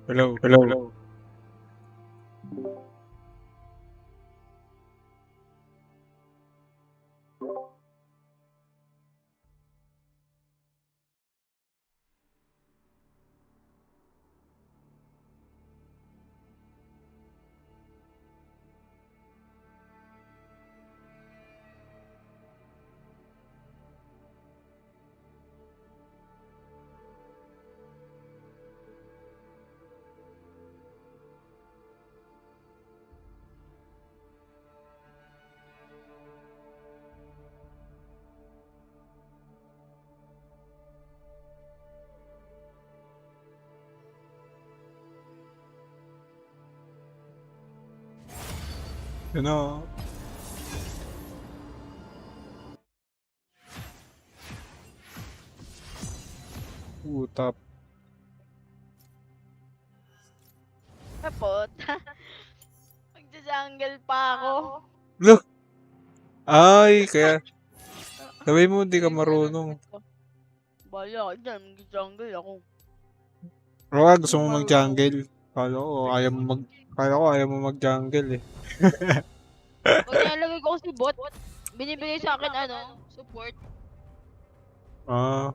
Hello. Hello. Ano? Utap. Tapos, magja-jungle pa ako. Look! Ay, kaya sabi mo hindi ka Ayun nga lang marunong. ito. Bala ka dyan, mag-jungle ako. Baka gusto Hindi mo marunong. mag-jungle. Kala ko ayaw mo mag-jungle eh. Pag nilalagay ko kasi bot, binibigay sa akin support. Ah,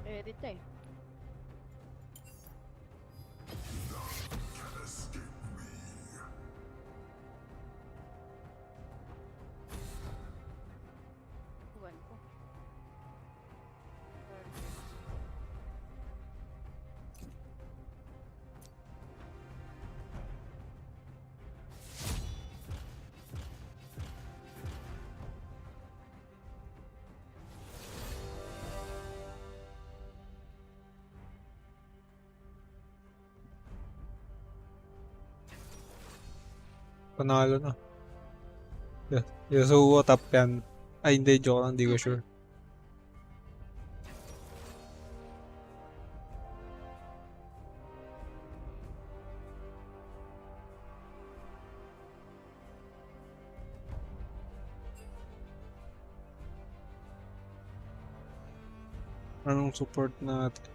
Edit eh. Iwan ko. panalo na. Yasuo top yan. Ay, hindi. Joke lang. Hindi ko sure. Anong support natin?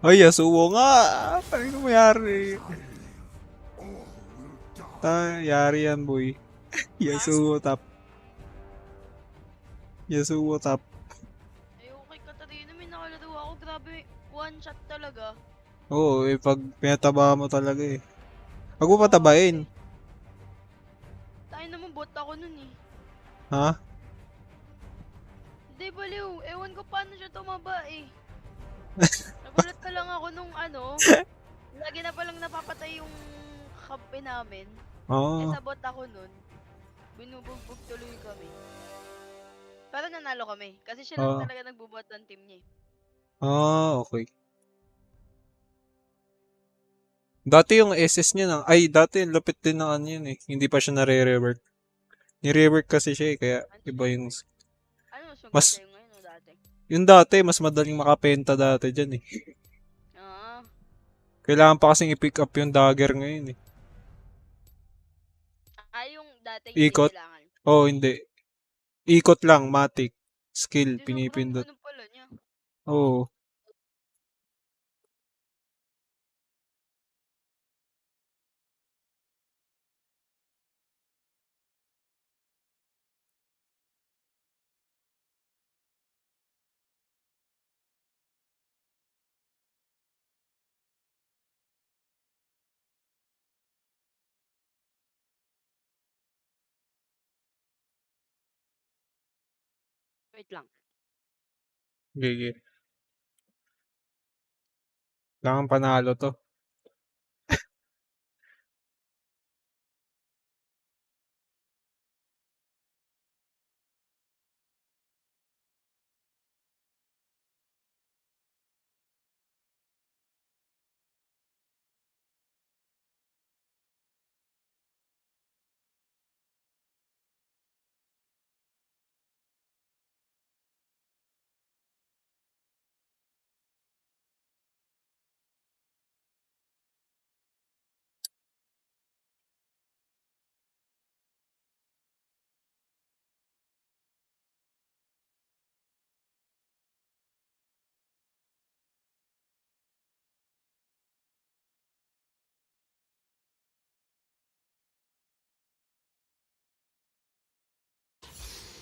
Ay, Yasuo nga! Ano mayari? Yari yan, boy. Yasuo top. Yasuo top. Ayoko kay Katarina, may nakalaro ako. Grabe, one shot talaga. Oo, pag pinataba mo talaga eh. Pag mo patabain. Tayo naman bot ako nun eh. Ha? Hindi baliw, ewan ko paano siya tumaba eh. Nagulat na lang ako nung lagi na palang napapatay yung kampi namin. Eh Oo. sabot ako nun, binubugbog tuloy kami. Pero nanalo kami, kasi siya lang Ah, talaga nagbubot ng team niya eh. okay. Dati yung SS niya dati yung lapit din ng ano yun eh. Hindi pa siya nare-rework. Ni-rework kasi siya eh, kaya Ano iba siya? yung... Ano mas maganda Mas, yung ngayon o dati? yung dati, mas madaling makapenta dati dyan eh. Ah, Kailangan pa kasing i-pick up yung dagger ngayon eh. yung dati hindi Ikot? kailangan. Oh, hindi. Ikot lang, matic. Skill, Hindi sobrang pinipindot. ano pala niya. Oo. Wait lang. Gigi. Kailangan panalo to.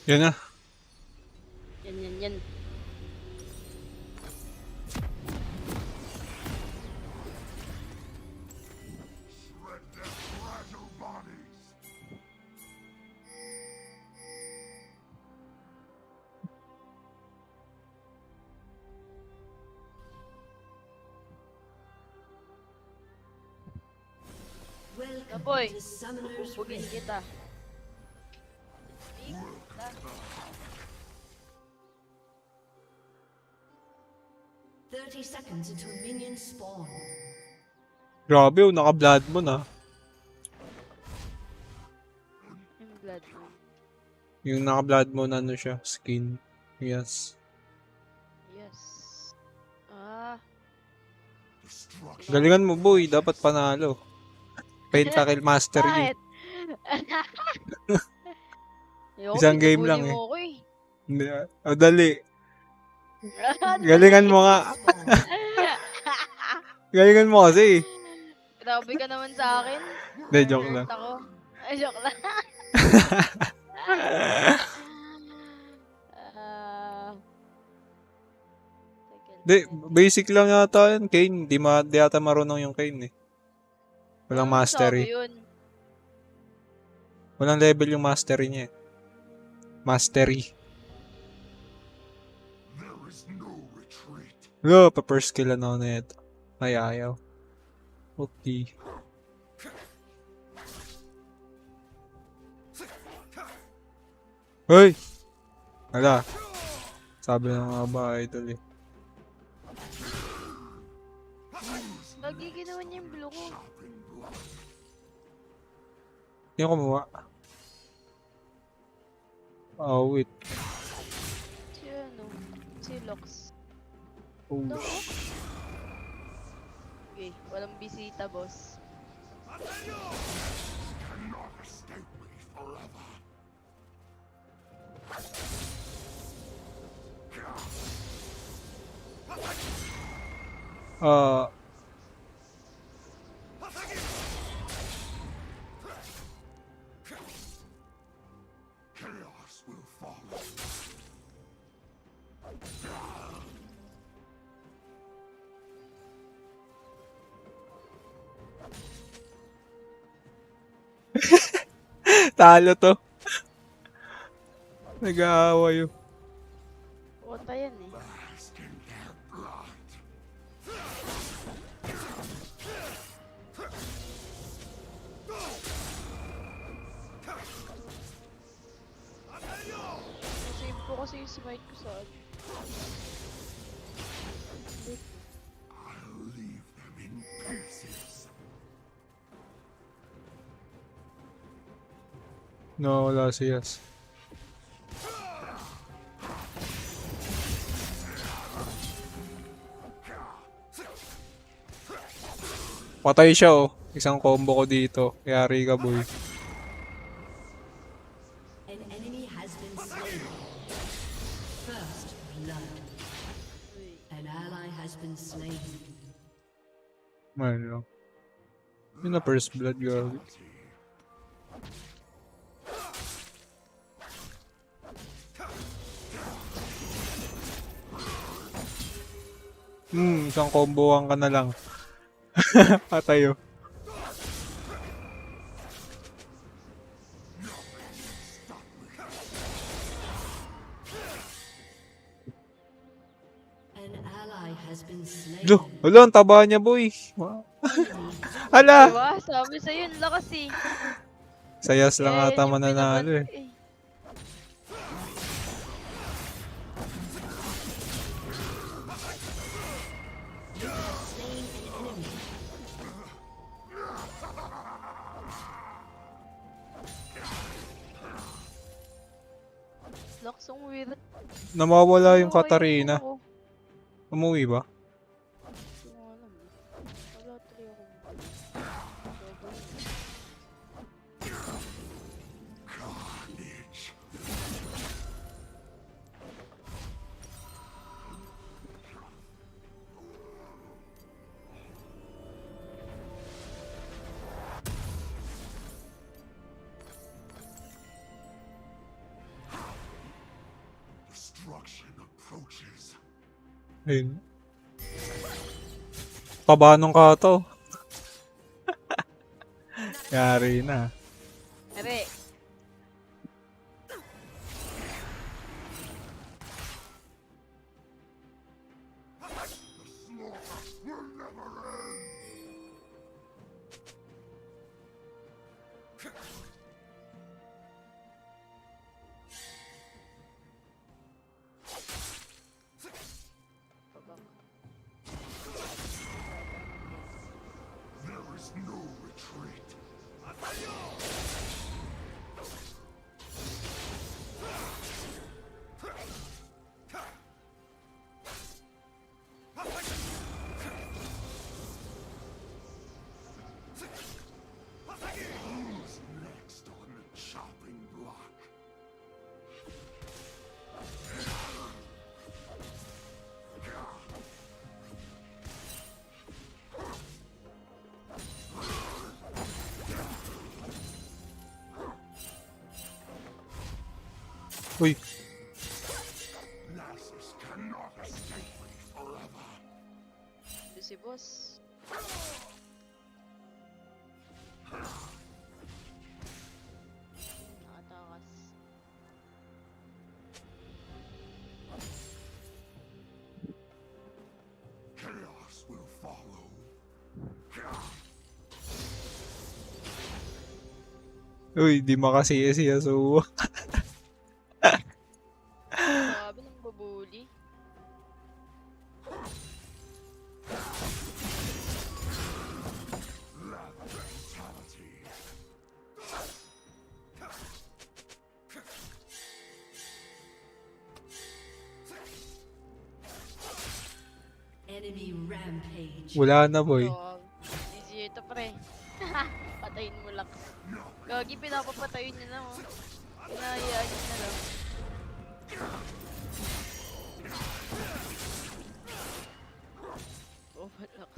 Yan na. Yan. Kapoy, pupugin kita. Seconds until minions spawn. Grabe, oh, naka-blood mo na. Yung blood mo. Yung naka-blood mo na ano siya, skin. Yes. Yes. Ah. Galingan mo, boy. Dapat panalo. Pentakill Master E. Bakit? Isang game lang eh. Mo ako eh. Hindi. O, dali. Galingan mo nga. Galingan mo kasi. Grabe ka naman sa akin. Hindi, joke lang. Ako. Ay, joke lang. Hindi, basic lang yata yun, Kane. Di yata marunong yung Kane eh. Walang mastery. Walang level yung mastery niya eh. Mastery. Lo, pa-first kill na ako na ito. Ay, ayaw. Okay. Hoy! Ala. Sabi ng mga ba, idol eh. Lagi ginawa niya yung blue ko. Yung kumuha. Oh, wait. Si ano? Si Lox. Oh, Ito oh. Okay, walang bisita, boss. talo to. Nag-aaway yun. Punta yan eh. Save ko kasi yung smite ko sa akin. No, wala si Yas. Patay siya oh. Isang combo ko dito. Yari ka boy. An enemy has been slain. First blood. An ally has been slain. Man lang. Yun na first blood girl. Isang comboan ka na lang. Patay oh. An ally has been slain. Duh, wala, ang taba niya boy. Hala! Diba? Sabi sa'yo, yung lakas eh. Sayas lang Kaya ata yun yung mananalo eh. pinabanta Lox, umuwi rin. Namawala yung Oo, Katarina. ako. Umuwi ba? Hindi ko alam eh. Wala tuloy ako. Ayun. Taba nung kato. Yari na. Are. Uy. Ito si boss. Nakatakas. Chaos will follow. Uy, di makasiya si Yasuo. Sabi ng babuli. Fatality. Enemy rampage. Wala na, boy. So, easy ito pre. Patayin mo lang. Gagi, pinapapatayin niya na oh. Pinahayaan niya na lang. Oh, malak.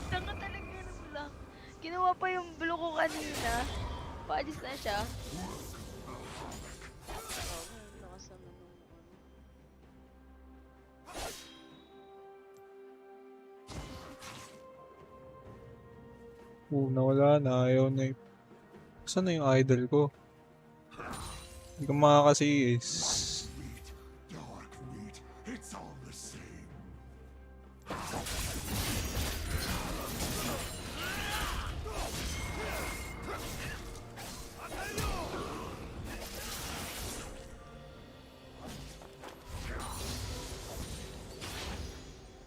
Tanga talaga yun ang block. Ginawa pa yung block ko kanina. Paalis na siya. Oh, lakas naman nung ano. Nawala na. Ayaw na yung... Saan na yung idol ko? Hindi ko makakasiis. Meat, dark meat, it's all the same.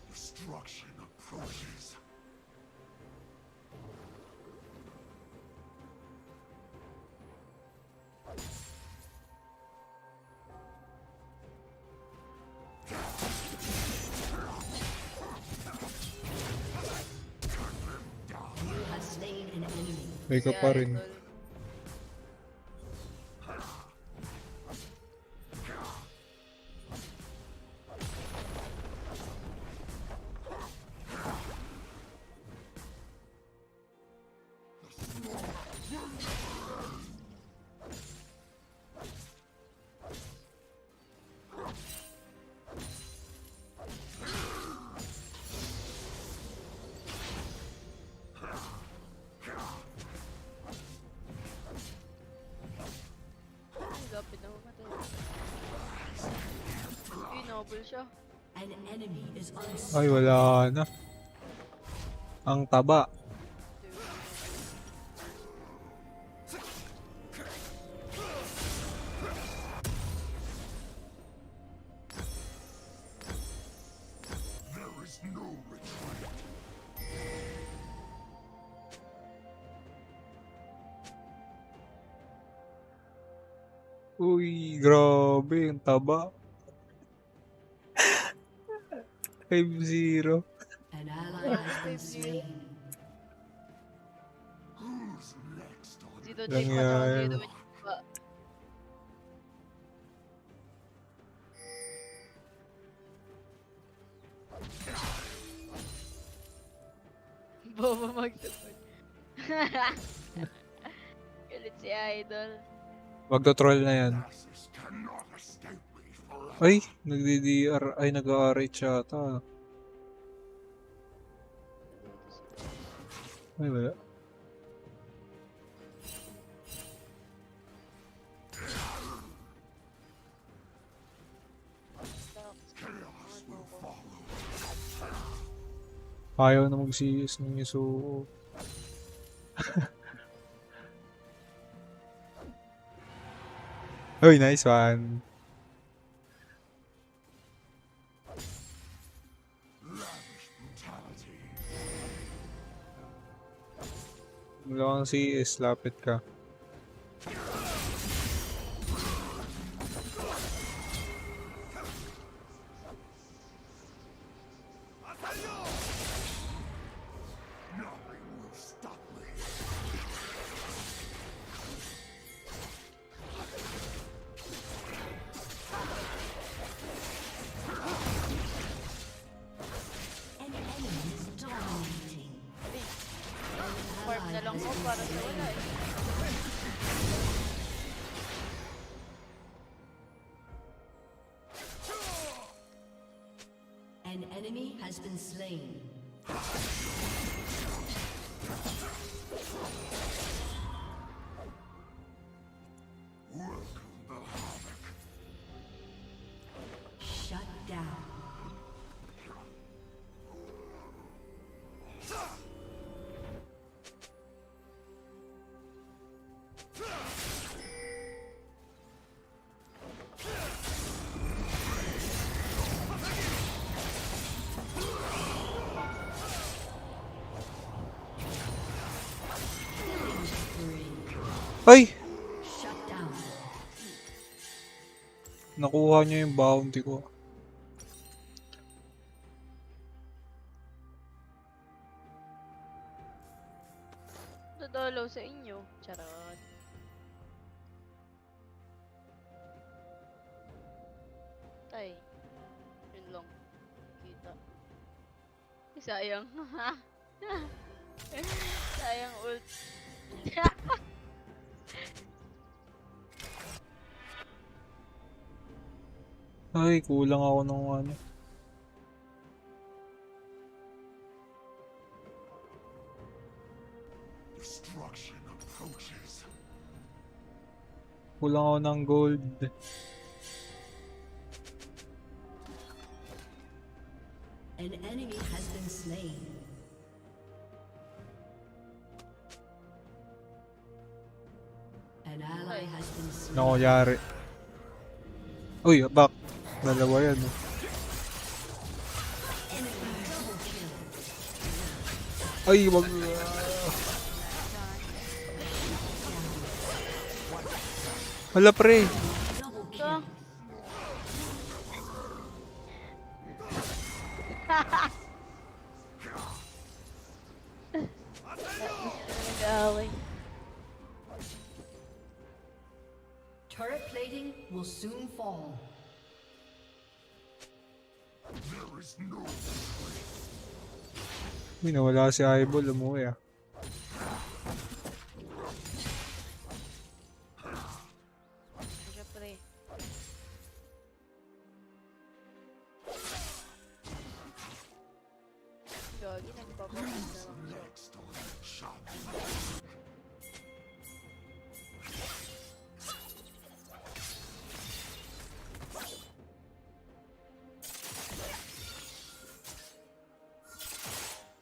Destruction approaches. You have slain an enemy. May ka pa rin. Idol. Ay, lapit na mamatay. Uy, noble siya. An enemy is Ay, wala na. Ang taba. There is no retreat. Uy, grabe. Ang taba. 5-0. an ally has been slain. Who's next on Dito Lang Jake pa tsaka yan. dito naman yung iba. Boba mag-support. Galit si Idol. Magto-troll na yan. masses cannot escape me Ay, nagdi-DR. Ay, nag-RH yata. Ay, wala. Chaos will follow. Ayaw na mag-CS ng Yasuo. Uy, nice one. Lavish brutality. Wala kang CS, lapit ka. Nothing will stop me. An enemy is dominating. Farm na lang ko para sa wala eh. An enemy has been slain. Welcome the havoc. Shut down. Ay! Shut down. Nakuha niya yung bounty ko. Dadalaw sa inyo. Charot. Tay. Yun lang. Kita. Ay, sayang. Sayang ult. Ay, kulang ako ng ano. Destruction approaches. Kulang ako ng gold. An enemy has been slain. An ally has been slain. Ano yari? Uy, back. Dalawa yan. Oh. Enemy double kill. Ay, wag. Hala pre. Double kill. Nag-aaway. Turret plating will soon fall. There is no Uy, nawala si Eyeball. Umuwi ah. Siya pre. Gagi, nagpapakita lang siya. next on shot.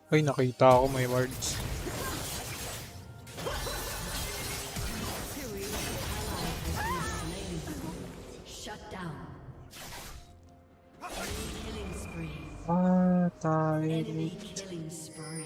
Ay, nakita ako may wards. Shut down. Enemy killing spree. Ah, tayo. Enemy killing spree.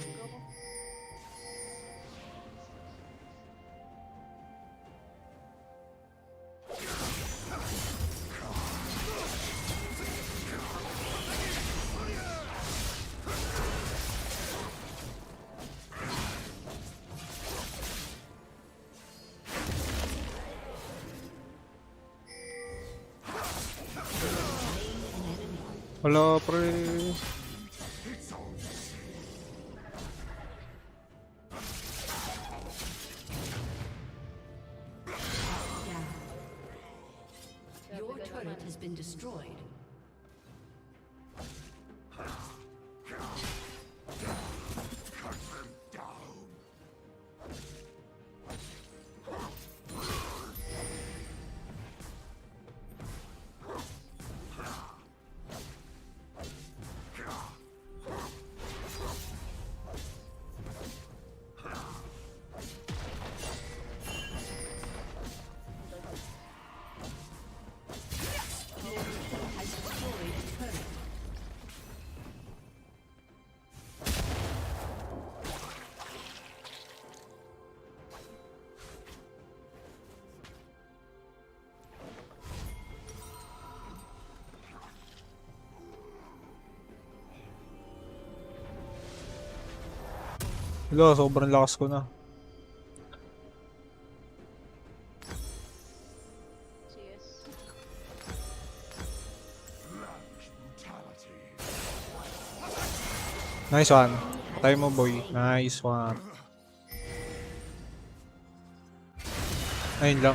Wala pre. It's all Down. Your turret has been destroyed. Cut them down. Wala, sobrang lakas ko na. CS. Lavish brutality. Nice one. Patay mo, boy. Nice one. Ayun lang.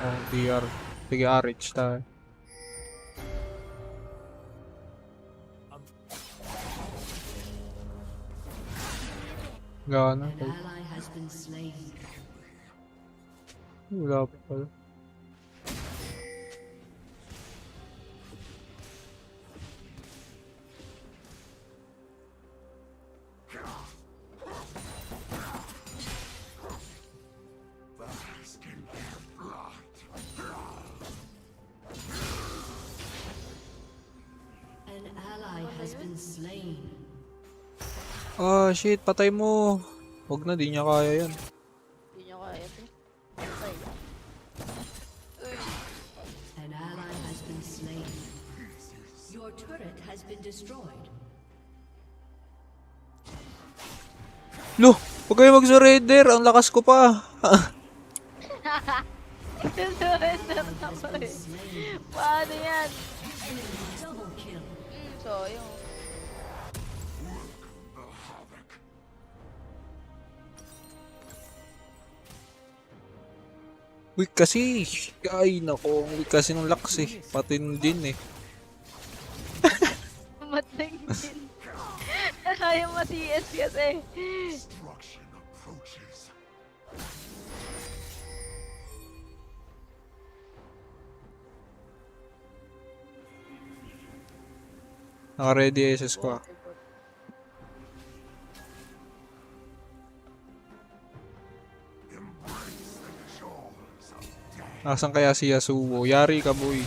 Oh, DR. Sige, RH tayo. Gana. An ally has been slain. Wala pa pala. Bask in their blood. An ally has been slain. Ah, shit. Patay mo. Huwag na, di niya kaya yan. Hindi niya kaya to. Patay. Uy. An ally has been slain. Your turret has been destroyed. Lo! Huwag kayo mag-surrender. Ang lakas ko pa. Surrender na pa eh. Paano yan? Enemy double kill. Sayang. The havoc. Weak kasi. Ay, nako. Weak kasi ng lakas eh. Pati nun din eh. Matling din. Kaya ma-CS kasi. Destruction approaches. Naka-ready SS ko ah. Embrace the jaws of death. Nasaan kaya si Yasuo? Yari ka, boy.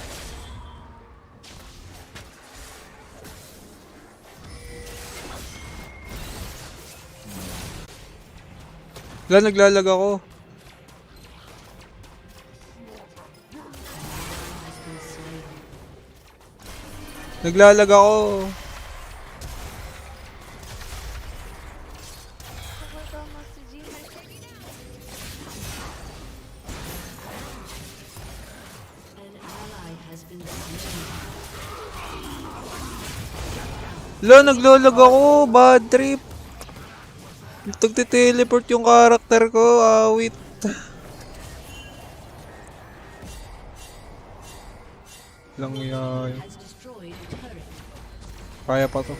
Wala, naglalag ako. Naglalag ako. Tama si Gina. An ally has been slain. Wala, naglalag ako. Bad trip. Tagte-teleport yung karakter ko. Awit. Lang yan. Has destroyed a turret. Kaya pa to.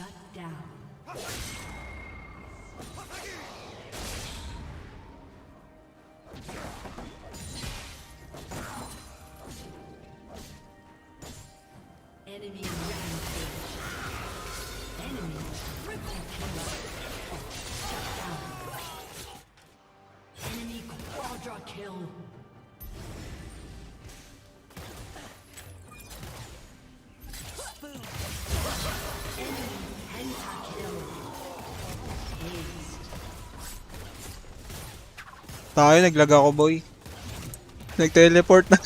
Shut down. Enemy rampage. Enemy triple kill. Shut down. Enemy quadra kill. Tayo, naglag ako, boy. Nag-teleport na.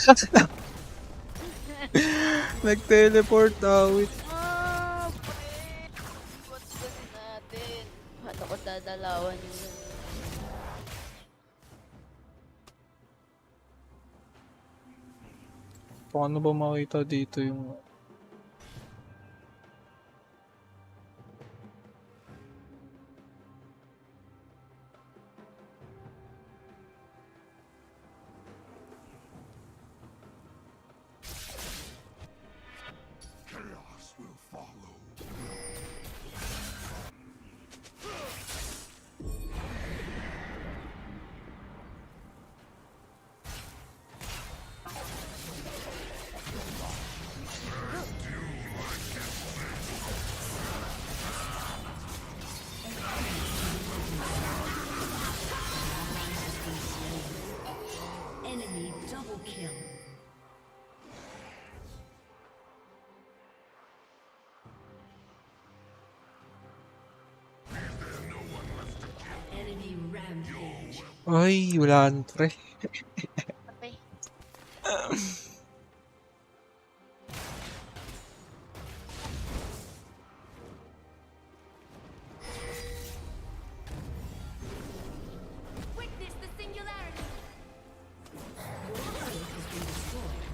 Nag-teleport awit. Pre! What's kasi natin? Paano ko dadalawan yung Paano ba makita dito yung... Chaos will follow. Enemy double kill. Enemy rampage. Ay, wala na, pre. patay. Witness the singularity. Your turret has been destroyed.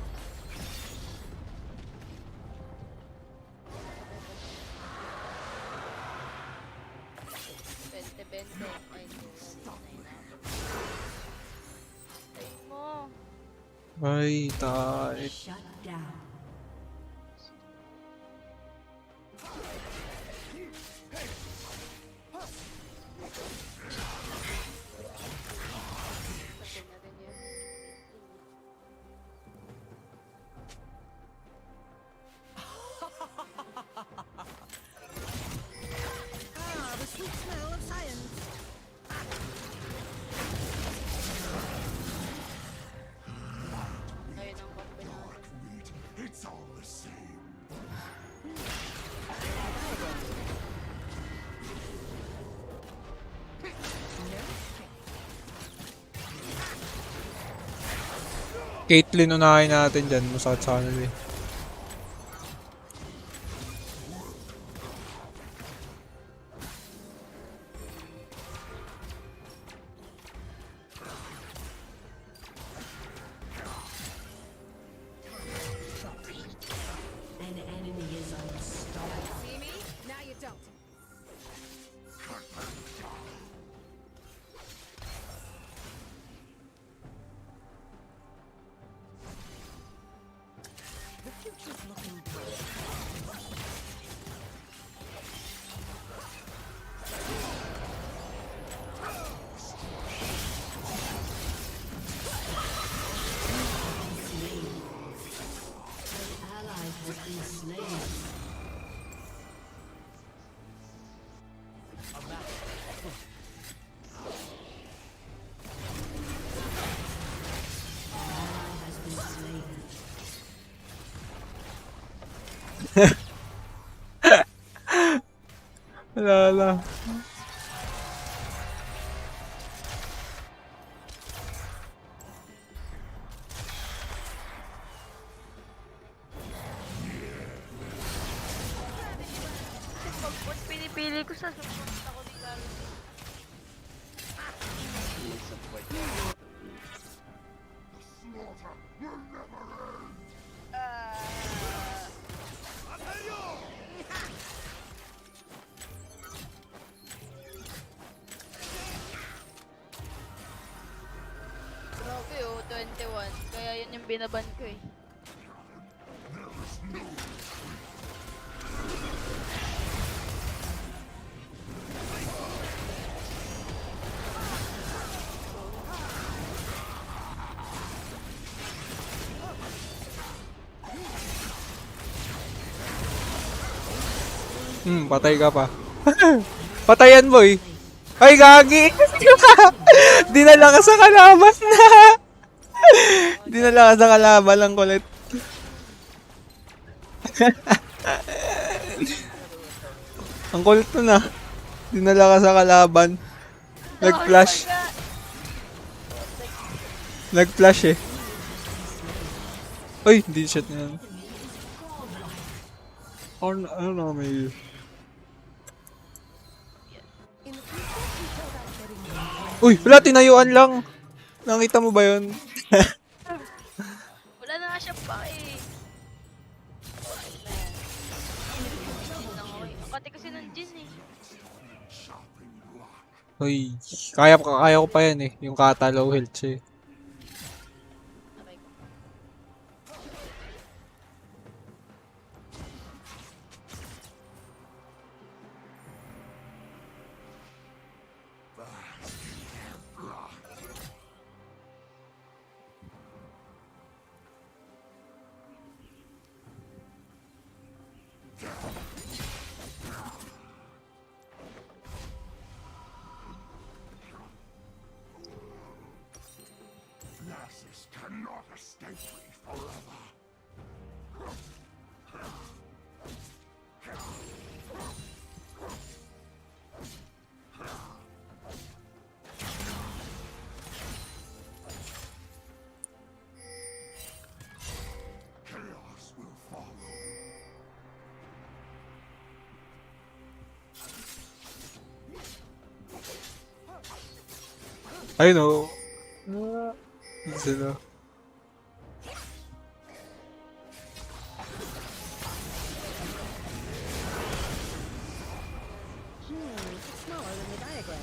Bente. Ay, ay mo. Ay, tayo. Shut down. Patay na rin yun. The sweet smell of science. Ayun ang kampi natin. Wait, it's all the same. Caitlyn, unahin natin dyan. Masakit sa kanila eh. An enemy is unstoppable. See me? Now you don't. The future's looking bright. An ally has been slain. Ally has been slain. Wala. Pag pinipili ko sa support ako ni Carlos. Slaughter will never end. Grabe oh, 21. Kaya yun yung binaban ko eh. Patay ka pa. Patayan, boy. Ay, gagi. Dinala ka sa kalaban na. Dinala ka sa kalaban lang kulit. Ang kulit nun ah. Dinala ka sa kalaban. Nag-flash. Oh my God. Nag-flash eh. Uy, hindi shot na yan. Ano may... In the future, we talk about getting more. Uy, wala, tinayuan lang. Nakita mo ba yun? Wala na nga siya pa eh. Ayan. Jin lang ako eh. Ang kate kasi ng Jin eh. Uy, kaya ko pa yan eh. Yung kata low health siya eh. Aray ko. Glasses cannot escape me forever. Chaos will follow. Ayun o. Sila. It's smaller than the diagram.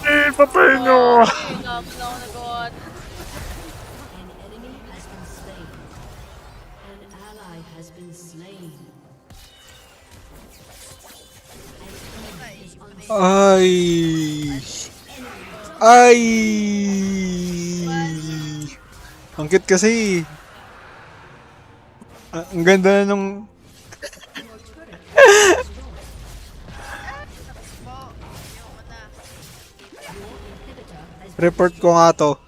Ay, papay nyo! Ay, naman ako nagawa. An enemy has been slain. An ally has been slain. Ay! Ay! Ang cute kasi. Ang ganda na nung... Report ko nga to.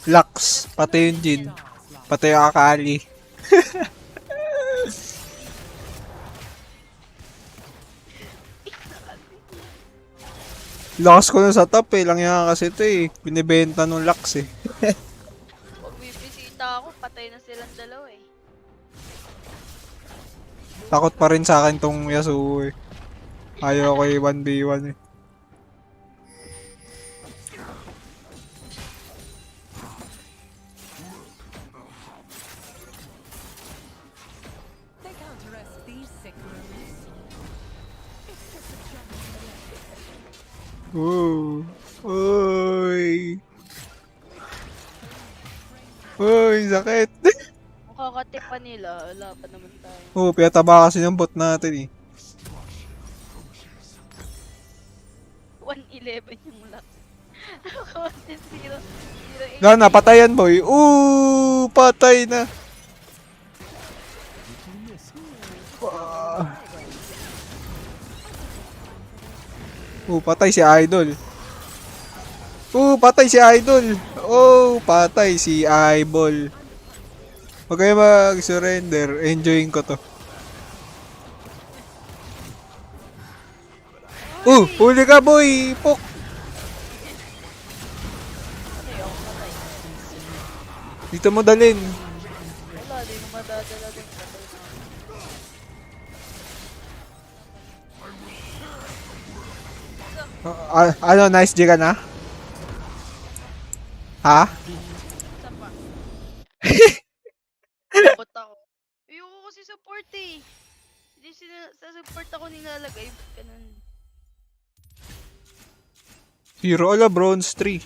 Lux, pati yung Jin. Pati yung Akali. Lux ko na sa top eh. Lang yan kasi ito eh. Binibenta nung Lux eh. Pag bibisita ako, patay na silang dalawa eh. Takot pa rin sa akin tong Yasuo eh. Ayaw ko yung 1v1 eh. They can't arrest these sick rooms. Ooh. Uy. Uy, sakit. Kung kakatik pa nila, wala pa naman tayo. Oh, pinataba kasi ng bot natin eh. 111 yung lock. Ako content 0, 0, 8. Gana, patayan boy. Ooh, patay na. Patay si Idol. Patay si Idol. Patay si Eyeball. Huwag kayo mag-surrender. Enjoying ko to. Huli ka boy. Pok. Dito mo dalin. Wala, di mo madadala din. Ano, nice G ka na? Ha? Isa pa. Bot ako. Ayoko kasi support eh. Hindi sa support ako nilalagay. Ganun. Hero ala bronze 3.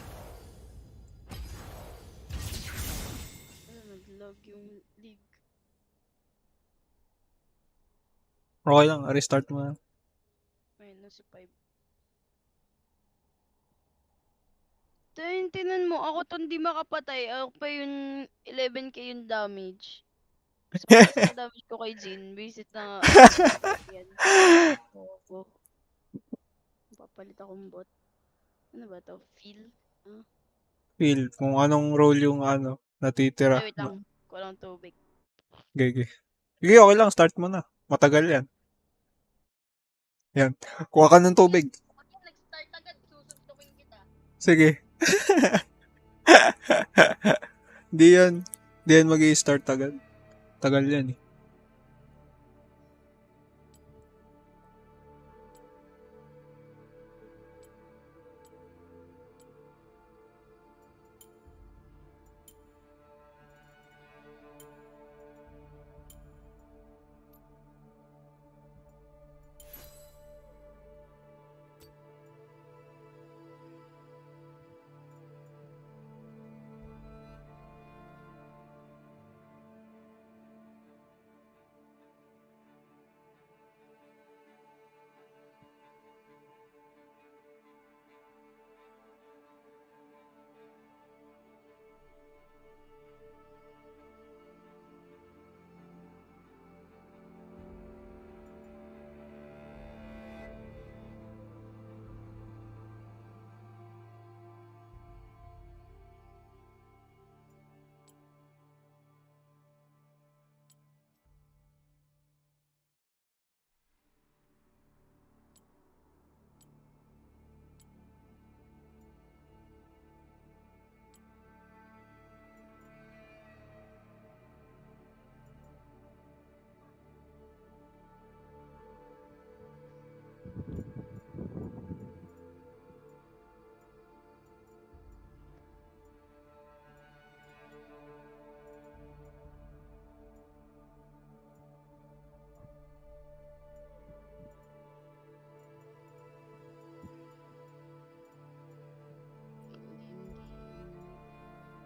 Nag-log yung league. Okay lang, restart mo na. Ayun, nasa 5. Tinan mo, ako to hindi makapatay. Ako pa yung 11k yung damage. Sa pagkas ng damage ko kay Jin, visit na yan. Oo. Papalit akong bot. Ano ba to? Feel? Feel kung anong role yung natitira. Ay, wait lang. Kulang tubig. Gege. Sige, okay lang, start mo na. Matagal yan. Yan. Kuha ka ng tubig. Sige. Di yan. Di yan mag-i-start agad. Tagal yan eh.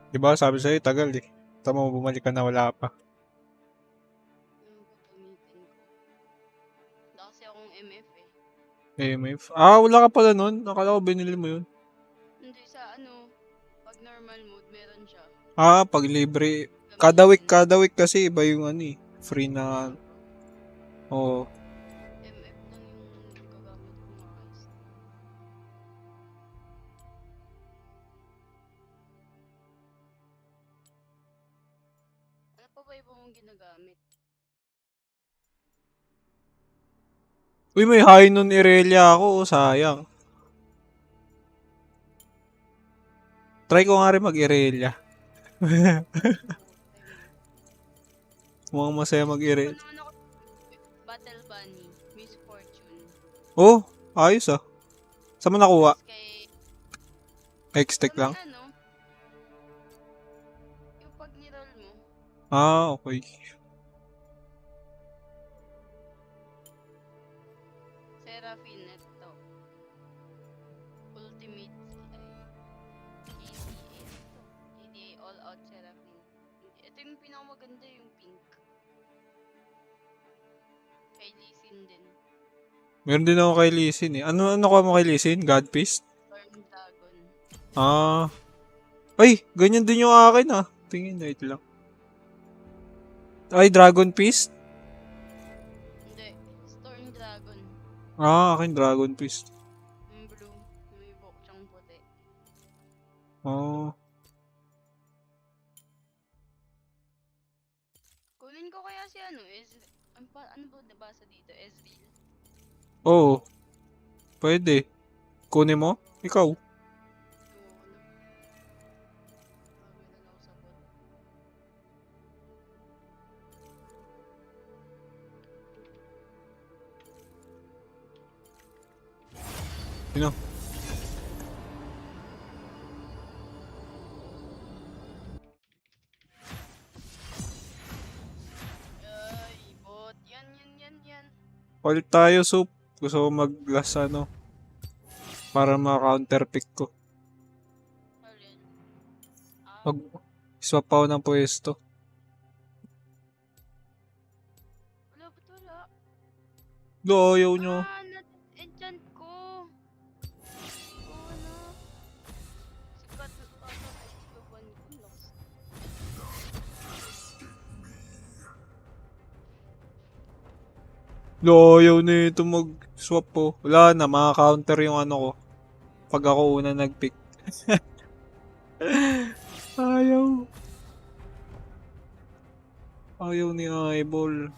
Diba sabi sa'yo, tagal eh. Tama mo, bumalik ka na, wala pa. Yung gagamitin ko. Wala kasi akong MF eh. MF. Ah, wala ka pala nun. Nakala ko binili mo yun. Hindi sa ano, pag normal mode, meron siya. Ah, pag libre. Kada week kasi iba yung ano eh. Free na, oh. MF lang yung gagamit ko guys. Ano pa ba iba mong ginagamit? Uy, may high nun Irelia ako, sayang. Try ko nga rin mag-Irelia. Mukhang masaya mag-Irelia. Ano ako? Battle Bunny, Miss Fortune. Oh, ayos ah. Saan mo nakuha? Kay... X-Tech lang? Ano? Yung pag niroll mo, Ah, okay. Seraphine, ito. Ultimate, KDA All Out Seraphine. Ito yung pinakamaganda, yung pink. Kay Lee din. Meron din ako kay Lee Sin eh. Ano ko mo kay Lee Sin? God Fist? Storm Dragon. Ah. Ay, ganyan din yung akin ah. Tingin, wait lang. Ay, Dragon Fist? Hindi, Storm Dragon. Ah, akin Dragon Fist. Yung blue, yung may buhok siyang puti. Oh. Kunin ko kaya si ano, ano ba nabasa dito? Ezreal. Oo. Pwede. Kunin mo? Ikaw. Ewan ko na. Bago na lang ako sa bot. Sino? Ay, bot. Yan. Palit tayo, Soup. Gusto ko mag-last ano. Para ma-counter pick ko. Alin? Ah, Mag-swap ako ng pwesto. wala, ba't wala? Ayaw nyo. Ah, na-enchant ko. Oo na. Sikat na tapos ko ba nito? Lost. Ayaw na ito mag-swap po. Wala na, maka-counter yung ano ko. Pag ako una nag-pick. Ayaw. Ayaw ni Eyeball.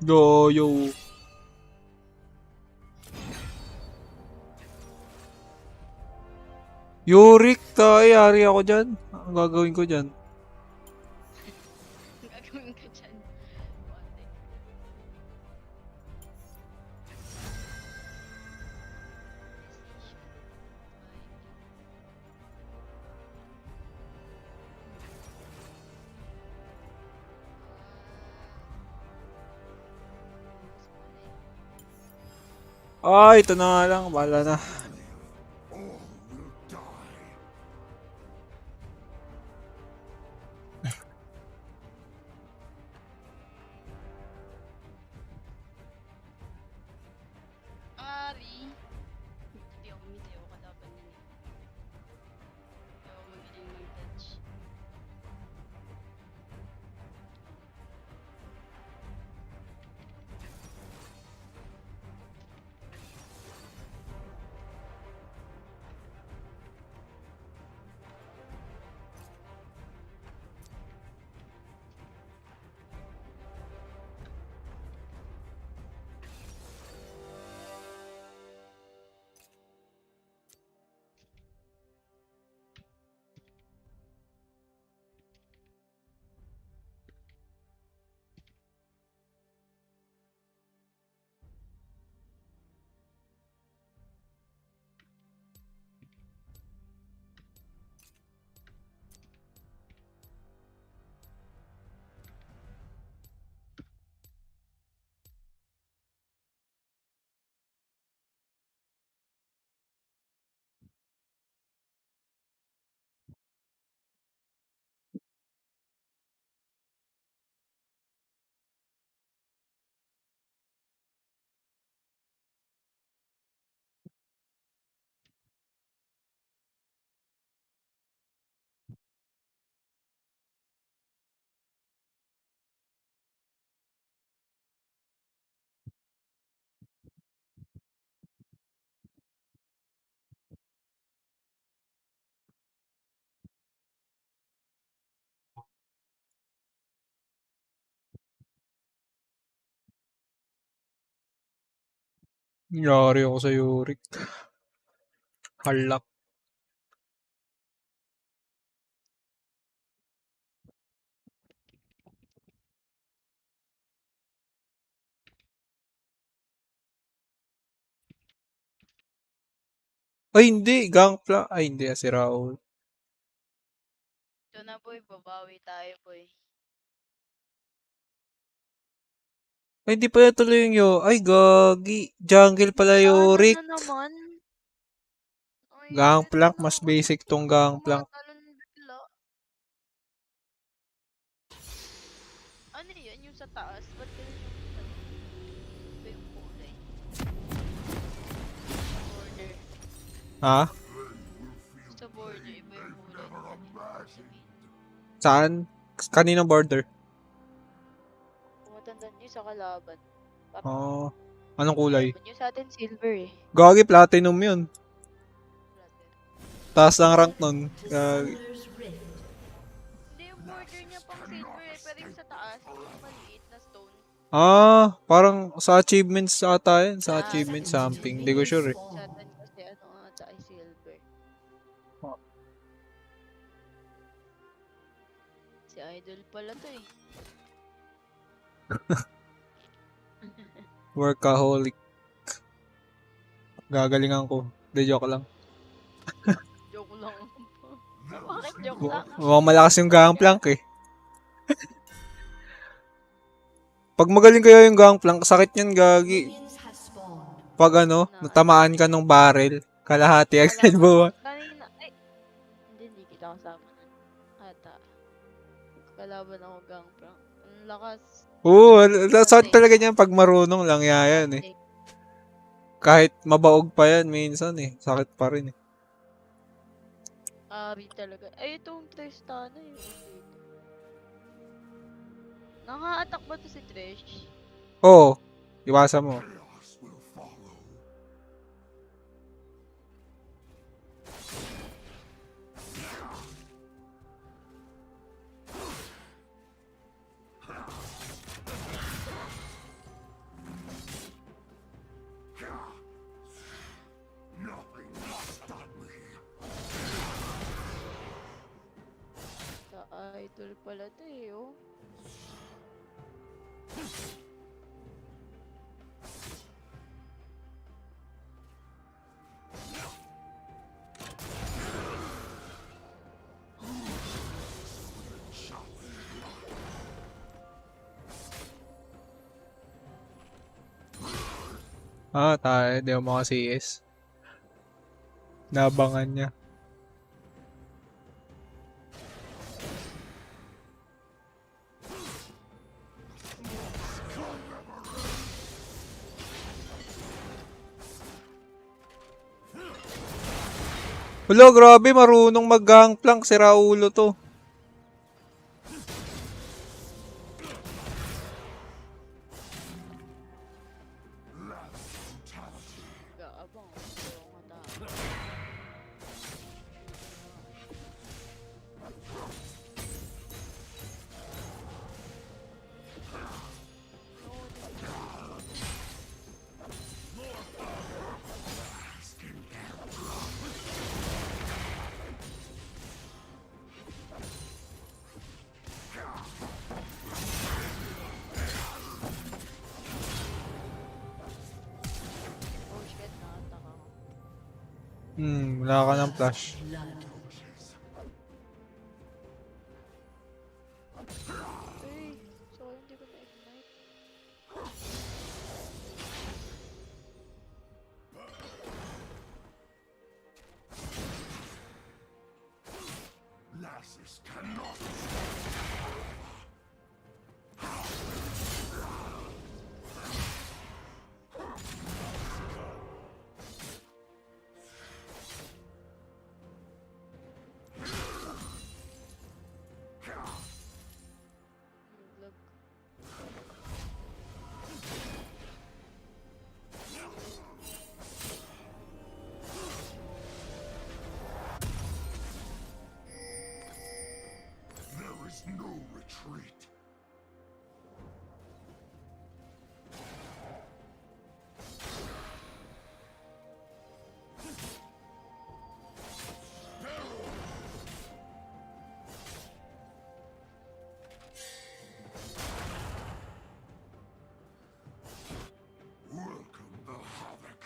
Yo. Yorick, tayo, yari ako dyan. Ang gagawin ko dyan. Ang gagawin ka dyan. Konti. Ay, ito na nga lang. Bahala na. All will die. Ari. Hindi ako mid, ayaw kalaban yun eh. Ayaw magaling mag-touch. Yari ako sa Yorick. Halak. Ay, hindi. Gangplank. Ay, hindi. Si Raul. Ito na boy, babawi tayo boy. Ay, hindi pala tuloy yung Ay, gagi. Jungle pala Talo Yorick. na naman. Ay, ito Gangplank. na. Mas Ba't basic tong Gangplank. tumatalon bigla? Ano yan? Yung sa taas? Ba't ganun yung iba yung kulay? Border. Ha? Sa border, iba yung kulay ng kanila. Sabihin. Saan? Kaninong border? Kung matandaan nyo sa kalaban. Parang Oh. Anong kulay? diamond. Yung sa atin silver eh. Gagi, platinum yun. Brother. Taas ang rank nun. To Gagi. Summoner's Rift. Hindi yung border niya pang silver eh. Pero yung sa taas, yung maliit na stone. Ah, parang sa achievements ata yun. Sa Ah, achievements Seconds something. until Hindi ko minions sure eh. Sa spawn. atin kasi ano ata ay silver. Si Idol pala to eh. Workaholic. Gagalingan ko. Hindi, joke lang. Joke lang. Bakit joke lang? Mukhang malakas yung Gangplank eh. Pag magaling kayo yung Gangplank, sakit yan, gagi. Minions have spawned. Pag natamaan ka ng barrel, kalahati agad buwan. Kanina, ay. Hindi kita kasama. Ata. Kalaban ako Gangplank. Ang lakas. Oo, sakit talaga niyan pag marunong lang yan eh. Kahit mabaog pa yan minsan eh. Sakit pa rin eh. Ari talaga. Ay, itong Tristana yun. Naka-attack ba to si Trish? Oo, iwasan mo. Chaos will follow. Idol pala to eh, oh. Ah, tayo. Di ako maka-CS. Nabangan niya. Wala, grabe. Marunong mag-gangplank. Si Raulo to. Gaabang. Pero nga tao. Oh shit, nakataka ko. Wala ka ng flash. Blood. Ay, sorry, hindi ko na-ignite. Lasses cannot. Naglag. There is no retreat. Welcome the havoc.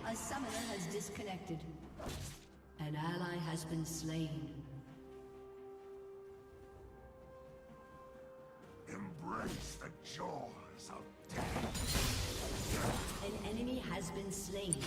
A summoner has disconnected. An ally has been slain. Embrace the jaws of death. An enemy has been slain.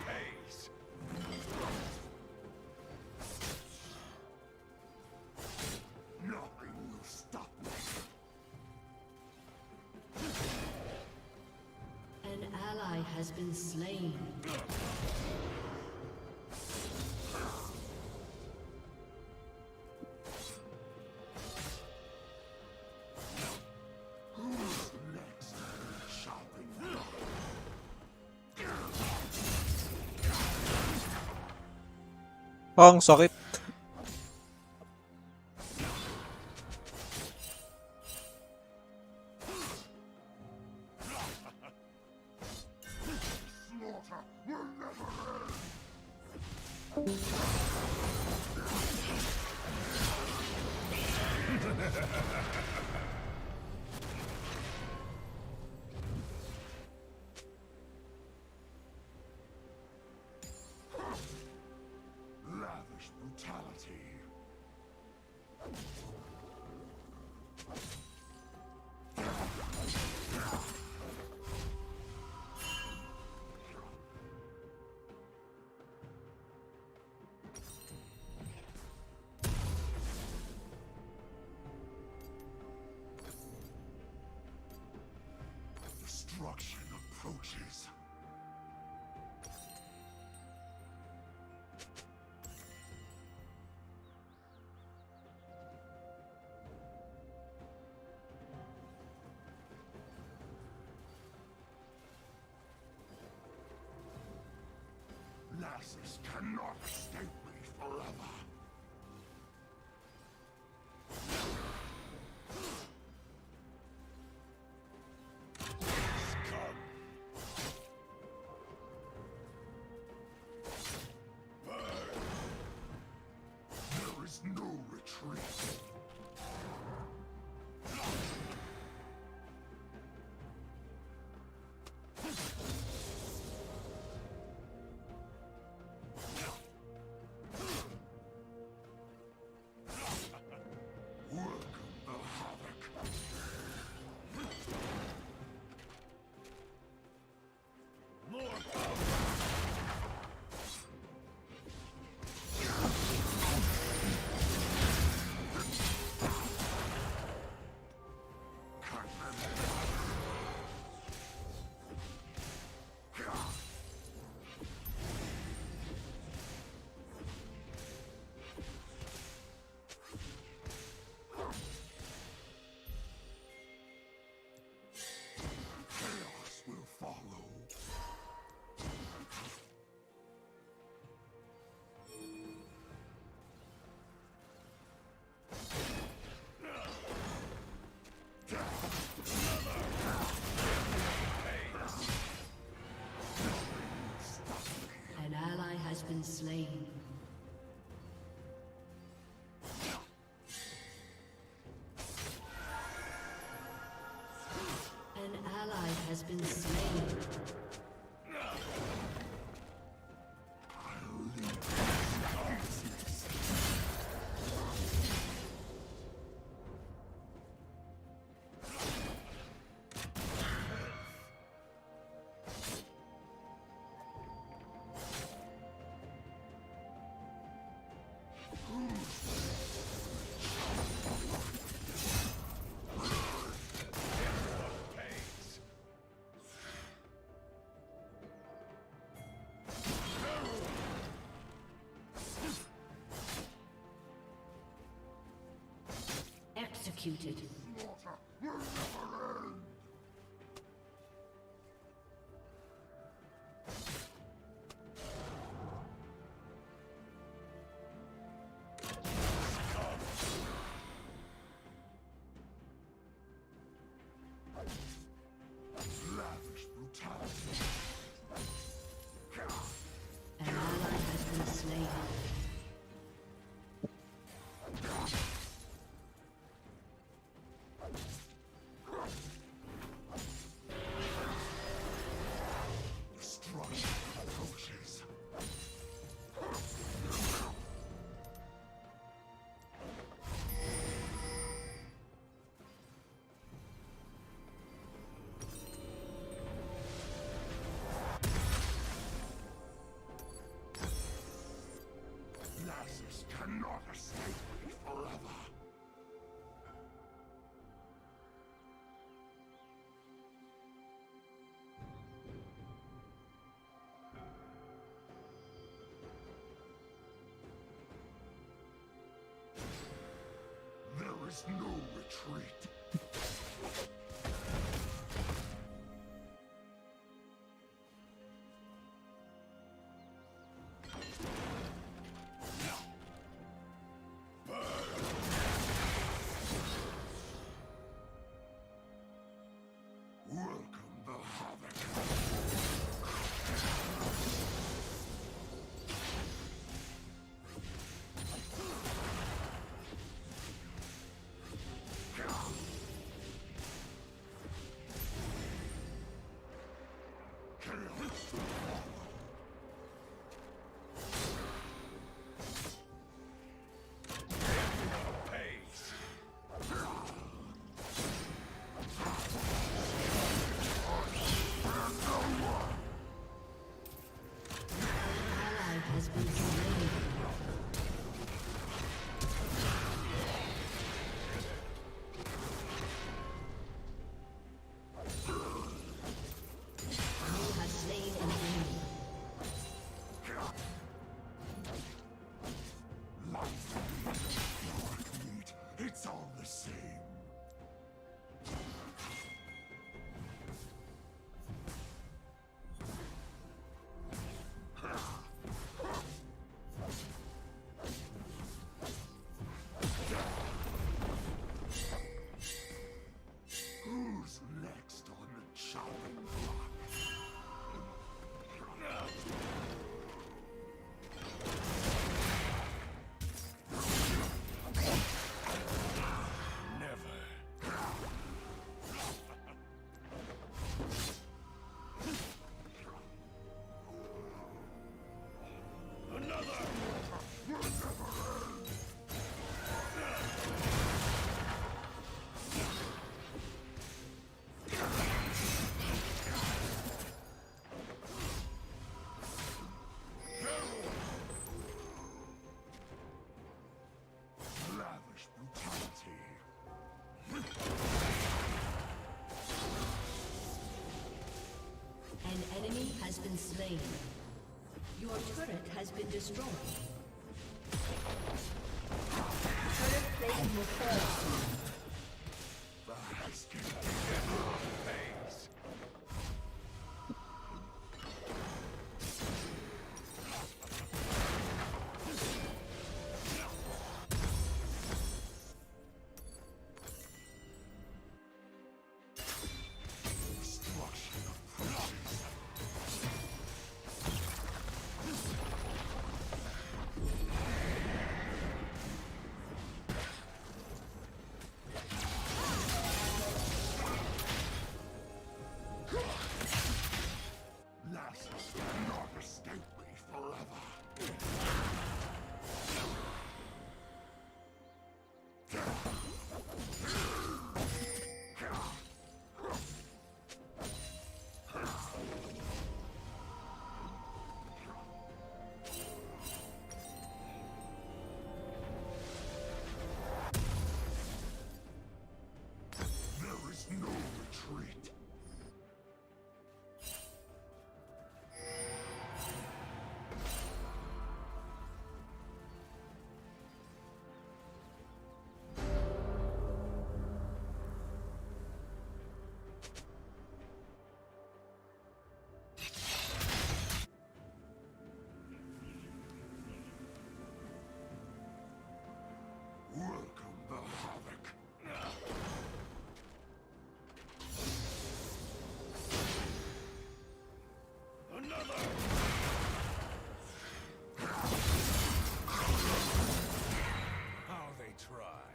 Pace. Nothing will stop me. An ally has been slain. Next, shopping. Oh, ang sakit. Slaughter will never end. Lavish brutality. Destruction approaches. Lasses cannot escape me forever. Scum. Burn. There is no retreat. Welcome the havoc. More chaos will follow. An ally has been slain. An ally has been slain. Executed. Slaughter will never end. Lavish brutality. An ally has been slain. Destruction approaches. Lasses cannot escape me forever. There is no retreat. Welcome the havoc. chopping block. Never. Lavish brutality. An enemy has been slain. Your turret has been destroyed. Turret plate will fall soon. The husky never pays. Destruction of promise. Lasses cannot escape me forever. There is no retreat. Welcome the havoc. Another. How they try.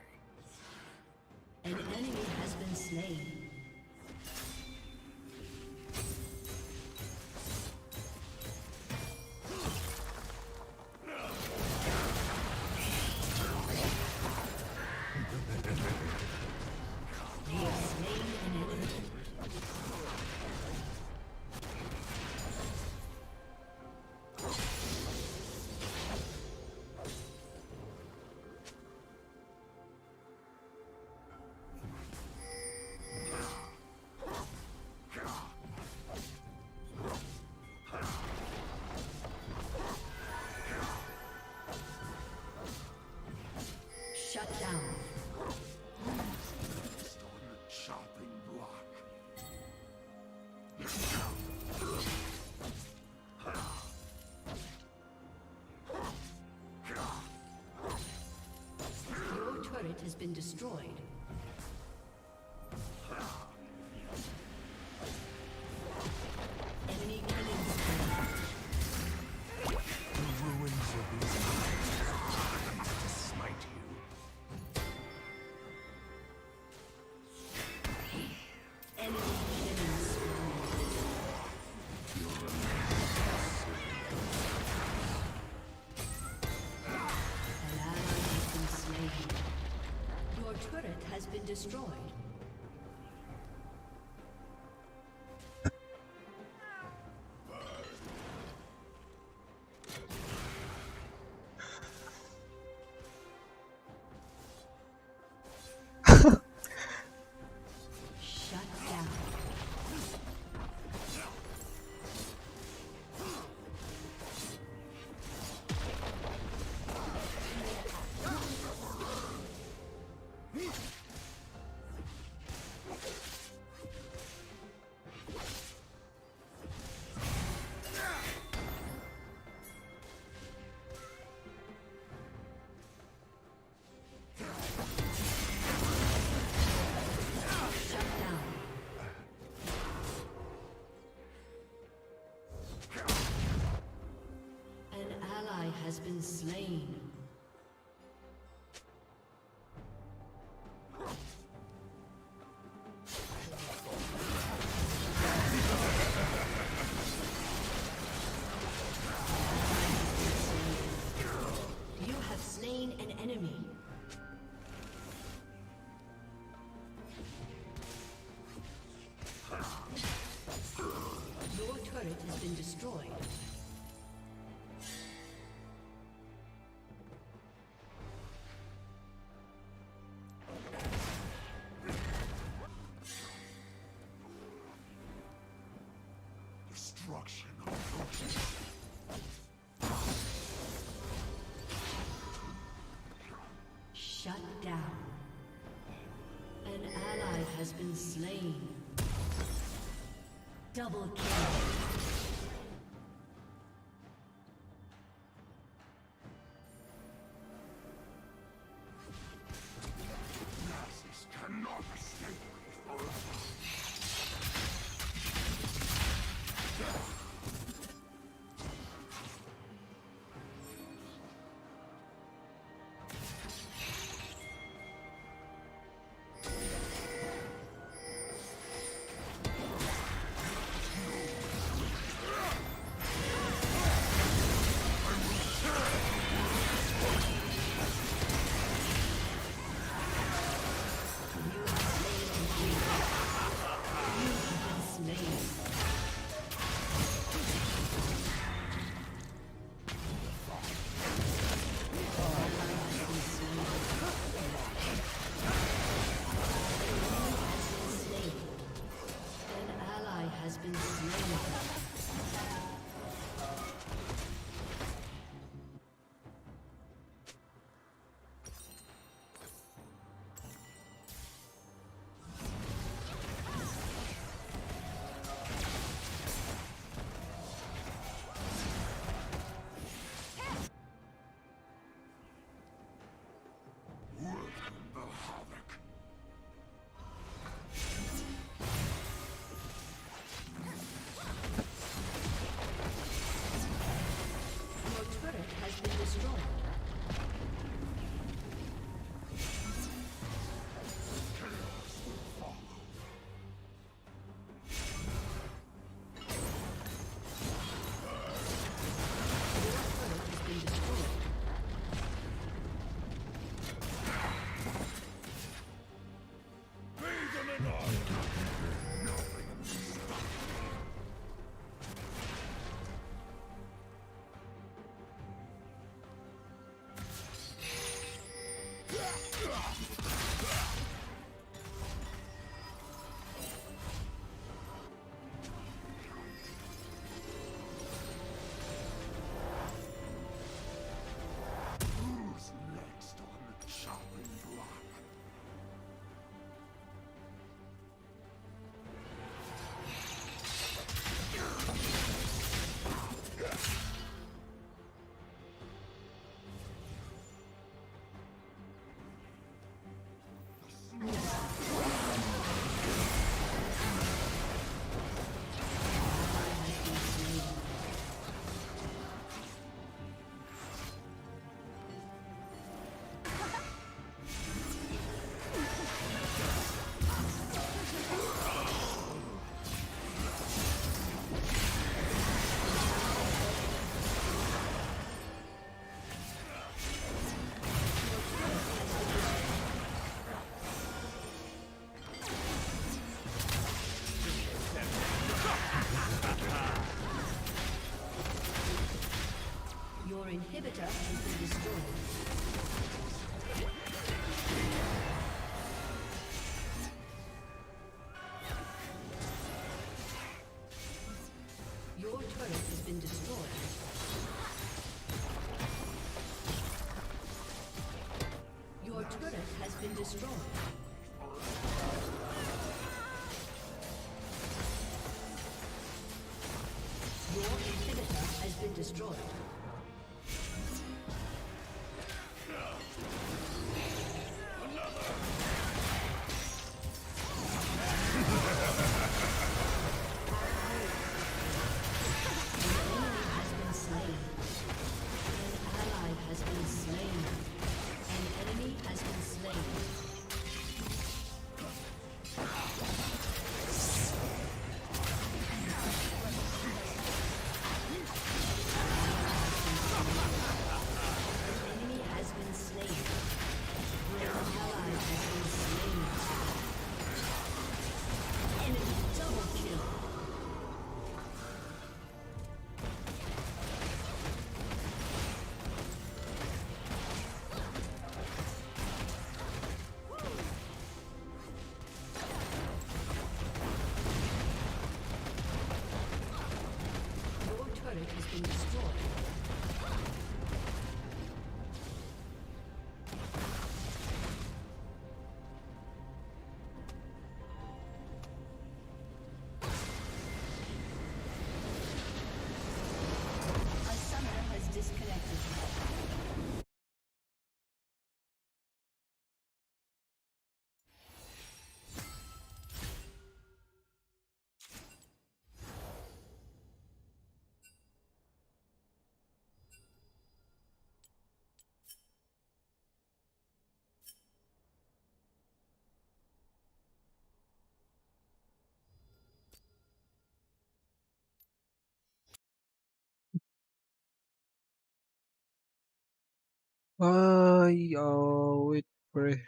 An enemy has been slain. They have slain an enemy. Shut down. On the chopping block. Your turret has been destroyed. Enemy killing spree. The ruins of these lands to smite you. Enemy killing spree. An ally has been slain. Your turret slain. You have slain an enemy. Your turret has been destroyed. Destruction approaches. Shut down. An ally has been slain. Double kill. Nazis cannot escape me forever. Who's next on the chopping block? Your inhibitor has been destroyed. Your turret has been destroyed. Your turret has been destroyed. Your inhibitor has been destroyed. Ay, wait, pre.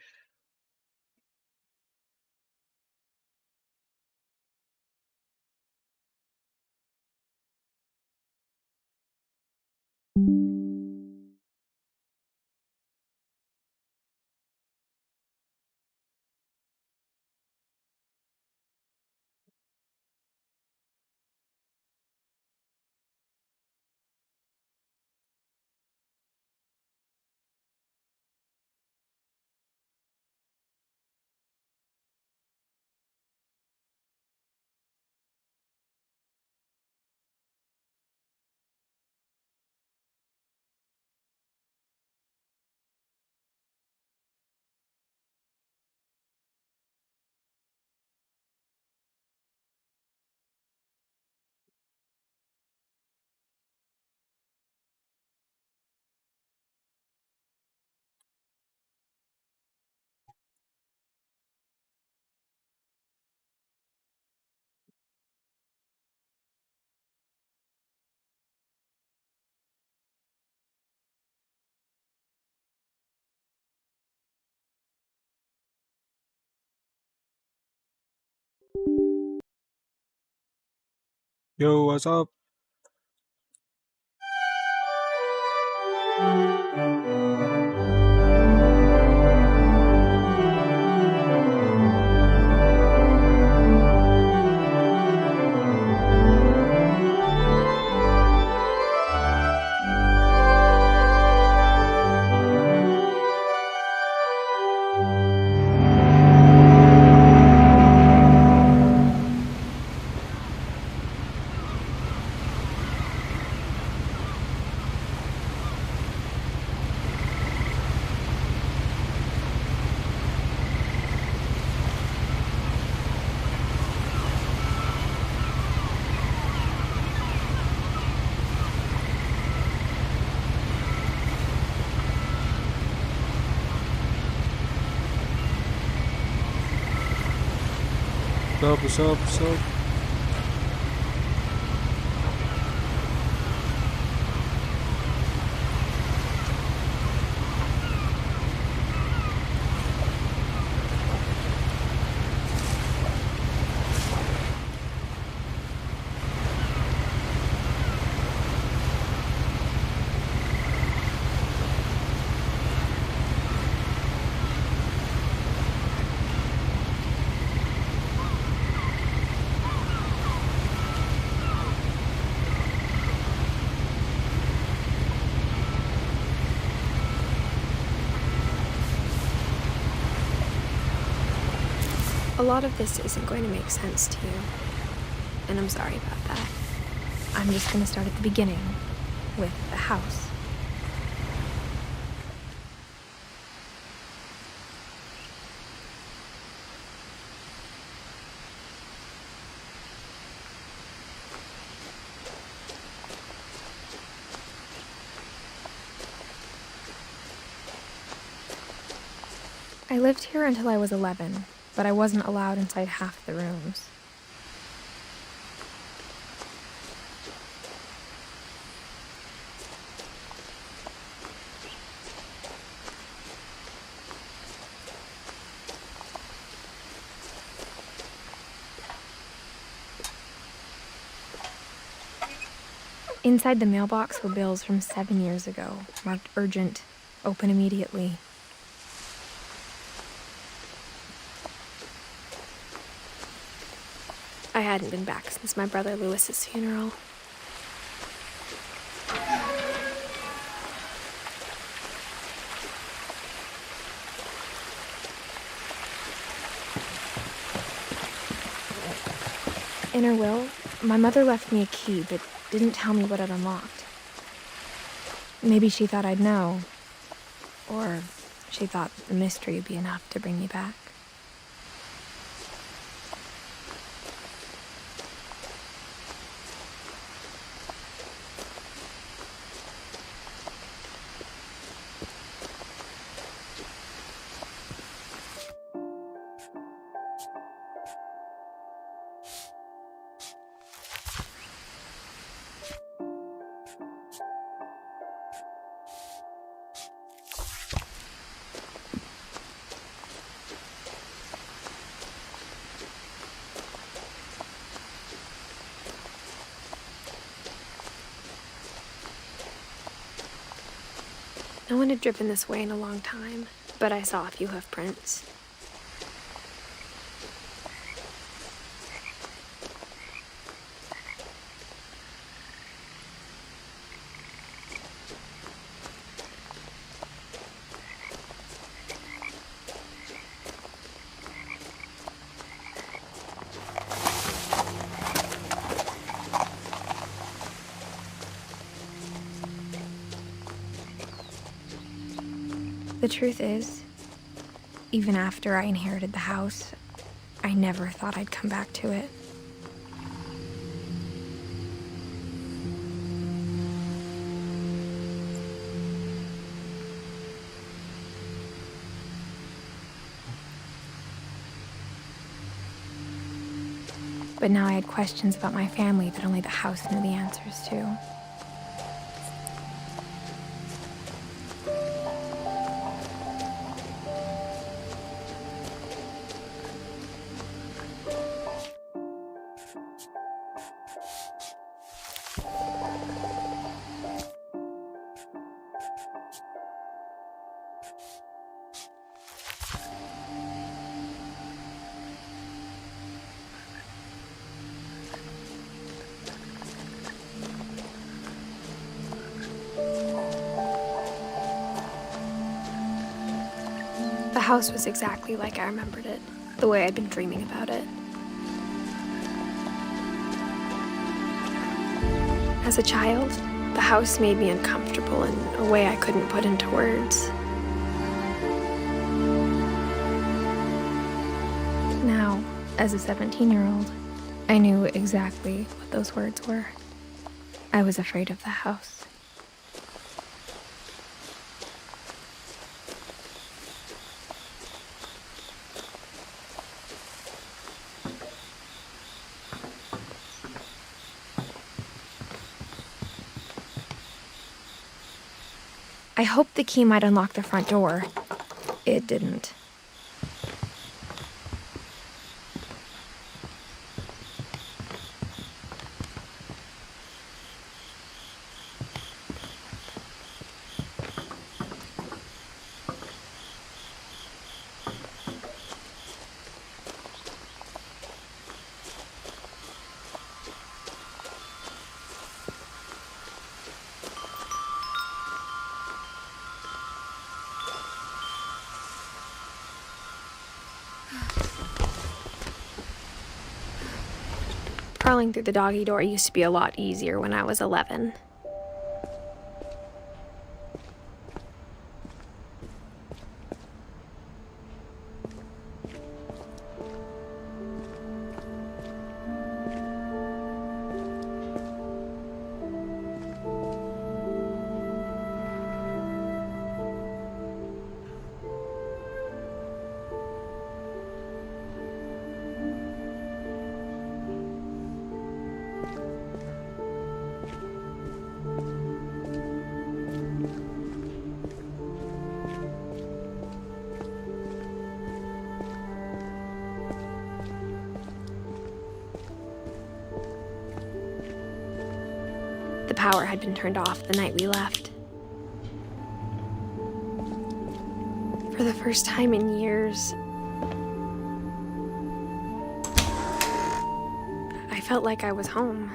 Yo, what's up? What's up, what's up? A lot of this isn't going to make sense to you, and I'm sorry about that. I'm just going to start at the beginning, with the house. I lived here until I was 11, but I wasn't allowed inside half the rooms. Inside the mailbox were bills from 7 years ago, marked urgent, open immediately. I hadn't been back since my brother Lewis's funeral. In her will, my mother left me a key, but didn't tell me what it unlocked. Maybe she thought I'd know, or she thought the mystery would be enough to bring me back. No one had driven this way in a long time, but I saw a few hoof prints. The truth is, even after I inherited the house, I never thought I'd come back to it. But now I had questions about my family that only the house knew the answers to. The house was exactly like I remembered it, the way I'd been dreaming about it. As a child, the house made me uncomfortable in a way I couldn't put into words. Now, as a 17-year-old, I knew exactly what those words were. I was afraid of the house. I hoped the key might unlock the front door. It didn't. Crawling through the doggy door used to be a lot easier when I was 11. The power had been turned off the night we left. For the first time in years, I felt like I was home.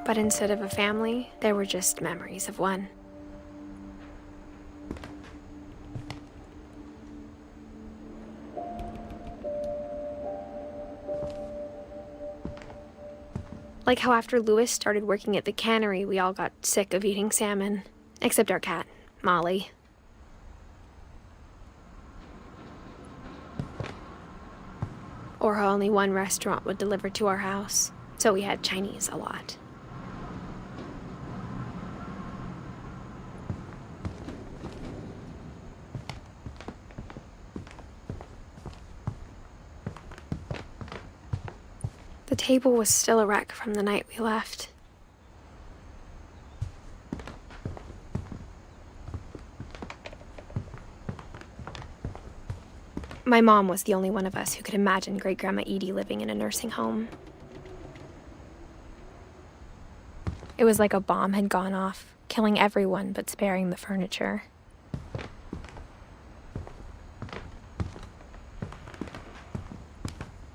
But instead of a family, there were just memories of one. Like how after Lewis started working at the cannery, we all got sick of eating salmon. Except our cat, Molly. Or how only one restaurant would deliver to our house, so we had Chinese a lot. The table was still a wreck from the night we left. My mom was the only one of us who could imagine Great-Grandma Edie living in a nursing home. It was like a bomb had gone off, killing everyone but sparing the furniture.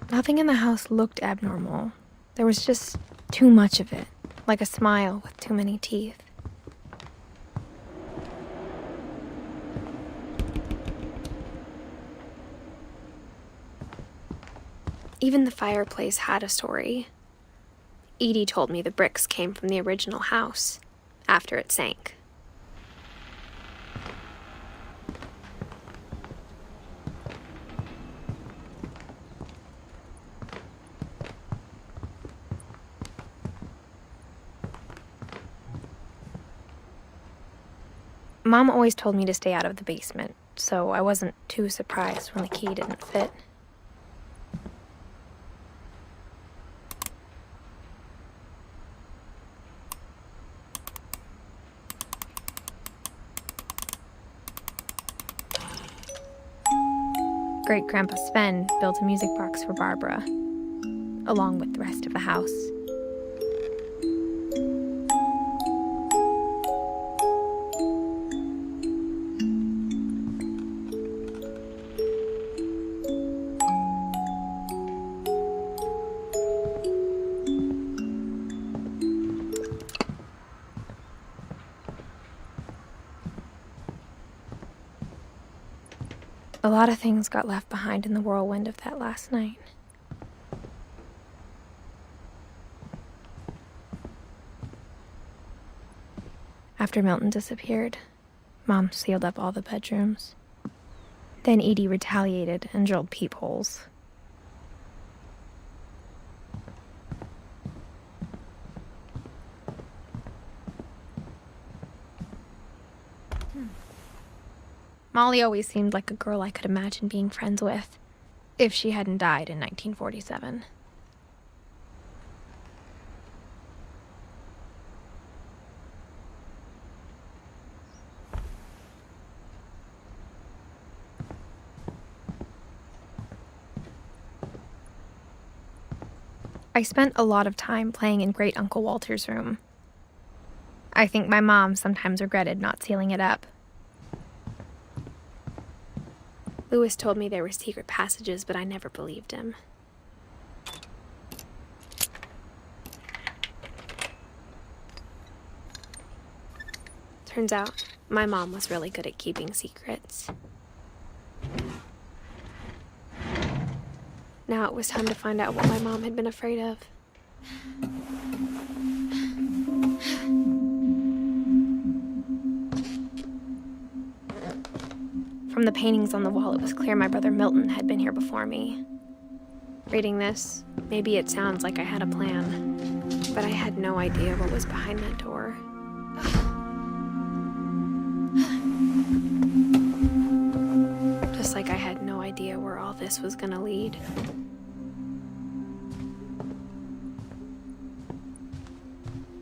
Nothing in the house looked abnormal. There was just too much of it, like a smile with too many teeth. Even the fireplace had a story. Edie told me the bricks came from the original house, after it sank. Mom always told me to stay out of the basement, so I wasn't too surprised when the key didn't fit. Great-Grandpa Sven built a music box for Barbara, along with the rest of the house. A lot of things got left behind in the whirlwind of that last night. After Milton disappeared, Mom sealed up all the bedrooms. Then Edie retaliated and drilled peepholes. Molly always seemed like a girl I could imagine being friends with, if she hadn't died in 1947. I spent a lot of time playing in Great Uncle Walter's room. I think my mom sometimes regretted not sealing it up. Lewis told me there were secret passages, but I never believed him. Turns out, my mom was really good at keeping secrets. Now it was time to find out what my mom had been afraid of. From the paintings on the wall, it was clear my brother Milton had been here before me. Reading this, maybe it sounds like I had a plan, but I had no idea what was behind that door. Just like I had no idea where all this was gonna lead.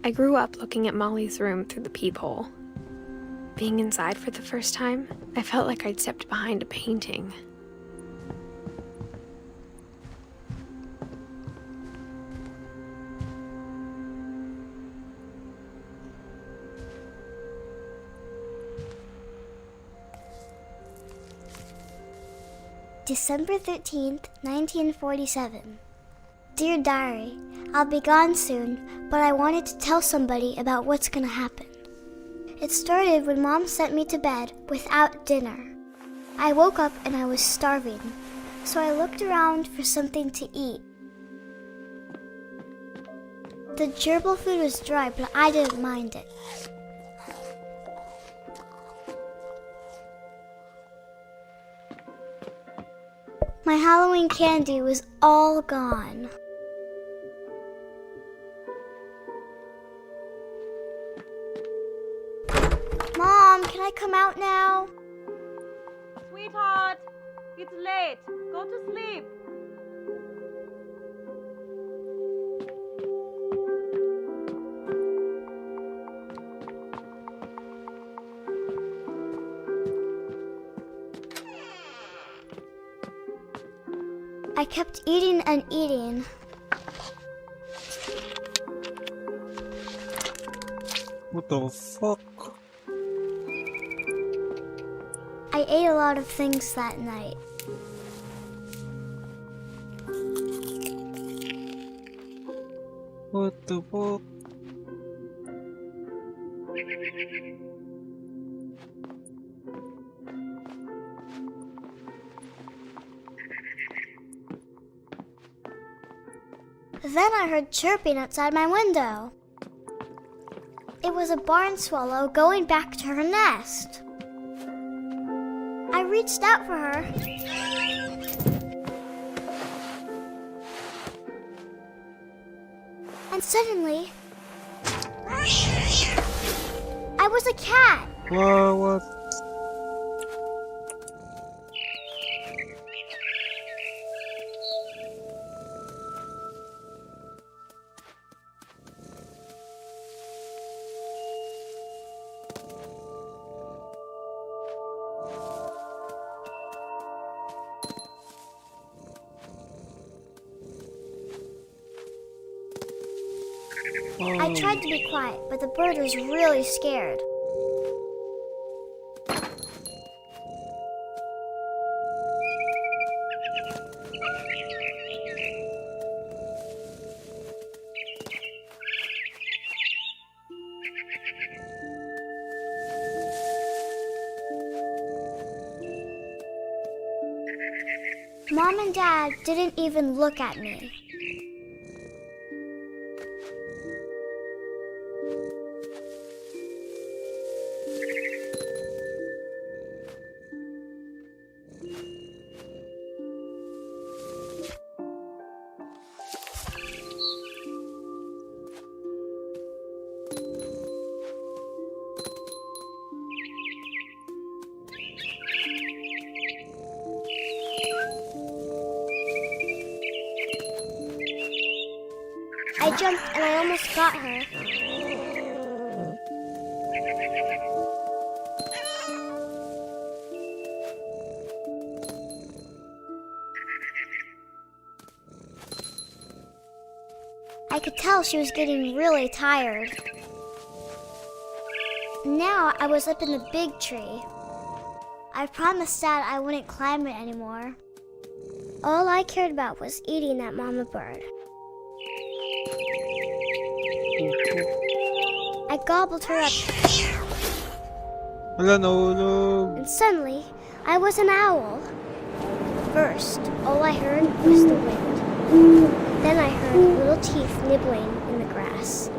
I grew up looking at Molly's room through the peephole. Being inside for the first time, I felt like I'd stepped behind a painting. December 13th, 1947. Dear Diary, I'll be gone soon, but I wanted to tell somebody about what's gonna happen. It started when Mom sent me to bed without dinner. I woke up and I was starving, so I looked around for something to eat. The gerbil food was dry, but I didn't mind it. My Halloween candy was all gone. Mom, can I come out now? Sweetheart, it's late. Go to sleep. I kept eating and eating. What the fuck? I ate a lot of things that night. What the fuck? Then I heard chirping outside my window. It was a barn swallow going back to her nest. I reached out for her. And suddenly, I was a cat. What? I tried to be quiet, but the bird was really scared. Mom and Dad didn't even look at me. I jumped and I almost got her. I could tell she was getting really tired. Now I was up in the big tree. I promised Dad I wouldn't climb it anymore. All I cared about was eating that mama bird. I gobbled her up, Wala, nahulog. and suddenly I was an owl. First, all I heard was the wind. Then I heard little teeth nibbling in the grass.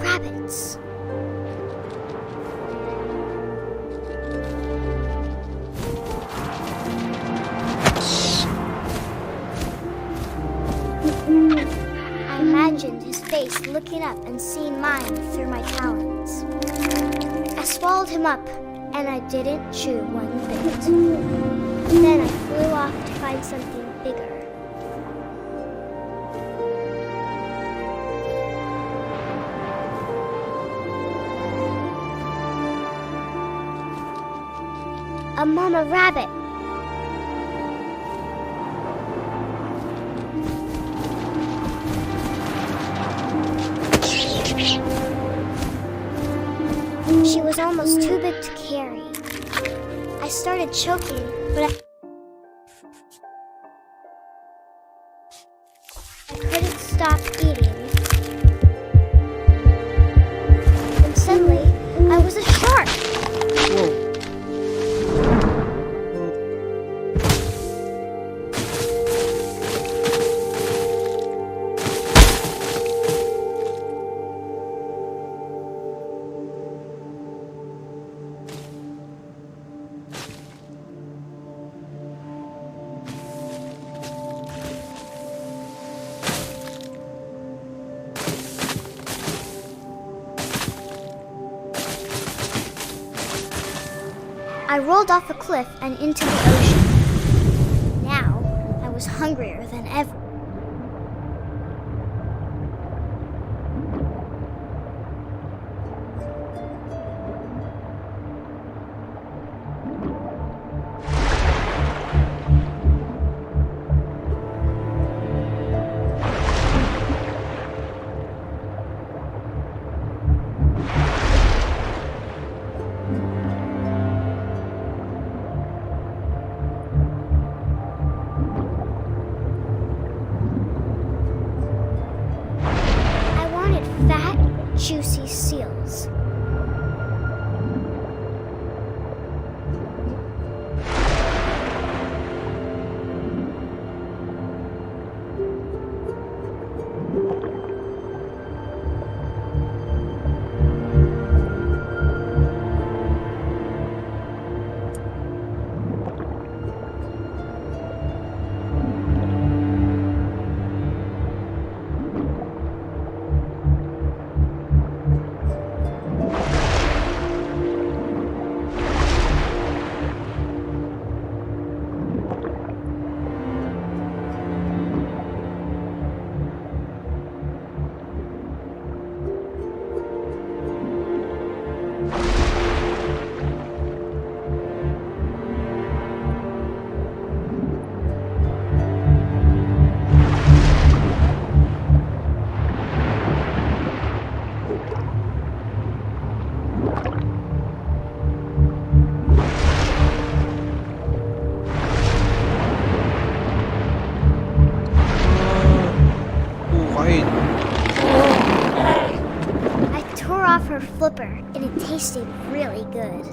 Rabbits. I imagined his face looking up and seeing mine through my talons. I swallowed him up, and I didn't chew one bit. Then I flew off to find something bigger. A mama rabbit. She was almost too big to carry. I started choking, but I couldn't stop eating. And suddenly, I was a shark. Whoa. I rolled off a cliff and into the ocean. Now, I was hungrier than ever. flipper, and it tasted really good.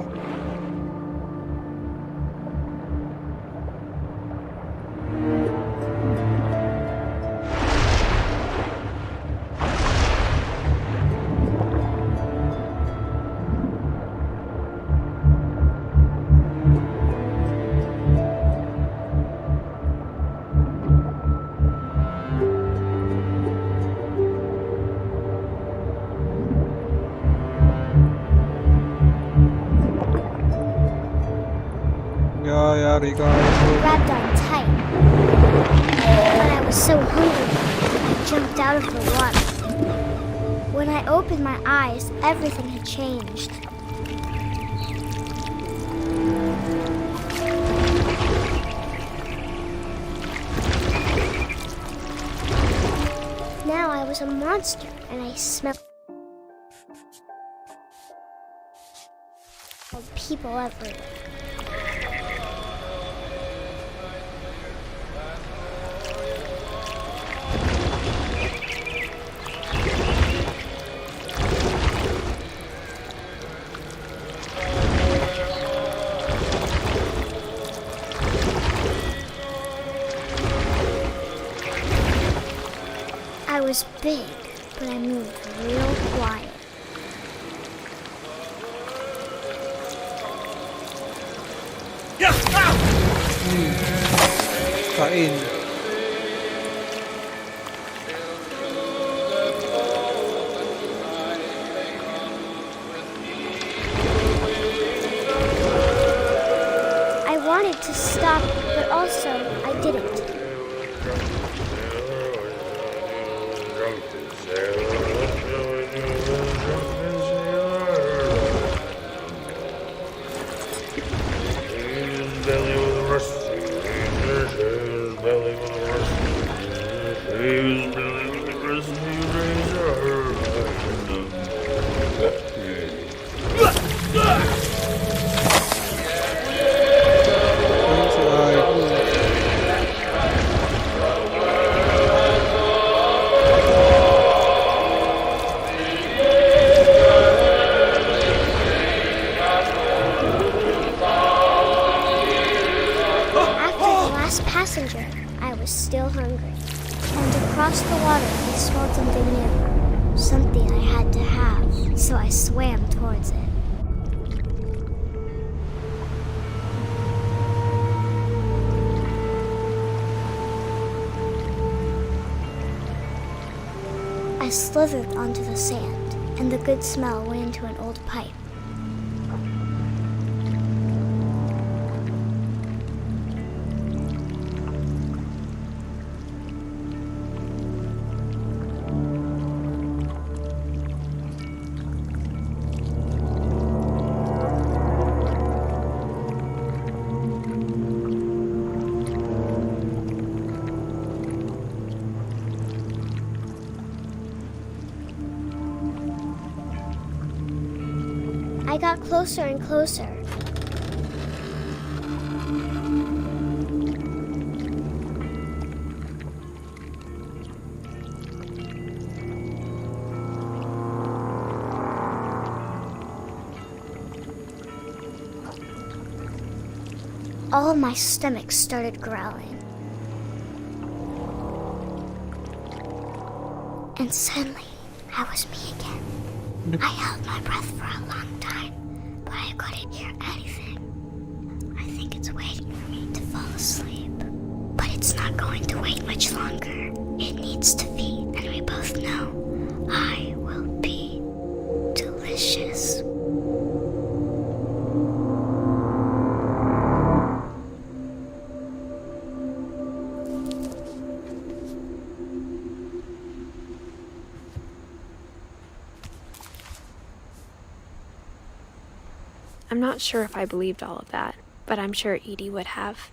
Yari ka. Grabbed on tight, but I was so hungry, I jumped out of the water. When I opened my eyes, everything had changed. Now I was a monster, and I smelled people everywhere. I was big, but I moved real quiet. Kain. I wanted to stop, but also I didn't. Passenger, I was still hungry. And across the water, I smelled something new. Something I had to have, so I swam towards it. I slithered onto the sand, and the good smell went into an old pipe. I got closer and closer. All of my stomach started growling. And suddenly, I was me again. I held my breath for a long time, but I couldn't hear anything. I think it's waiting for me to fall asleep. But it's not going to wait much longer. It needs to feed, and we both know I will be delicious. I'm not sure if I believed all of that, but I'm sure Edie would have.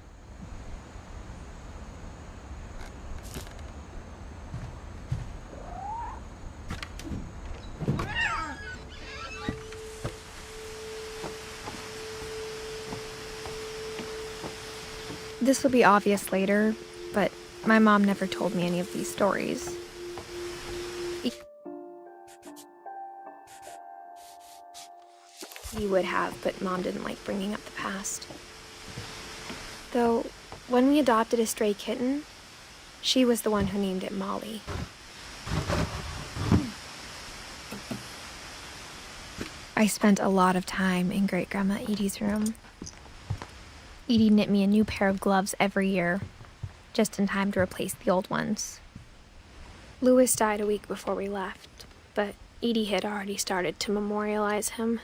This will be obvious later, but my mom never told me any of these stories. He would have, but Mom didn't like bringing up the past. Though, when we adopted a stray kitten, she was the one who named it Molly. I spent a lot of time in Great-Grandma Edie's room. Edie knit me a new pair of gloves every year, just in time to replace the old ones. Louis died a week before we left, but Edie had already started to memorialize him.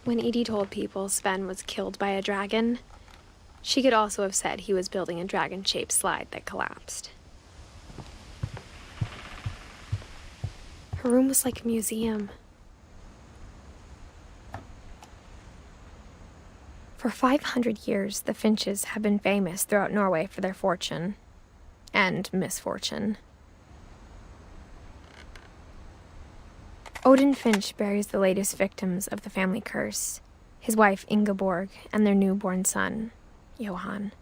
When Edie told people Sven was killed by a dragon, she could also have said he was building a dragon-shaped slide that collapsed. Her room was like a museum. For 500 years, the Finches have been famous throughout Norway for their fortune and misfortune. Odin Finch buries the latest victims of the family curse, his wife Ingeborg and their newborn son, Johan.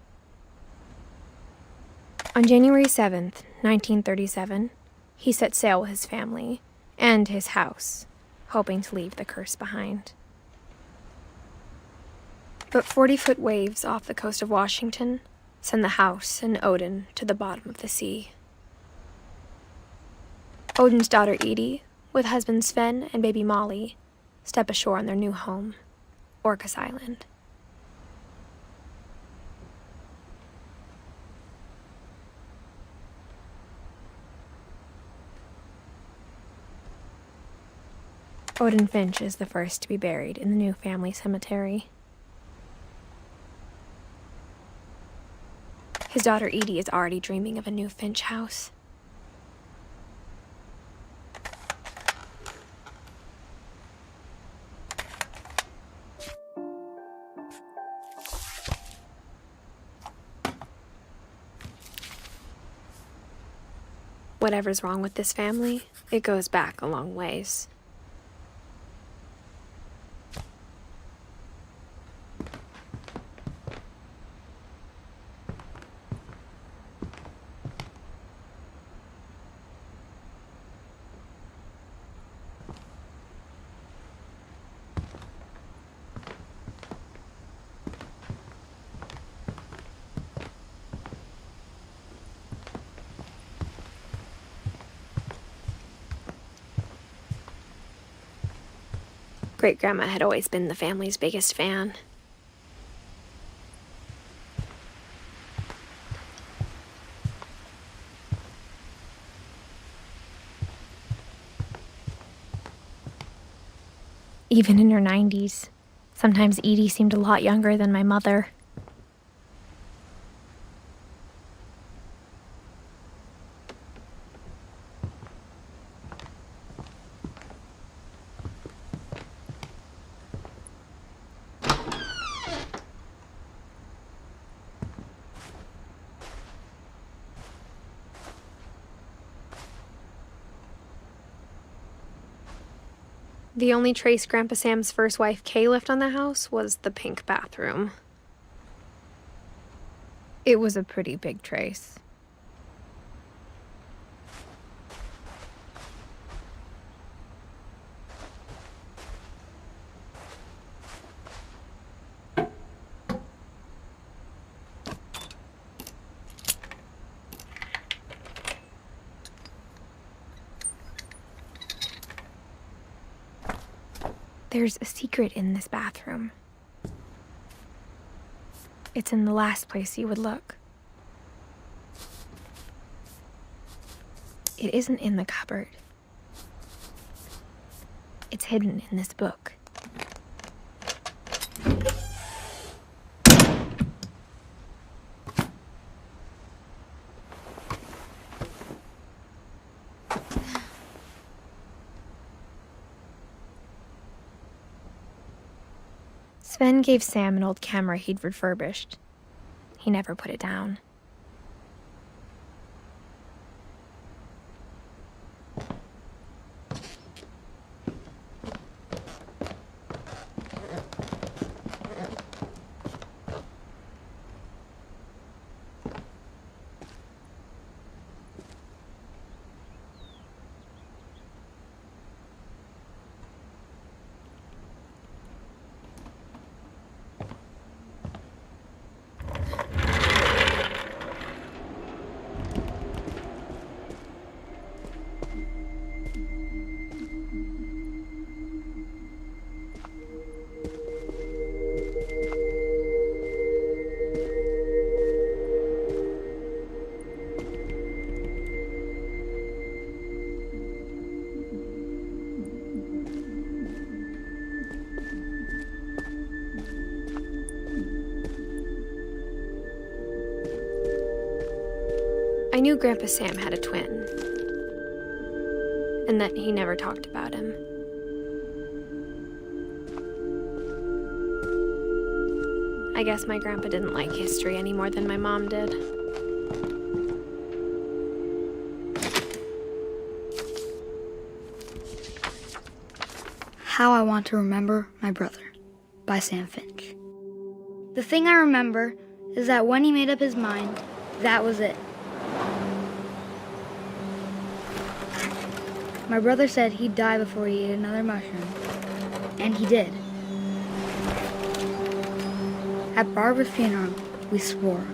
On January 7th, 1937, he set sail with his family and his house, hoping to leave the curse behind. But 40-foot waves off the coast of Washington send the house and Odin to the bottom of the sea. Odin's daughter Edie, with husband Sven and baby Molly, step ashore on their new home, Orcas Island. Odin Finch is the first to be buried in the new family cemetery. His daughter Edie is already dreaming of a new Finch house. Whatever's wrong with this family, it goes back a long ways. Great-Grandma had always been the family's biggest fan. Even in her 90s, sometimes Edie seemed a lot younger than my mother. The only trace Grandpa Sam's first wife, Kay, left on the house was the pink bathroom. It was a pretty big trace. There's a secret in this bathroom. It's in the last place you would look. It isn't in the cupboard. It's hidden in this book. Sven gave Sam an old camera he'd refurbished. He never put it down. I knew Grandpa Sam had a twin, and that he never talked about him. I guess my grandpa didn't like history any more than my mom did. How I Want to Remember My Brother by Sam Finch. The thing I remember is that when he made up his mind, that was it. My brother said he'd die before he ate another mushroom, and he did. At Barbara's funeral, we swore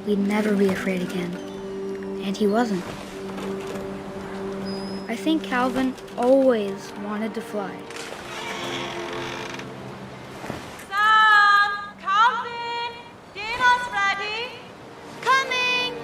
we'd never be afraid again, and he wasn't. I think Calvin always wanted to fly. Sam! Calvin! Dinner's ready! Coming!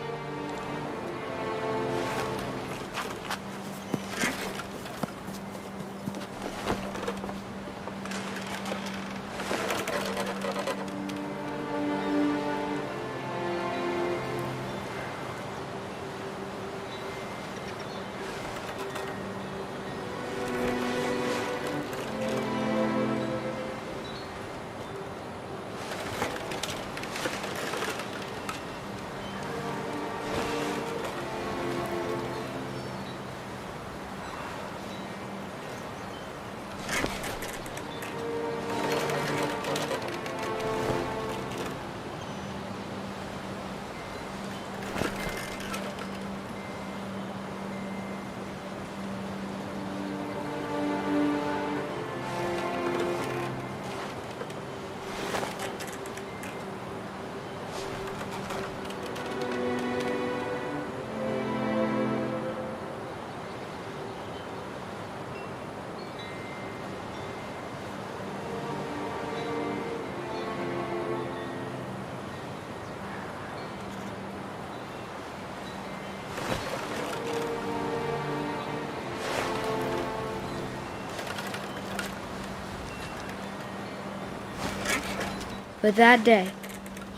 But that day,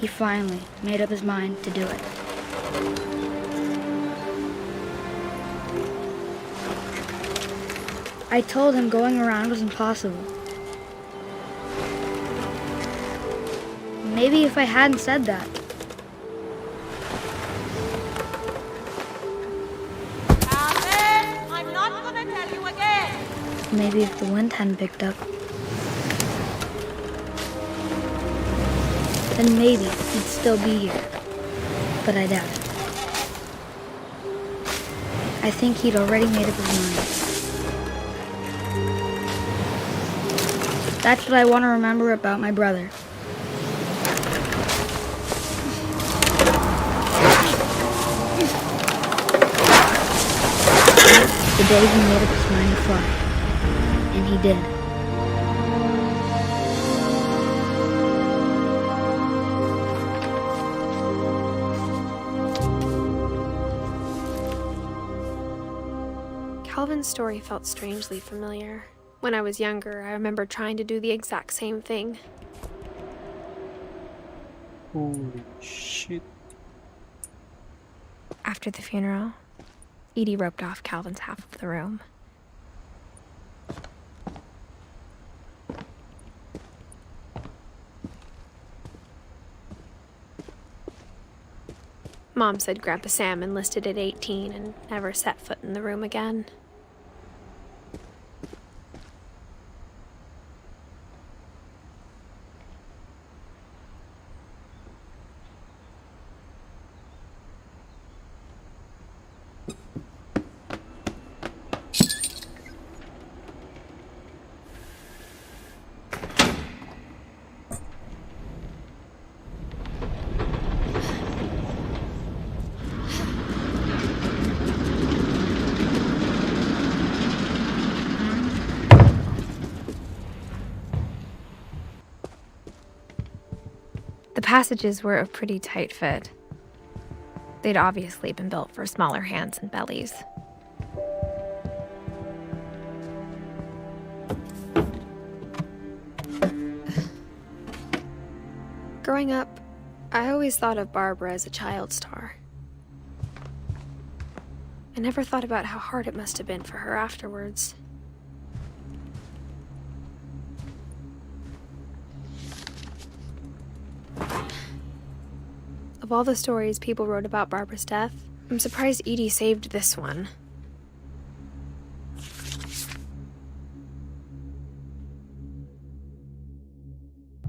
he finally made up his mind to do it. I told him going around was impossible. Maybe if I hadn't said that, Calvin! I'm not gonna tell you again! maybe if the wind hadn't picked up, then maybe he'd still be here. But I doubt it. I think he'd already made up his mind. That's what I want to remember about my brother. The day he made up his mind to fly. And he did. Calvin's story felt strangely familiar. When I was younger, I remember trying to do the exact same thing. Holy shit. After the funeral, Edie roped off Calvin's half of the room. Mom said Grandpa Sam enlisted at 18 and never set foot in the room again. The passages were a pretty tight fit. They'd obviously been built for smaller hands and bellies. Growing up, I always thought of Barbara as a child star. I never thought about how hard it must have been for her afterwards. Of all the stories people wrote about Barbara's death, I'm surprised Edie saved this one.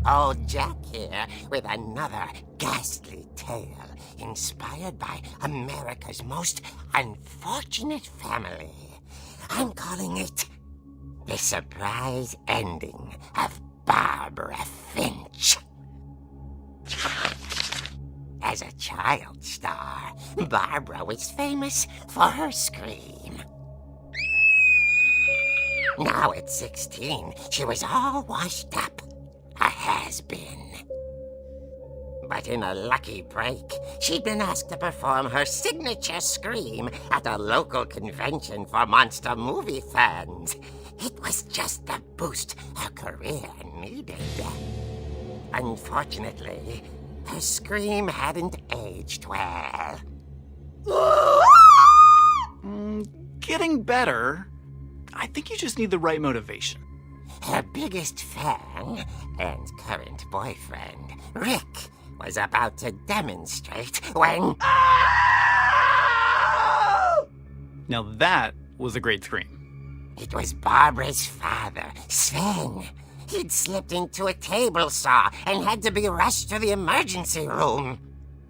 Old Jack here with another ghastly tale inspired by America's most unfortunate family. I'm calling it The Surprise Ending of Barbara Finch. As a child star, Barbara was famous for her scream. Now at 16, she was all washed up. A has-been. But in a lucky break, she'd been asked to perform her signature scream at a local convention for monster movie fans. It was just the boost her career needed. Unfortunately, her scream hadn't aged well. Getting better. I think you just need the right motivation. Her biggest fan and current boyfriend, Rick, was about to demonstrate when... Now that was a great scream. It was Barbara's father, Sven. He'd slipped into a table saw and had to be rushed to the emergency room.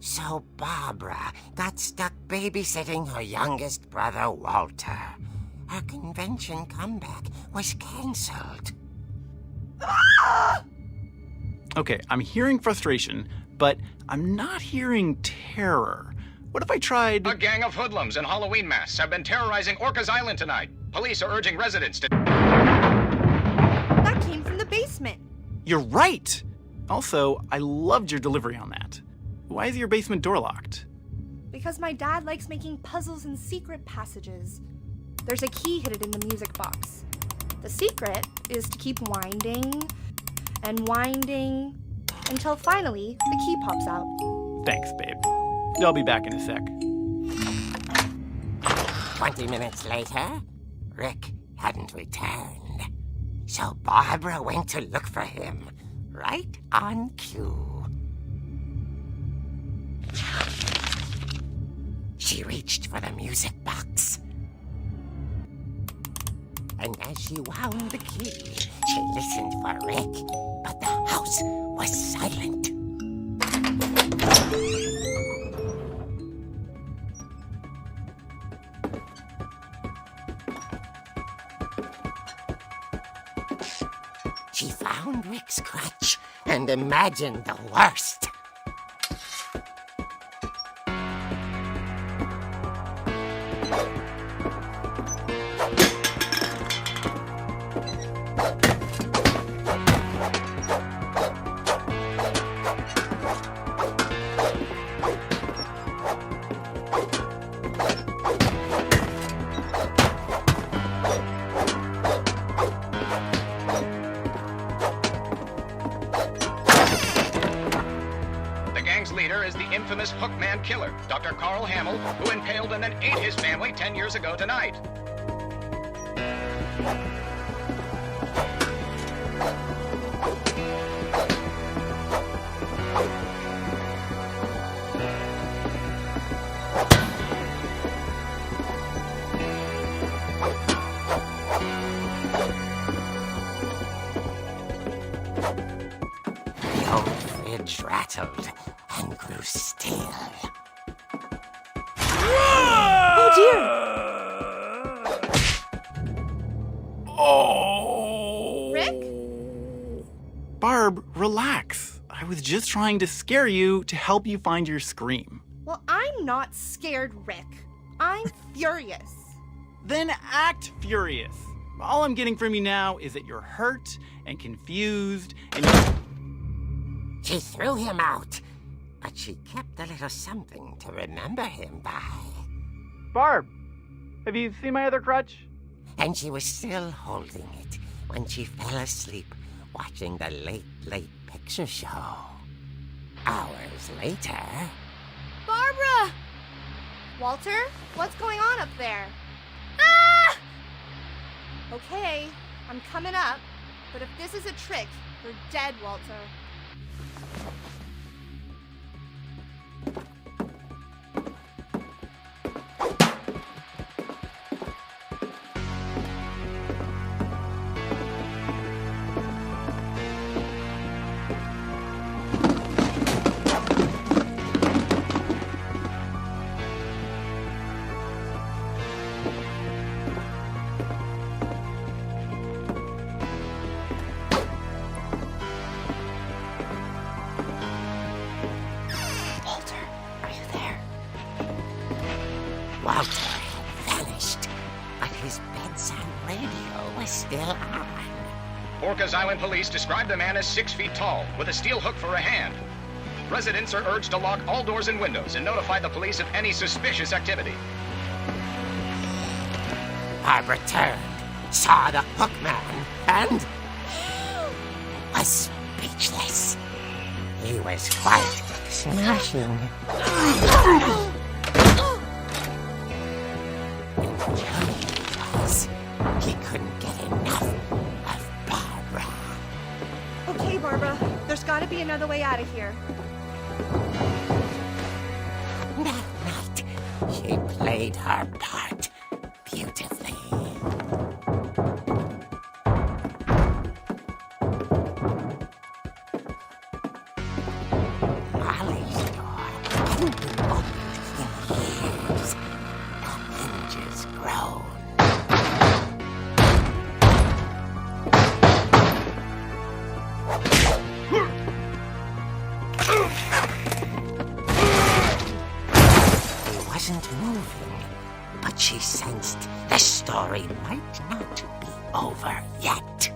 So Barbara got stuck babysitting her youngest brother, Walter. Her convention comeback was cancelled. Okay, I'm hearing frustration, but I'm not hearing terror. What if I tried... A gang of hoodlums in Halloween masks have been terrorizing Orcas Island tonight. Police are urging residents to... That came from the basement. You're right! Also, I loved your delivery on that. Why is your basement door locked? Because my dad likes making puzzles and secret passages. There's a key hidden in the music box. The secret is to keep winding and winding until finally the key pops out. Thanks, babe. I'll be back in a sec. 20 minutes later, Rick hadn't returned. So Barbara went to look for him, right on cue. She reached for the music box. And as she wound the key, she listened for Rick, but the house was silent. She found Rick's crutch and imagined the worst. Infamous Hookman killer, Dr. Carl Hamill, who impaled and then ate his family 10 years ago tonight. The old fridge rattled and grew still. Oh dear! Oh! Rick? Barb, relax. I was just trying to scare you to help you find your scream. Well, I'm not scared, Rick. I'm furious. Then act furious. All I'm getting from you now is that you're hurt and confused and... She threw him out, but she kept a little something to remember him by. Barb, have you seen my other crutch? And she was still holding it when she fell asleep watching the late picture show. Hours later... Barbara! Walter, what's going on up there? Ah! Okay, I'm coming up, but if this is a trick, you're dead, Walter. Walter had vanished, but his bedside radio was still on. Orcas Island police describe the man as 6 feet tall, with a steel hook for a hand. Residents are urged to lock all doors and windows and notify the police of any suspicious activity. Barbara turned, saw the hook man, and was speechless. He was quite smashing. He couldn't get enough of Barbara. Okay, Barbara, there's gotta be another way out of here. That night, she played her part beautifully. Molly's door hadn't been opened in years. The hinges groaned. Moving, but she sensed the story might not be over yet.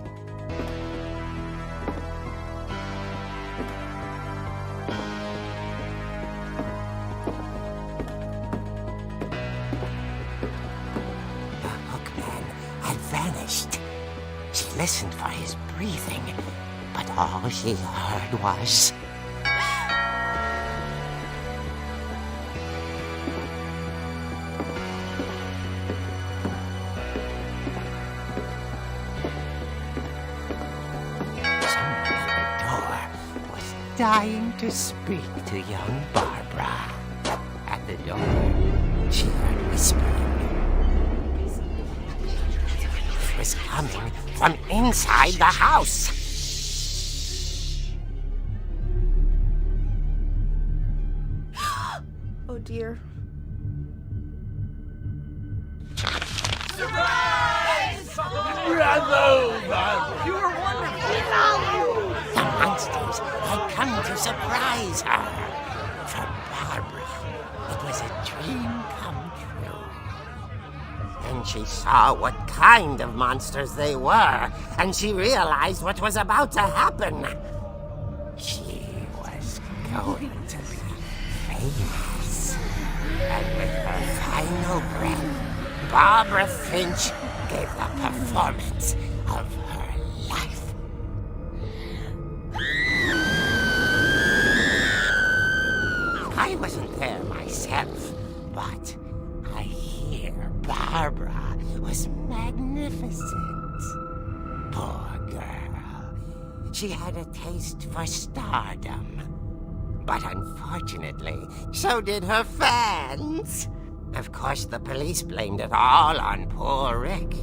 The hookman had vanished. She listened for his breathing, but all she heard was... dying to speak to young Barbara. At the door, she heard whispering. It was coming from inside the house. Oh dear. Surprise! Bravo, Barbara! You were wonderful! We love you! The monsters had come to surprise her. For Barbara, it was a dream come true. Then she saw what kind of monsters they were, and she realized what was about to happen. She was going to be famous. And with her final breath, Barbara Finch gave the performance of her life. I wasn't there myself, but I hear Barbara was magnificent. Poor girl. She had a taste for stardom. But unfortunately, so did her fans. Of course, the police blamed it all on poor Rick,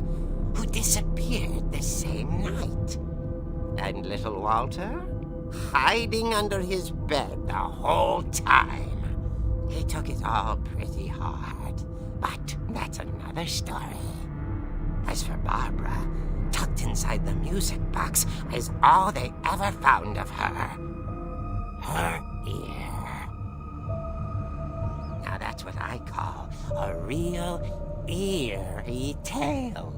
who disappeared the same night. And little Walter? Hiding under his bed the whole time. He took it all pretty hard, but that's another story. As for Barbara, tucked inside the music box is all they ever found of her. Her ear. Now that's what I call a real eerie tale.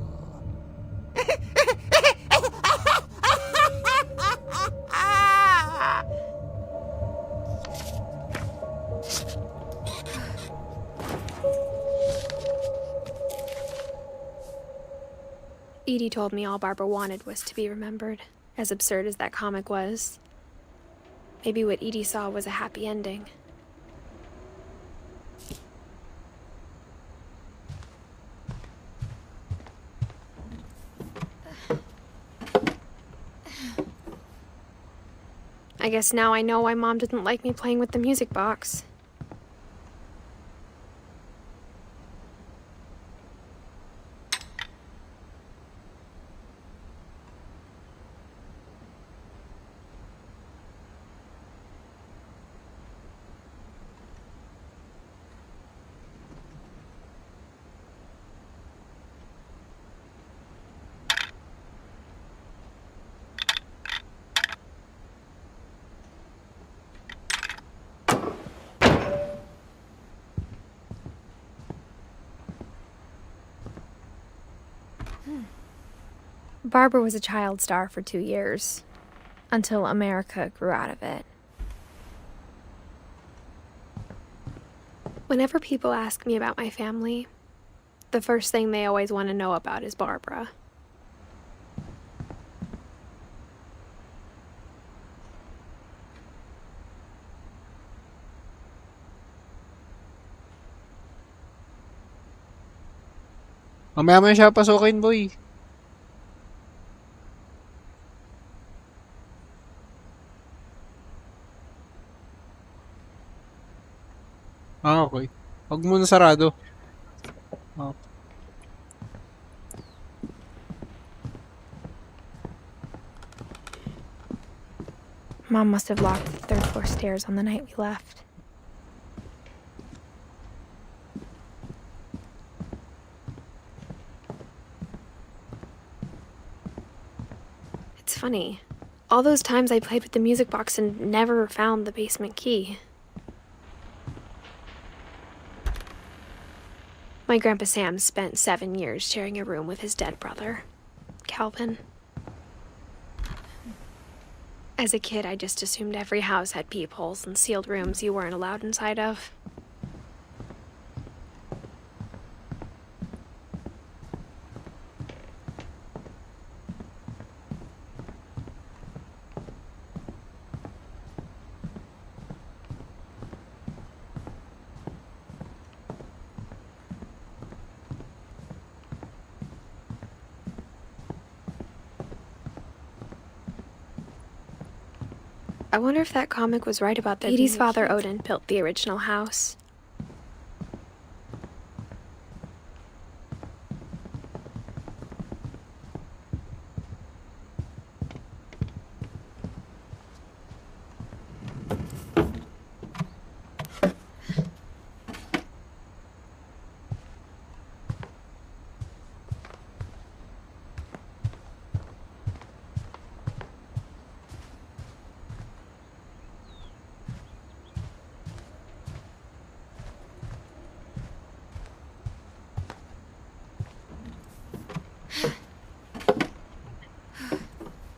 Edie told me all Barbara wanted was to be remembered, as absurd as that comic was. Maybe what Edie saw was a happy ending. I guess now I know why Mom didn't like me playing with the music box. Barbara was a child star for 2 years, until America grew out of it. Whenever people ask me about my family, the first thing they always want to know about is Barbara. Mamaya mo siya pasukin, boy. Ah, okay. Huwag mo na sarado. Ah. Mom must have locked the third floor stairs on the night we left. It's funny. All those times I played with the music box and never found the basement key. My Grandpa Sam spent 7 years sharing a room with his dead brother, Calvin. As a kid, I just assumed every house had peepholes and sealed rooms you weren't allowed inside of. I wonder if that comic was right about Edie's father, Odin, built the original house.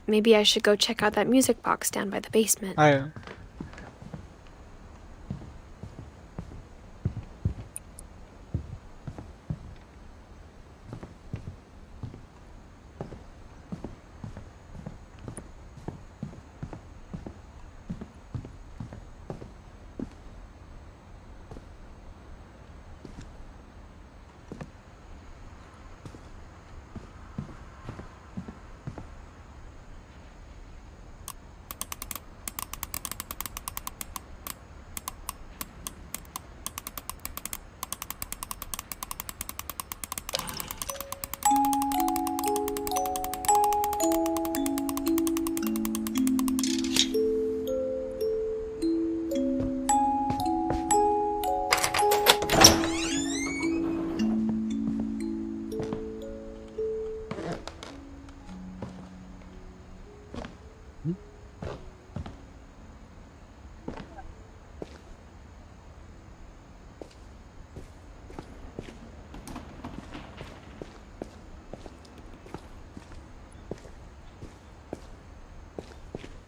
Maybe I should go check out that music box down by the basement. Ayun.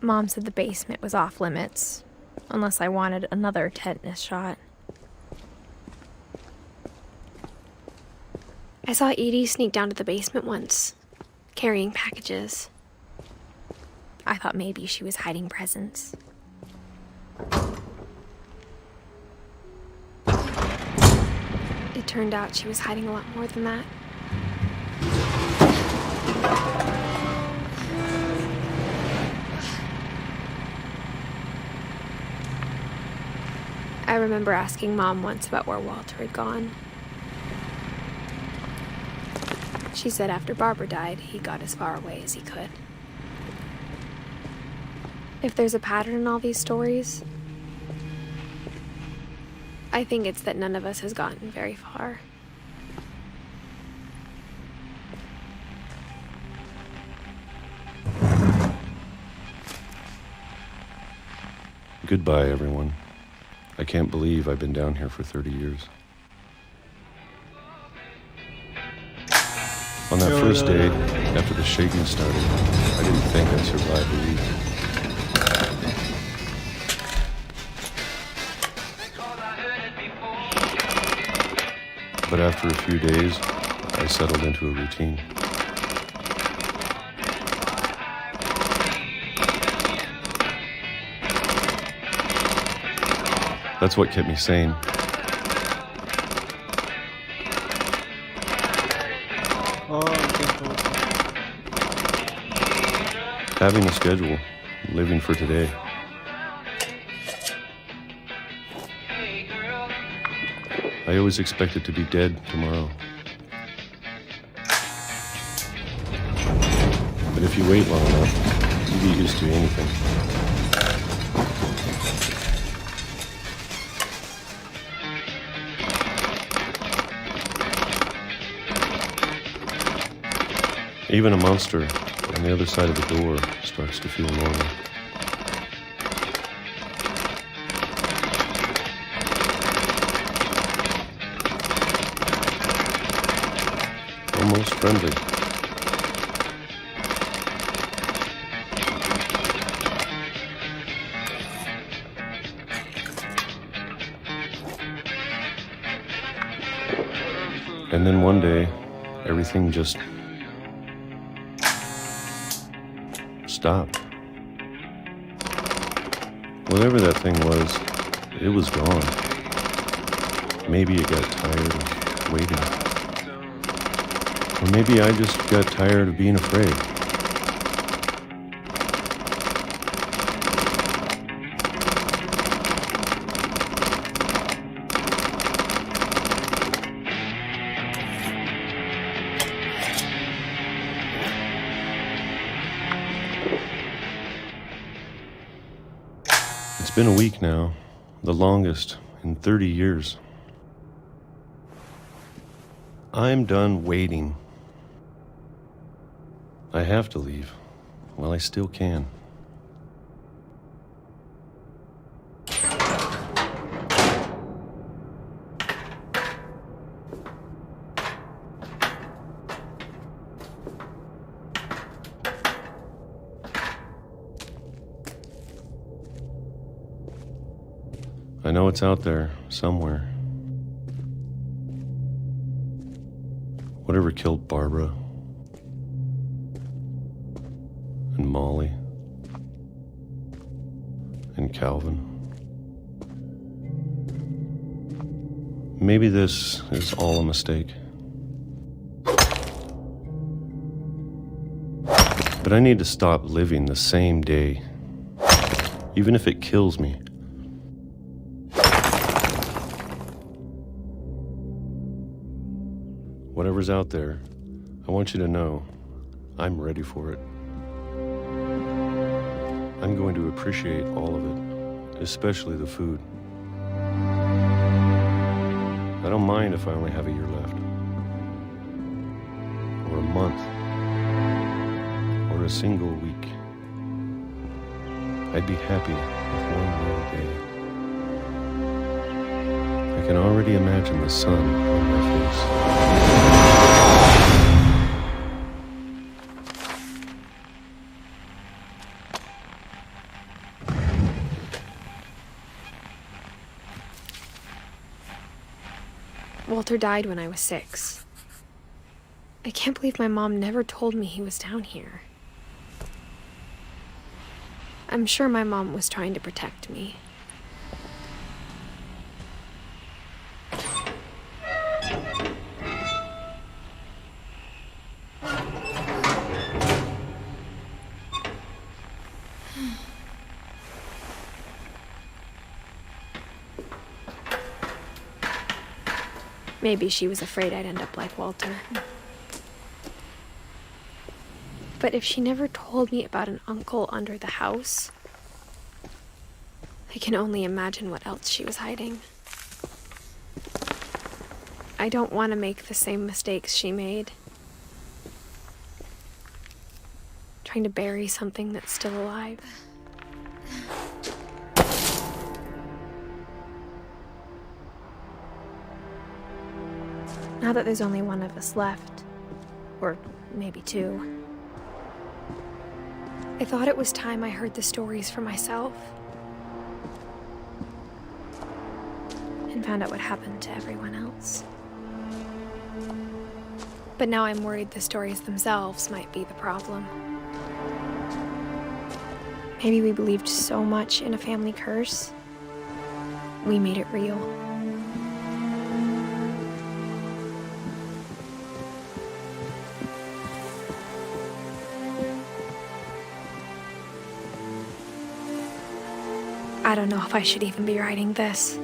Mom said the basement was off limits, unless I wanted another tetanus shot. I saw Edie sneak down to the basement once, carrying packages. I thought maybe she was hiding presents. It turned out she was hiding a lot more than that. I remember asking Mom once about where Walter had gone. She said after Barbara died, he got as far away as he could. If there's a pattern in all these stories, I think it's that none of us has gotten very far. Goodbye, everyone. I can't believe I've been down here for 30 years. On that first day, after the shaking started, I didn't think I'd survive a week. But after a few days, I settled into a routine. That's what kept me sane. Having a schedule, living for today. I always expected to be dead tomorrow. But if you wait long enough, you get used to anything. Even a monster on the other side of the door starts to feel normal. Almost friendly. And then one day, everything just stopped. Whatever that thing was, it was gone. Maybe it got tired of waiting. Or maybe I just got tired of being afraid. It's been a week now, the longest in 30 years. I'm done waiting. I have to leave while I still can. I know it's out there, somewhere. Whatever killed Barbara and Molly and Calvin. Maybe this is all a mistake. But I need to stop living the same day, even if it kills me. Whatever's out there, I want you to know I'm ready for it. I'm going to appreciate all of it, especially the food. I don't mind if I only have a year left, or a month, or a single week. I'd be happy with one more day. I can already imagine the sun on my face. Walter died when I was 6. I can't believe my mom never told me he was down here. I'm sure my mom was trying to protect me. Maybe she was afraid I'd end up like Walter. But if she never told me about an uncle under the house, I can only imagine what else she was hiding. I don't want to make the same mistakes she made. Trying to bury something that's still alive. Now that there's only one of us left, or maybe two, I thought it was time I heard the stories for myself and found out what happened to everyone else. But now I'm worried the stories themselves might be the problem. Maybe we believed so much in a family curse, we made it real. I don't know if I should even be writing this.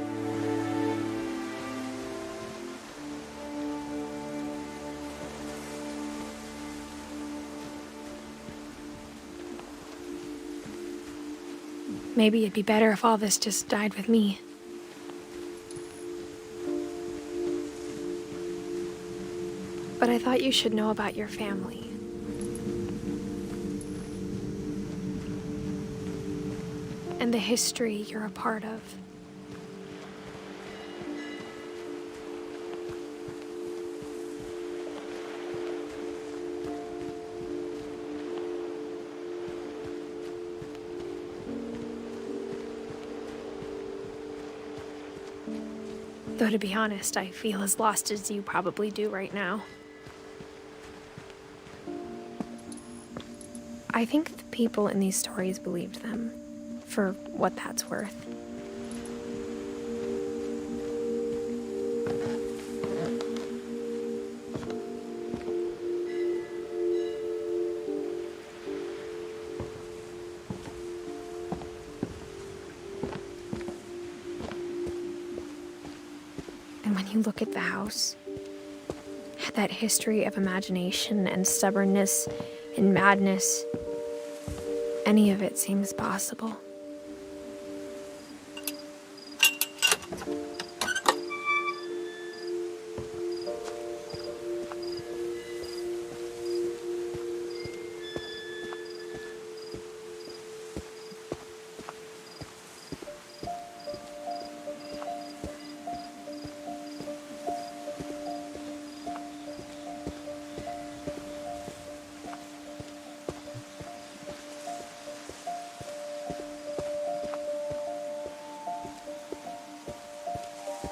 Maybe it'd be better if all this just died with me. But I thought you should know about your family. And the history you're a part of. Though to be honest, I feel as lost as you probably do right now. I think the people in these stories believed them. For what that's worth. And when you look at the house, that history of imagination and stubbornness and madness, any of it seems possible.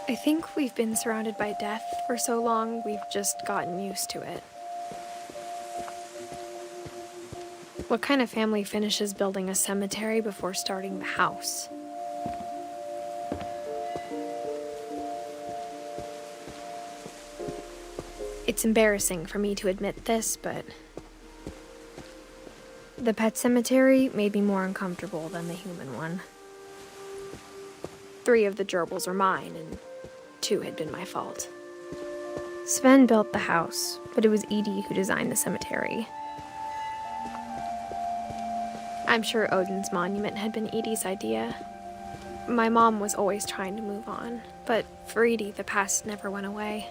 I think we've been surrounded by death for so long, we've just gotten used to it. What kind of family finishes building a cemetery before starting the house? It's embarrassing for me to admit this, but the pet cemetery made me more uncomfortable than the human one. 3 of the gerbils are mine, and 2 had been my fault. Sven built the house, but it was Edie who designed the cemetery. I'm sure Odin's monument had been Edie's idea. My mom was always trying to move on, but for Edie, the past never went away.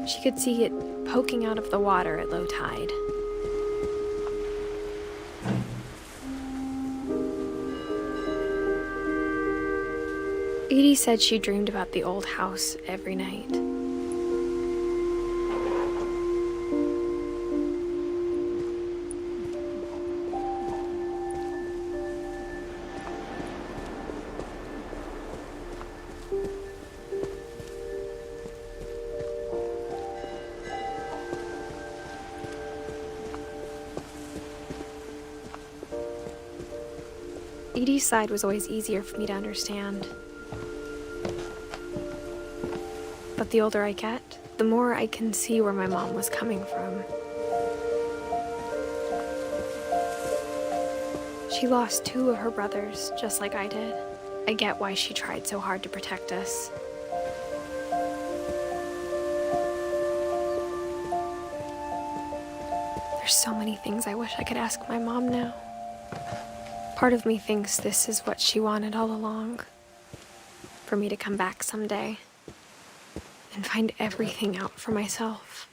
She could see it poking out of the water at low tide. Edie said she dreamed about the old house every night. Edie's side was always easier for me to understand. But the older I get, the more I can see where my mom was coming from. She lost 2 of her brothers, just like I did. I get why she tried so hard to protect us. There's so many things I wish I could ask my mom now. Part of me thinks this is what she wanted all along. For me to come back someday and find everything out for myself.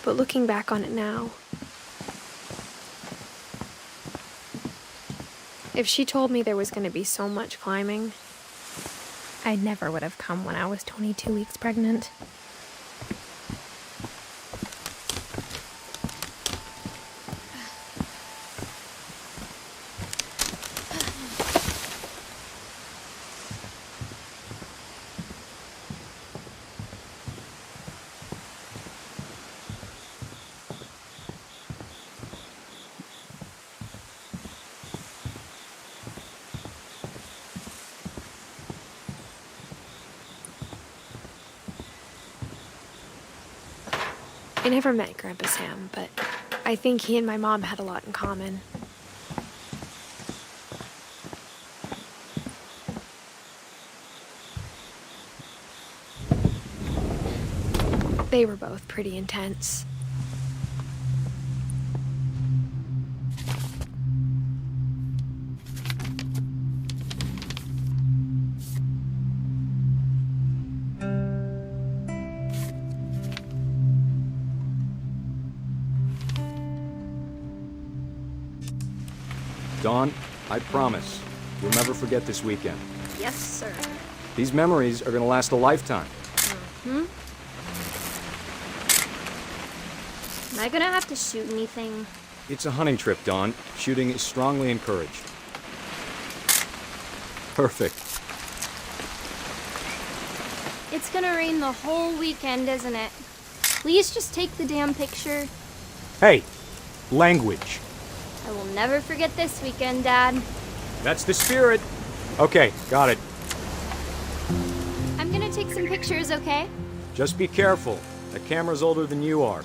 But looking back on it now, if she told me there was going to be so much climbing, I never would have come when I was 22 weeks pregnant. I never met Grandpa Sam, but I think he and my mom had a lot in common. They were both pretty intense. Dawn, I promise, you'll never forget this weekend. Yes, sir. These memories are gonna last a lifetime. Am I gonna have to shoot anything? It's a hunting trip, Dawn. Shooting is strongly encouraged. Perfect. It's gonna rain the whole weekend, isn't it? Please just take the damn picture. Hey, language. I will never forget this weekend, Dad. That's the spirit. Okay, got it. I'm gonna take some pictures, okay? Just be careful. That camera's older than you are.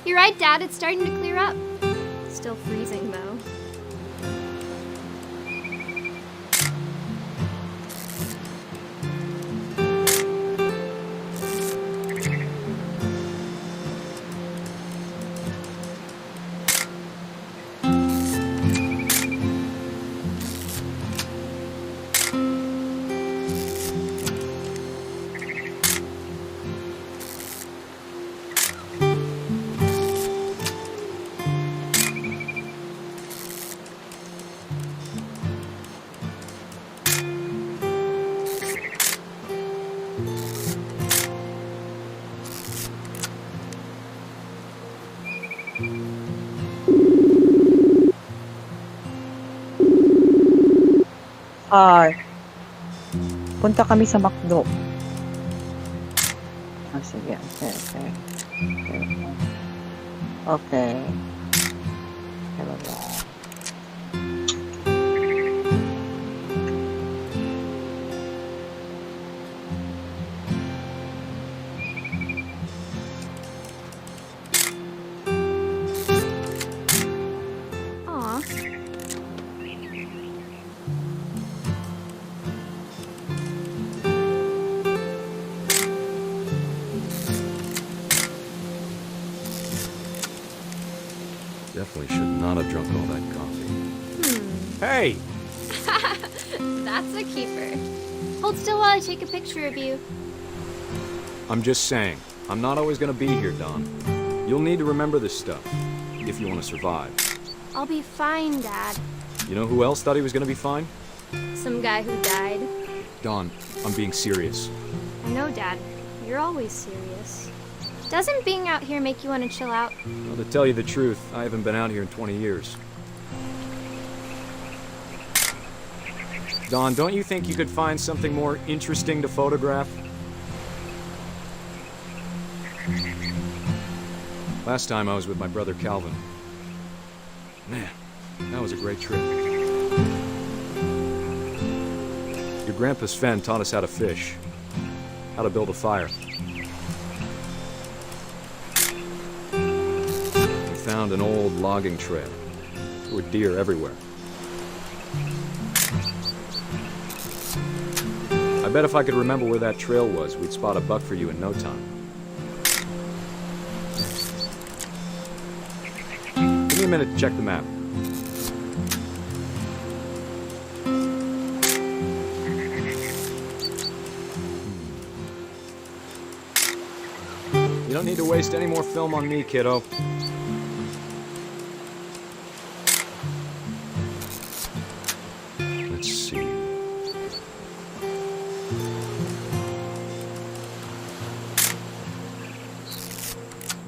You're right, Dad. It's starting to clear up. Still freezing, though. Punta kami sa McDo. Sige. Okay. Okay. Bye-bye. Aw. Definitely should not have drunk all that coffee. Hey! That's a keeper. Hold still while I take a picture of you. I'm just saying, I'm not always gonna be here, Dawn. You'll need to remember this stuff, if you want to survive. I'll be fine, Dad. You know who else thought he was gonna be fine? Some guy who died. Dawn, I'm being serious. I know, Dad. You're always serious. Doesn't being out here make you want to chill out? Well, to tell you the truth, I haven't been out here in 20 years. Dawn, don't you think you could find something more interesting to photograph? Last time I was with my brother Calvin. Man, that was a great trip. Your grandpa Sven taught us how to fish, how to build a fire. We found an old logging trail. There were deer everywhere. I bet if I could remember where that trail was, we'd spot a buck for you in no time. Give me a minute to check the map. You don't need to waste any more film on me, kiddo. Let's see.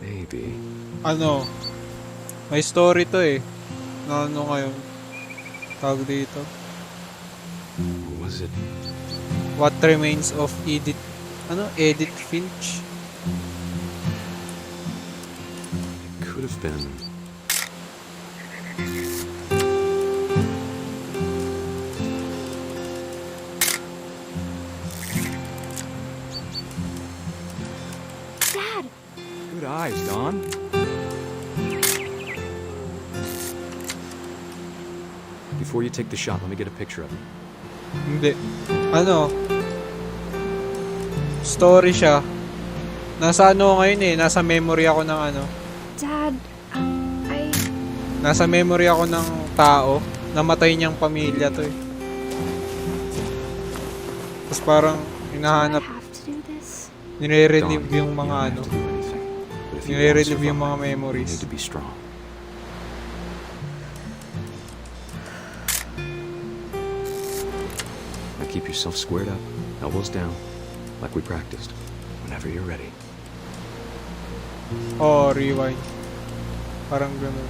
Maybe. Ano? May story to eh. Ano ngayon? Tawag dito. What was it? What Remains of Edith... Ano? Edith Finch? Could have been. Dad! Good eyes, Dawn. Before you take the shot, let me get a picture of it. Hindi. Ano? Story siya. Nasa ano ngayon eh. Nasa memory ako ng ano. Dad, Nasa memory ako ng tao. Namatay niyang pamilya to eh. Tapos parang hinahanap. Nire-relive yung mga ano. Nire-relive yung mga memories. To be strong. Now keep yourself squared up, elbows down, like we practiced. Whenever you're ready. Oh, rewind. Parang ganun.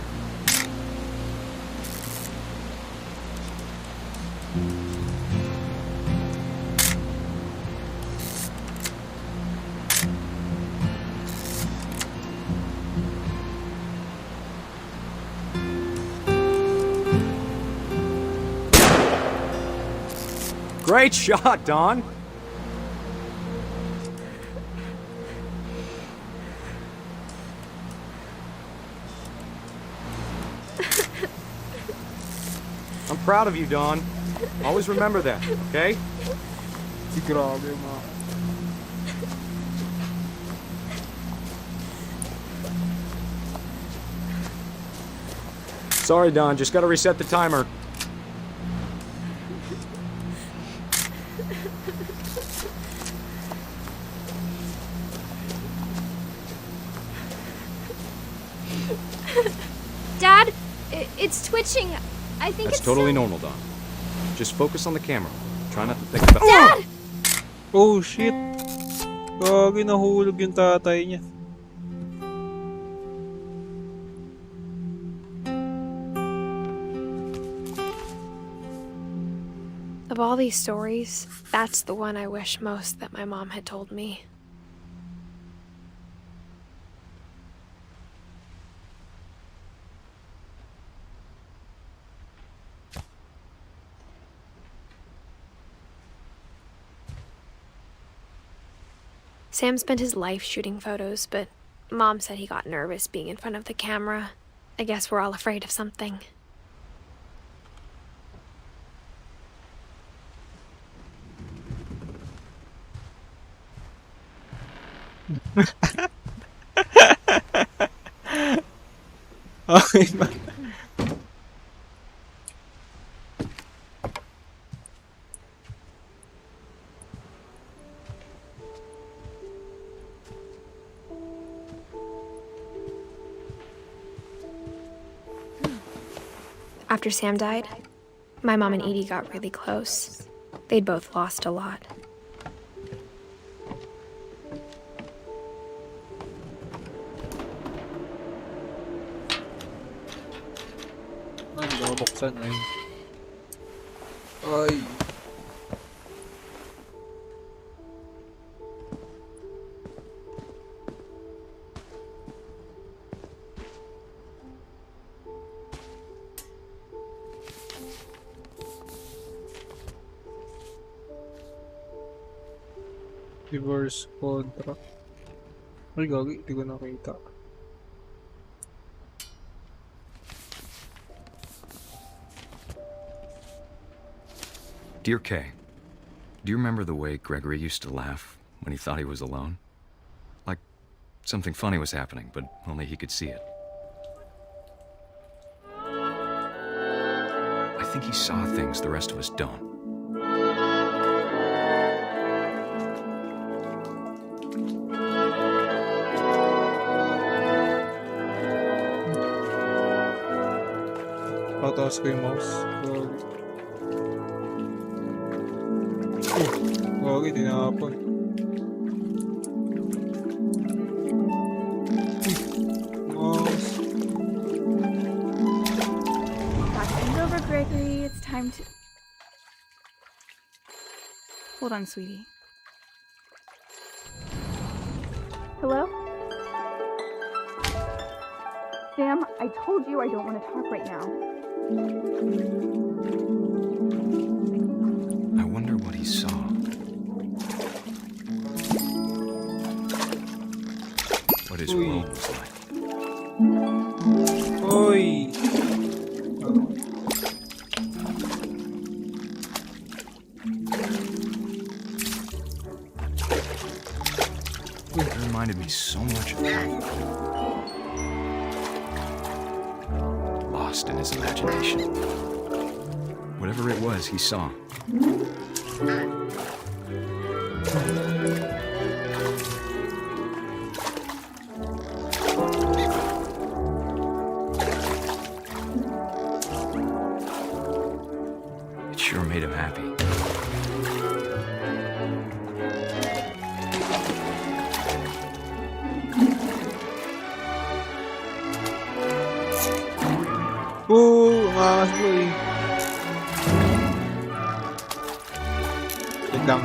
Great shot, Dawn. I'm proud of you, Dawn. Always remember that, okay? Grabe, mga. Sorry, Dawn. Just gotta reset the timer. Dad, it's twitching. I think That's it's totally silly. normal, Dawn. Just focus on the camera. Try not to think about. Dad! Oh shit. Gagi, nahulog yung tatay niya. Of all these stories, that's the one I wish most that my mom had told me. Sam spent his life shooting photos, but Mom said he got nervous being in front of the camera. I guess we're all afraid of something. Okay ba? After Sam died, my mom and Edie got really close. They'd both lost a lot. Ay, nabuksan ay. Ay. Divorce contract. Ay, gagi. Hindi ko nakita. Dear Kay, do you remember the way Gregory used to laugh when he thought he was alone? Like something funny was happening, but only he could see it. I think he saw things the rest of us don't. Pataas ko yung mouse. Gagi, tinapon. Mouse. That's things over, Gregory. It's time to... Hold on, sweetie. Hello? Sam, I told you I don't want to talk right now. I wonder what he saw. What his world was like. Oi! It reminded me so much of him. Lost in his imagination. Whatever it was he saw. It sure made him happy. Ang angas mo eh. Wait lang.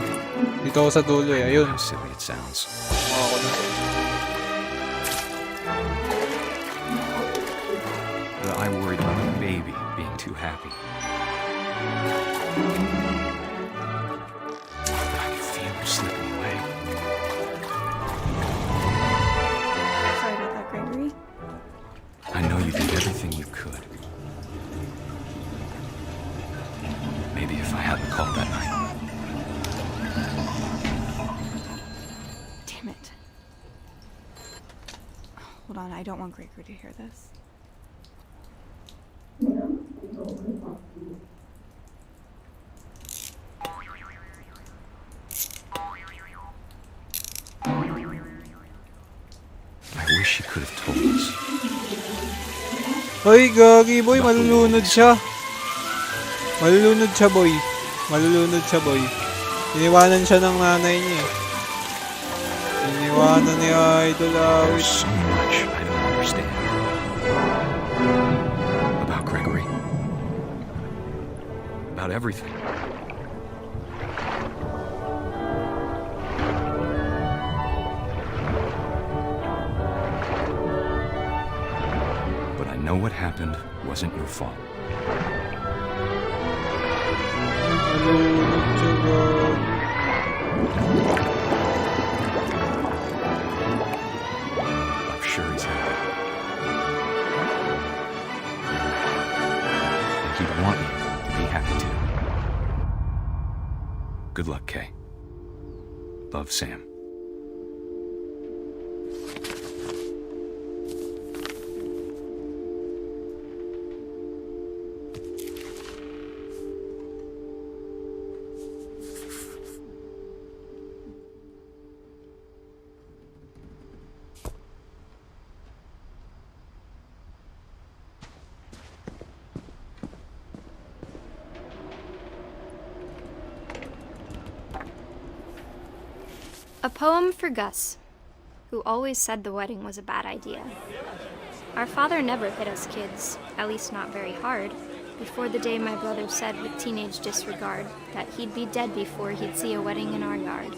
Dito ako sa dulo eh. Ayun. How silly it sounds. Ako na. But I worried about the baby being too happy. I could feel him slipping away. Sorry about that, Gregory. I know you did everything you could. Maybe if I hadn't called that night. Damn it. Hold on, I don't want Gregory to hear this. I wish he could have told us. Ay, gagi boy. Malulunod siya. Malulunod siya, boy. Malulunod siya, boy. Iniwanan siya ng nanay niya eh. Iniwanan ni Idol Awit. There's so much I don't understand. About Gregory. About everything. But I know what happened wasn't your fault. Malulunod siya, gagi. I'm sure he's happy. And he'd want you to be happy too. Good luck, Kay. Love, Sam. A poem for Gus, who always said the wedding was a bad idea. Our father never hit us kids, at least not very hard, before the day my brother said with teenage disregard that he'd be dead before he'd see a wedding in our yard.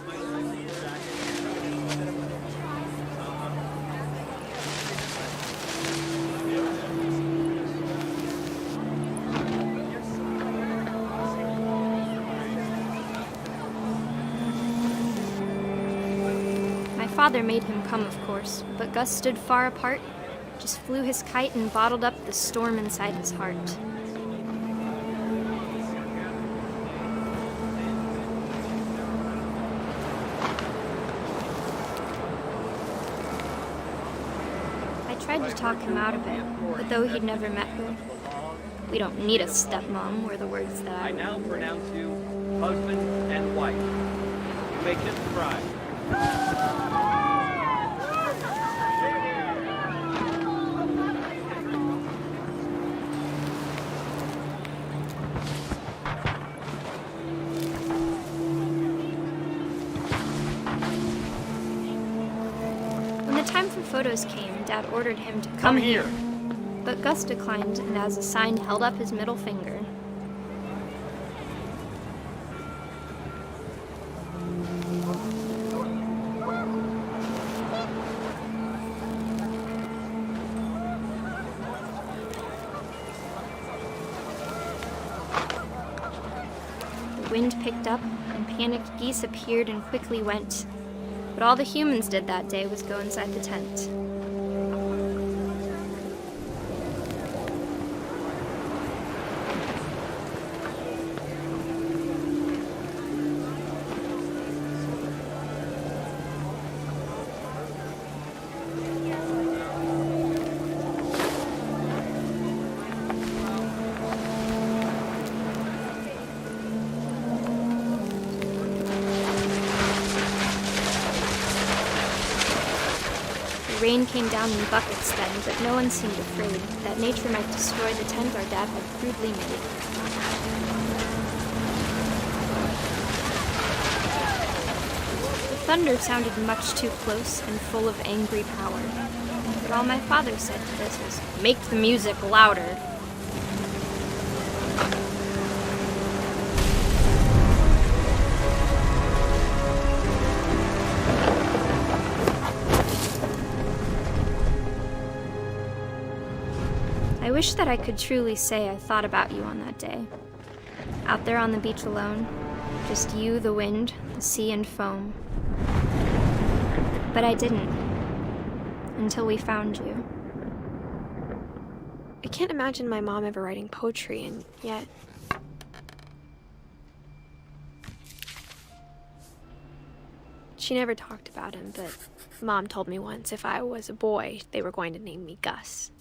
father made him come, of course, but Gus stood far apart, just flew his kite and bottled up the storm inside his heart. I tried to talk him out of it, but though he'd never met her, "We don't need a stepmom," were the words that I now pronounce you husband and wife. You may kiss the bride. When the time for photos came, Dad ordered him to come here. But Gus declined and as a sign held up his middle finger. The wind picked up and panicked geese appeared and quickly went. But all the humans did that day was go inside the tent. The rain came down in buckets then, but no one seemed afraid that nature might destroy the tent our dad had crudely made. The thunder sounded much too close and full of angry power. But all my father said to this was, "Make the music louder." I wish that I could truly say I thought about you on that day. Out there on the beach alone, just you, the wind, the sea, and foam. But I didn't, until we found you. I can't imagine my mom ever writing poetry, and yet... She never talked about him, but Mom told me once if I was a boy, they were going to name me Gus.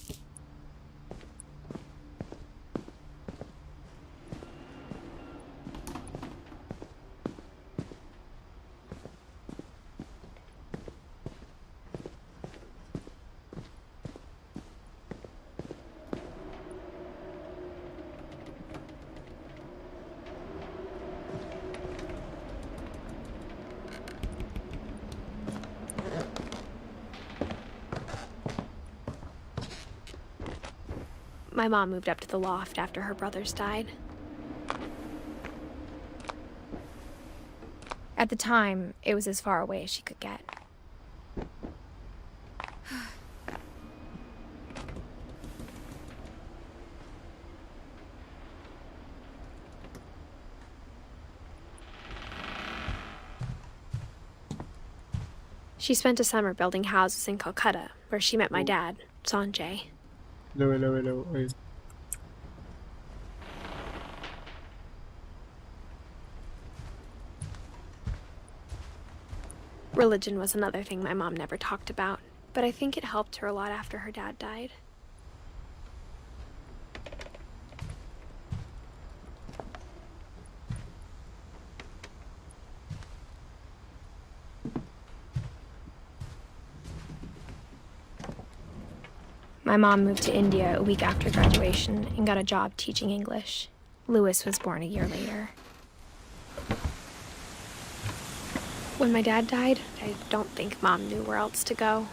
My mom moved up to the loft after her brothers died. At the time, it was as far away as she could get. She spent a summer building houses in Calcutta, where she met my dad, Sanjay. Hello. Ay. Religion was another thing my mom never talked about, but I think it helped her a lot after her dad died. My mom moved to India a week after graduation and got a job teaching English. Louis was born a year later. When my dad died, I don't think Mom knew where else to go.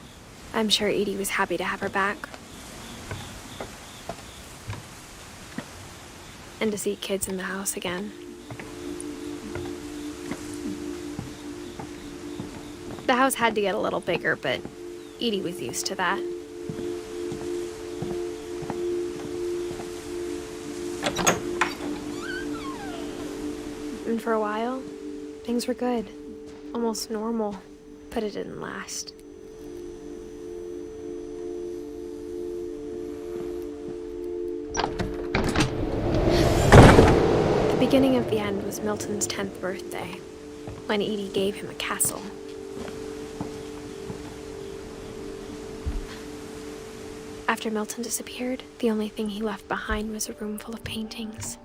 I'm sure Edie was happy to have her back. And to see kids in the house again. The house had to get a little bigger, but Edie was used to that. And for a while, things were good. Almost normal. but it didn't last. The beginning of the end was Milton's 10th birthday, when Edie gave him a castle. After Milton disappeared, the only thing he left behind was a room full of paintings.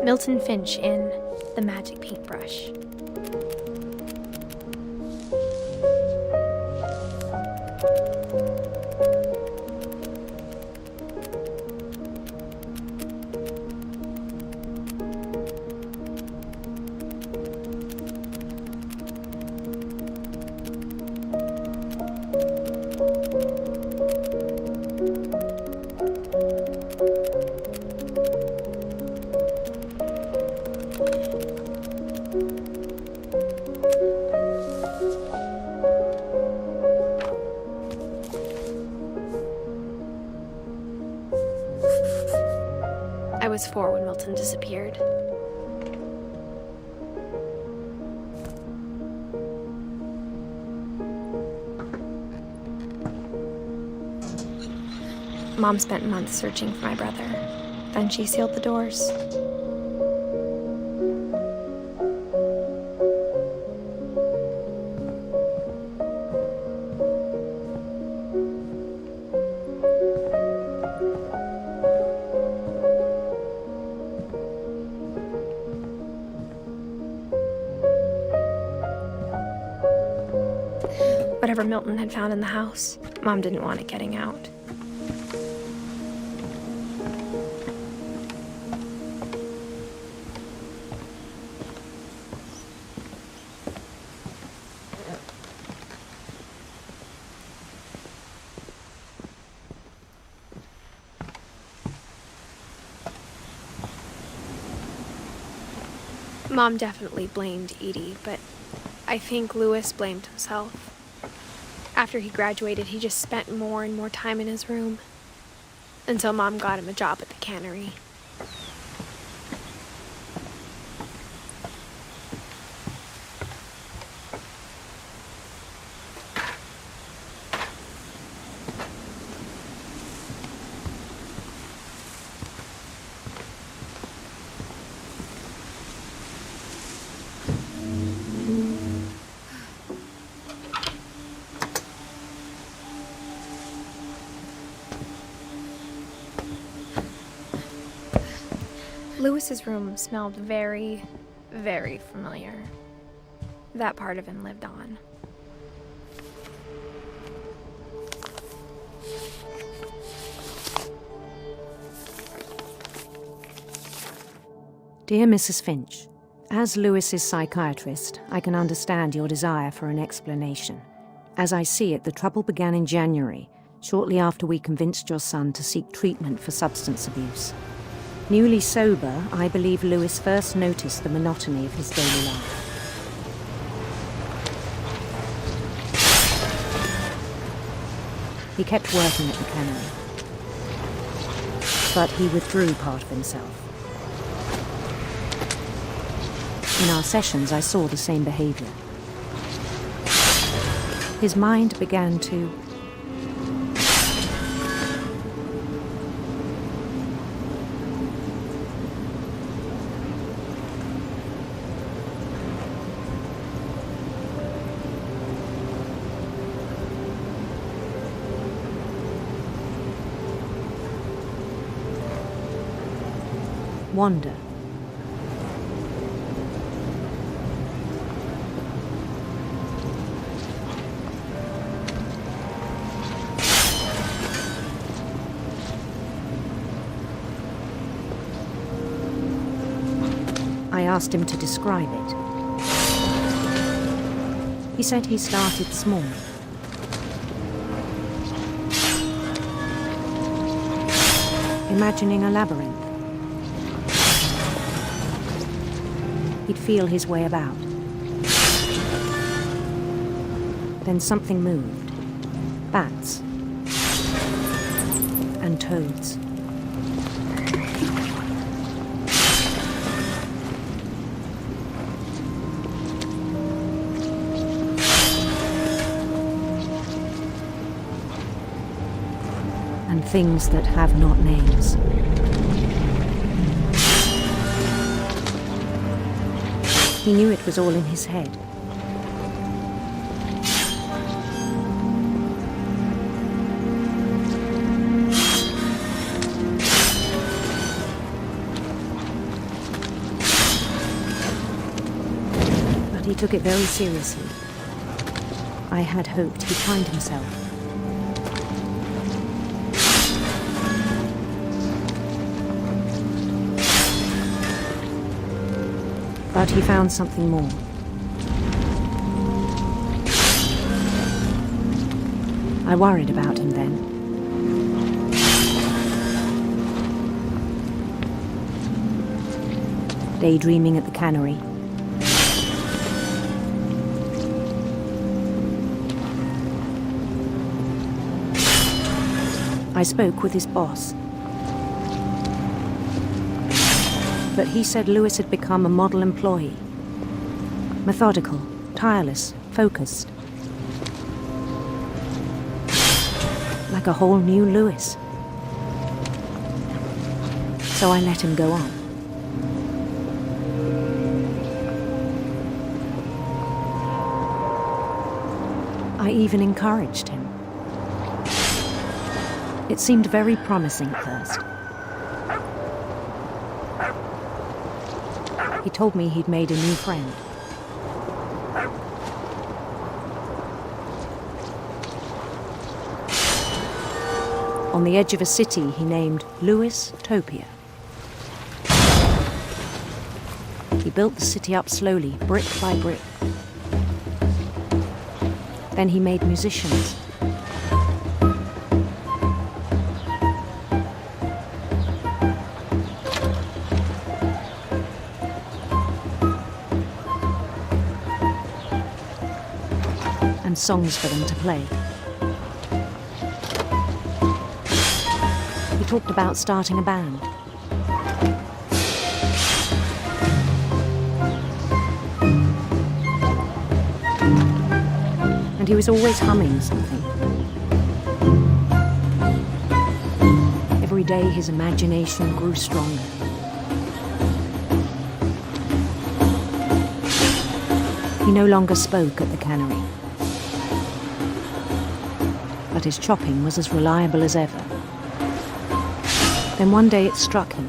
Milton Finch in The Magic Paintbrush. I was 4 when Milton disappeared. Mom spent months searching for my brother. Then she sealed the doors. Whatever Milton had found in the house, Mom didn't want it getting out. Mom definitely blamed Edie, but I think Louis blamed himself. After he graduated, he just spent more and more time in his room, until Mom got him a job at the cannery. Louis's room smelled very, very familiar. That part of him lived on. Dear Mrs. Finch, as Louis's psychiatrist, I can understand your desire for an explanation. As I see it, the trouble began in January, shortly after we convinced your son to seek treatment for substance abuse. Newly sober, I believe Louis first noticed the monotony of his daily life. He kept working at the cannery, but he withdrew part of himself. In our sessions, I saw the same behavior. His mind began to wander. I asked him to describe it. He said he started small. Imagining a labyrinth. He'd feel his way about. Then something moved. Bats. And toads. And things that have not names. He knew it was all in his head. But he took it very seriously. I had hoped he'd find himself. But he found something more. I worried about him then. Daydreaming at the cannery. I spoke with his boss. But he said Lewis had become a model employee. Methodical, tireless, focused. Like a whole new Lewis. So I let him go on. I even encouraged him. It seemed very promising at first. He told me he'd made a new friend. On the edge of a city he named Lewis-topia. He built the city up slowly, brick by brick. Then he made musicians. And songs for them to play. He talked about starting a band. And he was always humming something. Every day his imagination grew stronger. He no longer spoke at the cannery. But his chopping was as reliable as ever. Then one day it struck him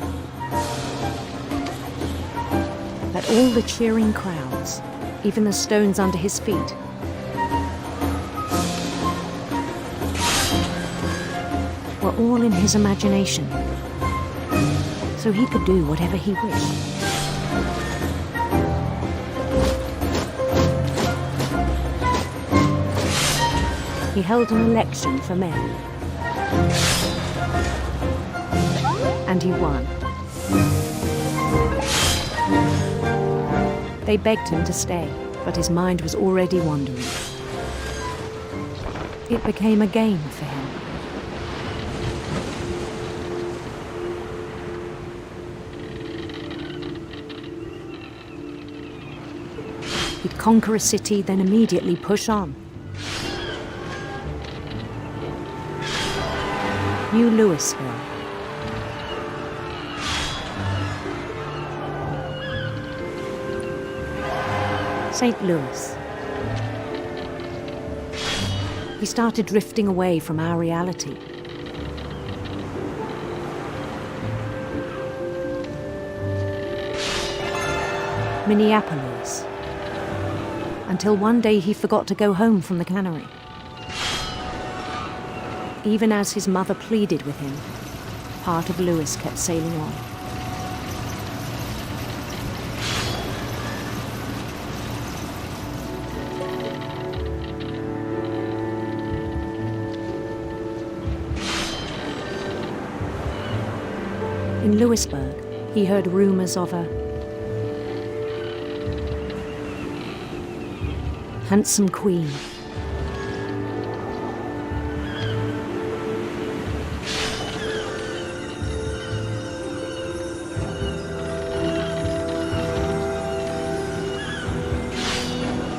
that all the cheering crowds, even the stones under his feet, were all in his imagination, so he could do whatever he wished. He held an election for mayor. And he won. They begged him to stay, but his mind was already wandering. It became a game for him. He'd conquer a city, then immediately push on. New Louisville. St. Louis. He started drifting away from our reality. Minneapolis. Until one day he forgot to go home from the cannery. Even as his mother pleaded with him, part of Lewis kept sailing on. In Louisburg, he heard rumors of a handsome queen.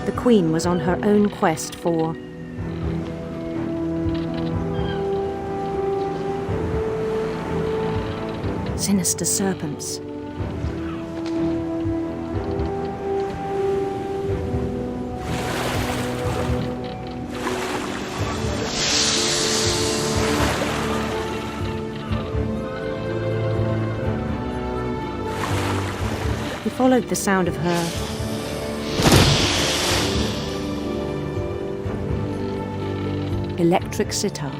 The queen was on her own quest for sinister serpents. He followed the sound of her electric sitar.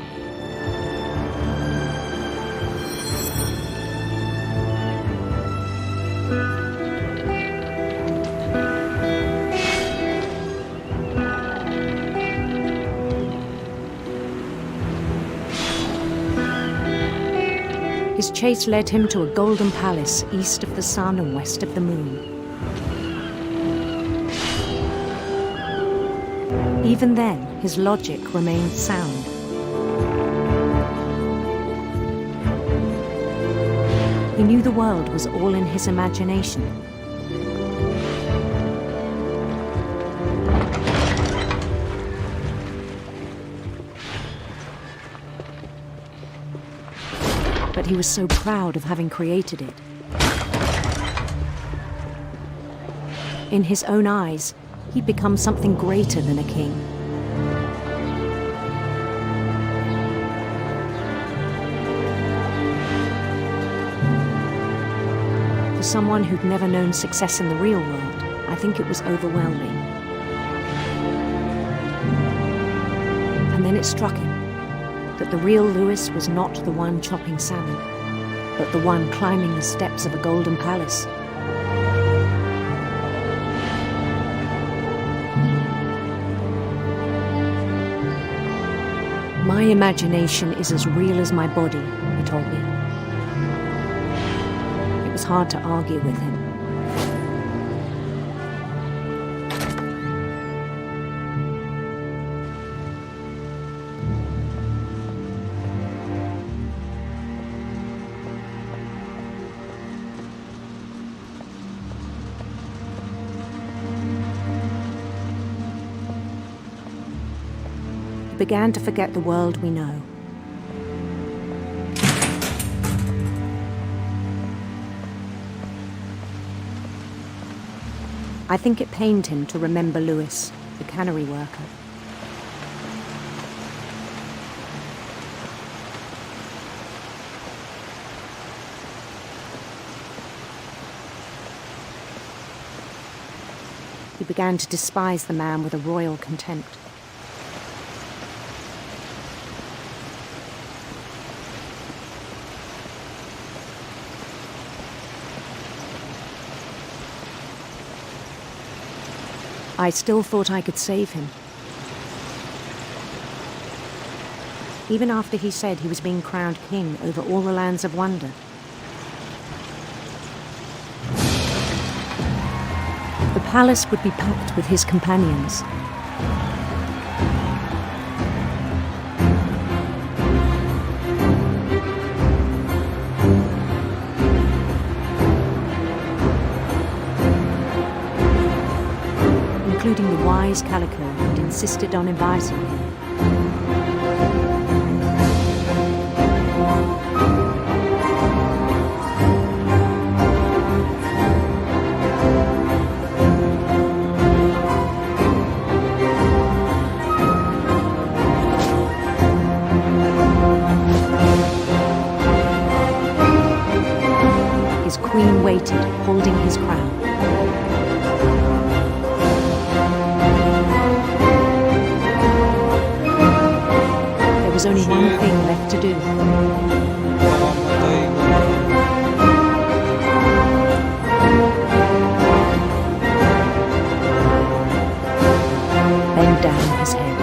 His chase led him to a golden palace east of the sun and west of the moon. Even then, his logic remained sound. He knew the world was all in his imagination. But he was so proud of having created it. In his own eyes, he'd become something greater than a king. For someone who'd never known success in the real world, I think it was overwhelming. And then it struck him that the real Lewis was not the one chopping salmon, but the one climbing the steps of a golden palace. My imagination is as real as my body, he told me. It was hard to argue with him. Began to forget the world we know. I think it pained him to remember Lewis, the cannery worker. He began to despise the man with a royal contempt. I still thought I could save him. Even after he said he was being crowned king over all the lands of wonder. The palace would be packed with his companions. Including the wise Calico who'd insisted on inviting him. His queen waited, holding his crown. There was only one thing left to do. Bend down his head.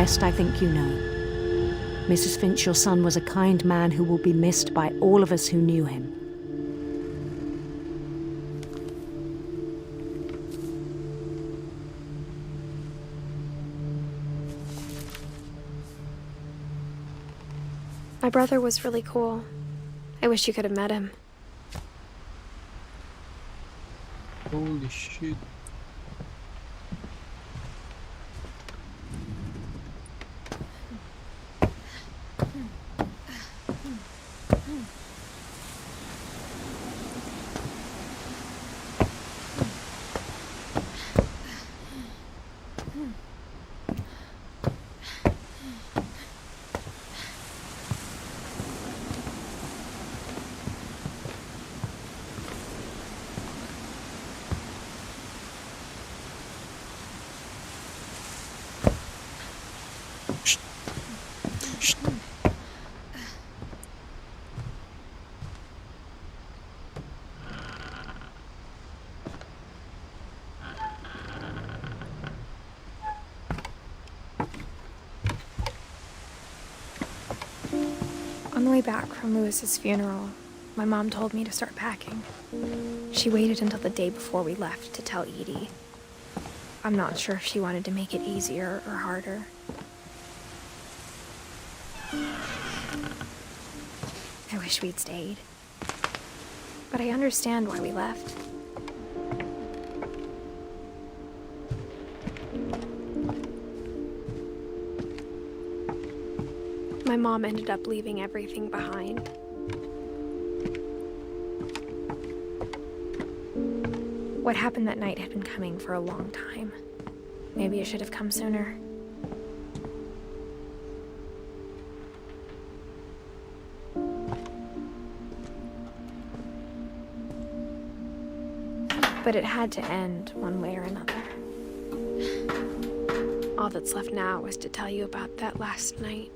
rest I think you know. Mrs. Finch, your son was a kind man who will be missed by all of us who knew him. My brother was really cool. I wish you could have met him. Holy shit. On the way back from Lewis's funeral, my mom told me to start packing. She waited until the day before we left to tell Edie. I'm not sure if she wanted to make it easier or harder. I wish we'd stayed. But I understand why we left. My mom ended up leaving everything behind. What happened that night had been coming for a long time. Maybe it should have come sooner. But it had to end one way or another. All that's left now is to tell you about that last night.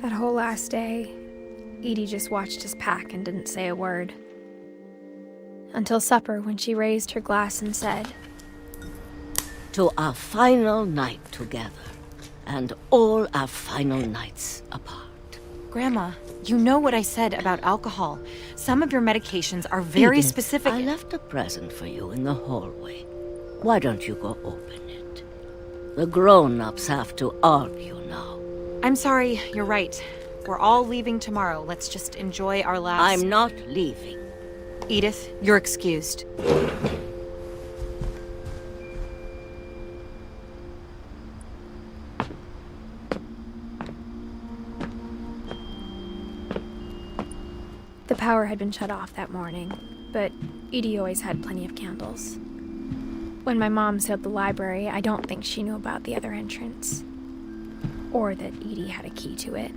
That whole last day, Edie just watched us pack and didn't say a word. Until supper, when she raised her glass and said, "To our final night together, and all our final nights apart." Grandma, you know what I said about alcohol. Some of your medications are very Edith, specific. I left a present for you in the hallway. Why don't you go open it? The grown-ups have to argue now. I'm sorry, you're right. We're all leaving tomorrow. Let's just enjoy our last... I'm not leaving. Edith, you're excused. The power had been shut off that morning, but Edie always had plenty of candles. When my mom sealed the library, I don't think she knew about the other entrance. Or that Edie had a key to it.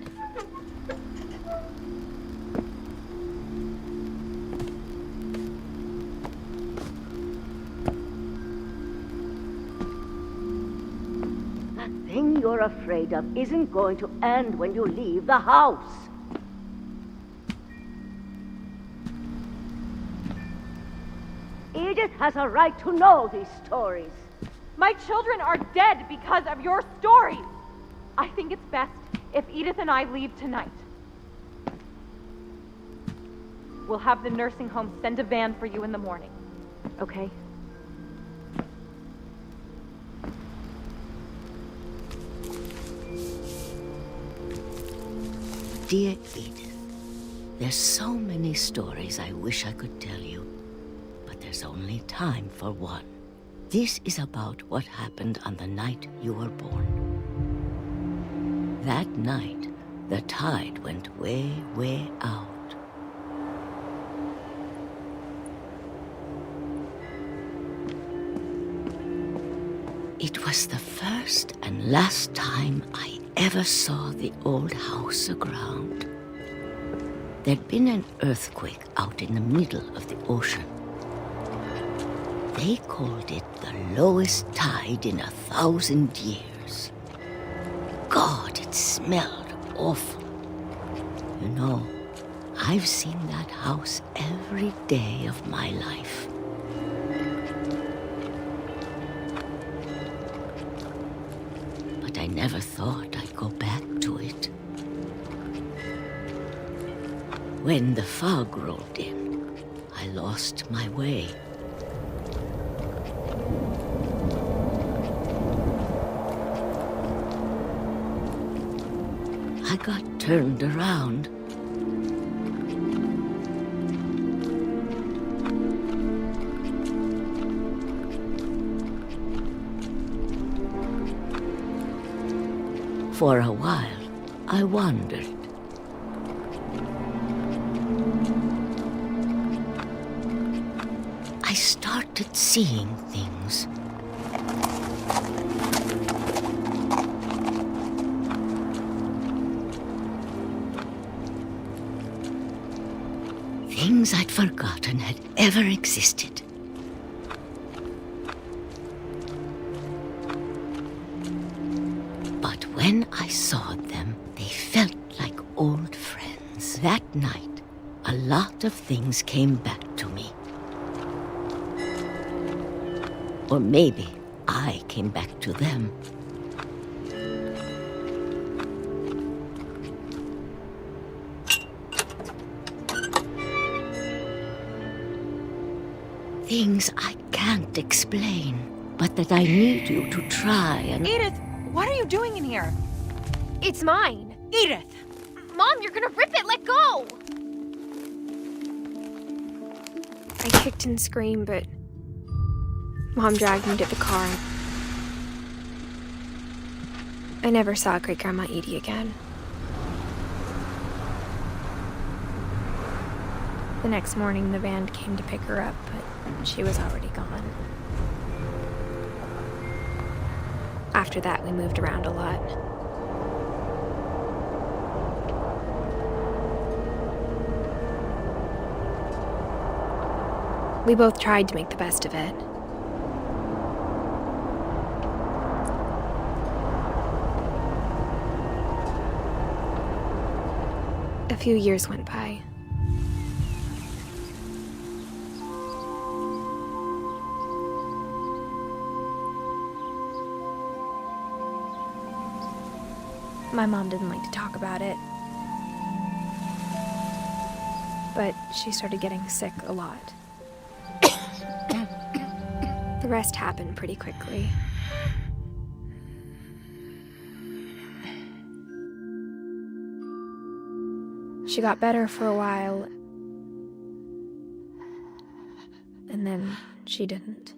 That thing you're afraid of isn't going to end when you leave the house. Edith has a right to know these stories. My children are dead because of your story. I think it's best if Edith and I leave tonight. We'll have the nursing home send a van for you in the morning, okay? Dear Edith, there's so many stories I wish I could tell you, but there's only time for one. This is about what happened on the night you were born. That night, the tide went way, way out. It was the first and last time I ever saw the old house aground. There'd been an earthquake out in the middle of the ocean. They called it the lowest tide in 1,000 years. God, it smelled awful. You know, I've seen that house every day of my life. But I never thought I'd go back to it. When the fog rolled in, I lost my way. I got turned around. For a while, I wandered. I started seeing things. Things I'd forgotten had ever existed. But when I saw them, they felt like old friends. That night, a lot of things came back to me. Or maybe I came back to them. Things I can't explain, but that I need you to try and... Edith, what are you doing in here? It's mine. Edith! Mom, you're gonna rip it! Let go! I kicked and screamed, but Mom dragged me to the car. I never saw Great-Grandma Edie again. The next morning, the band came to pick her up, but she was already gone. After that, we moved around a lot. We both tried to make the best of it. A few years went by. My mom didn't like to talk about it. But she started getting sick a lot. The rest happened pretty quickly. She got better for a while, and then she didn't.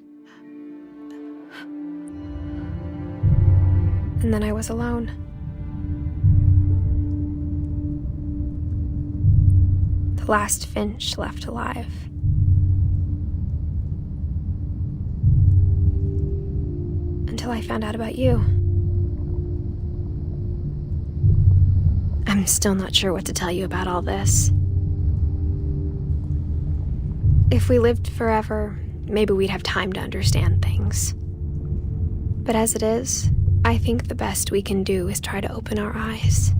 And then I was alone. The last Finch left alive. Until I found out about you. I'm still not sure what to tell you about all this. If we lived forever, maybe we'd have time to understand things. But as it is, I think the best we can do is try to open our eyes.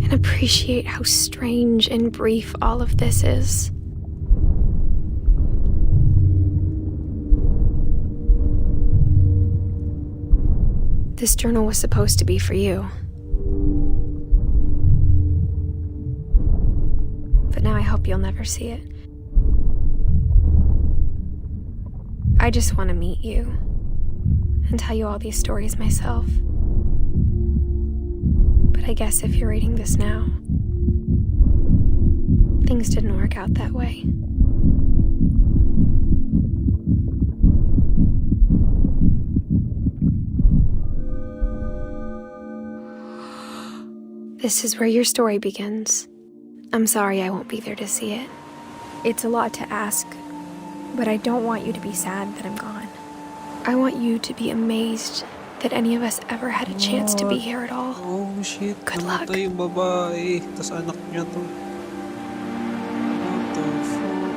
And appreciate how strange and brief all of this is. This journal was supposed to be for you. But now I hope you'll never see it. I just want to meet you and tell you all these stories myself. But I guess if you're reading this now, things didn't work out that way. This is where your story begins. I'm sorry I won't be there to see it. It's a lot to ask, but I don't want you to be sad that I'm gone. I want you to be amazed that any of us ever had a chance to be here at all. Oh shit, good luck. Namatay yung babae, tas anak niya to. What the fuck?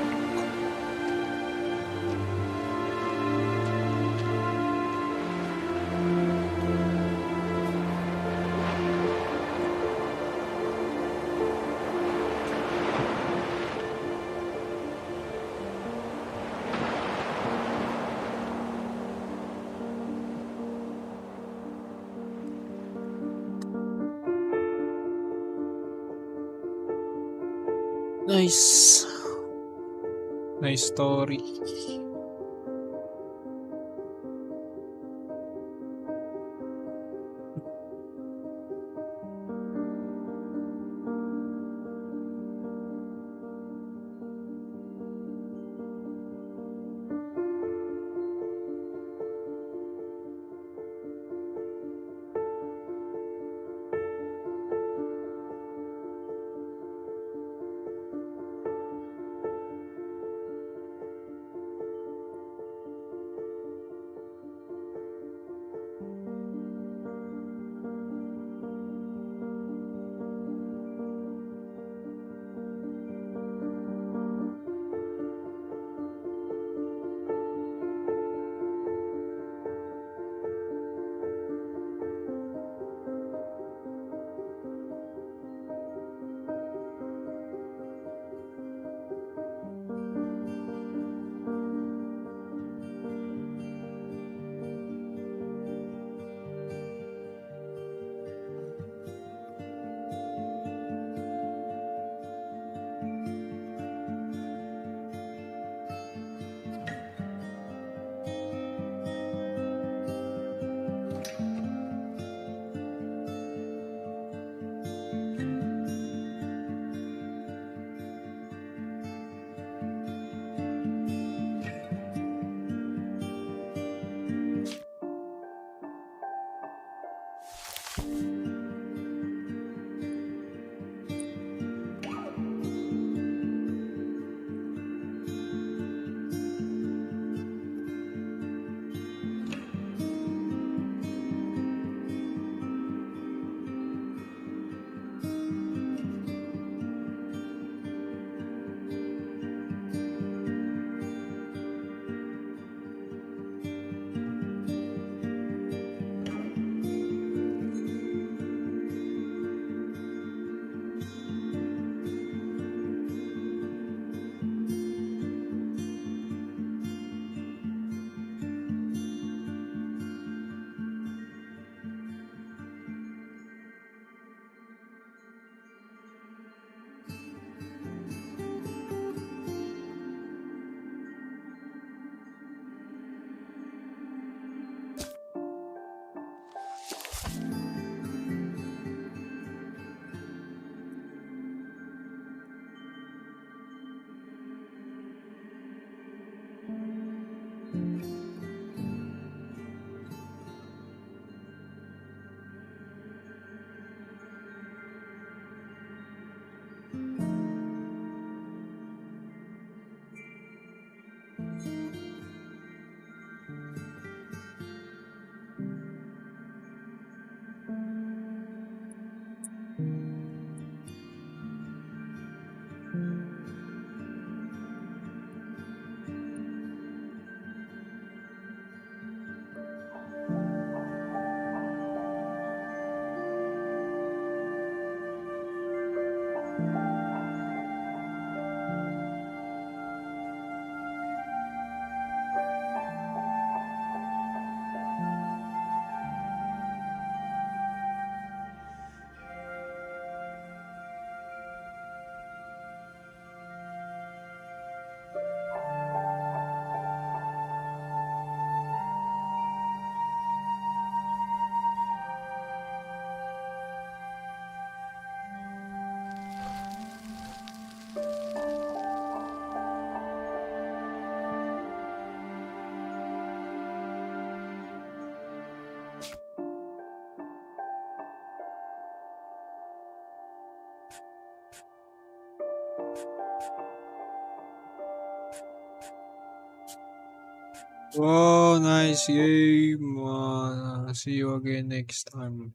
Nice. Nice story. Oh, nice game. See you again next time.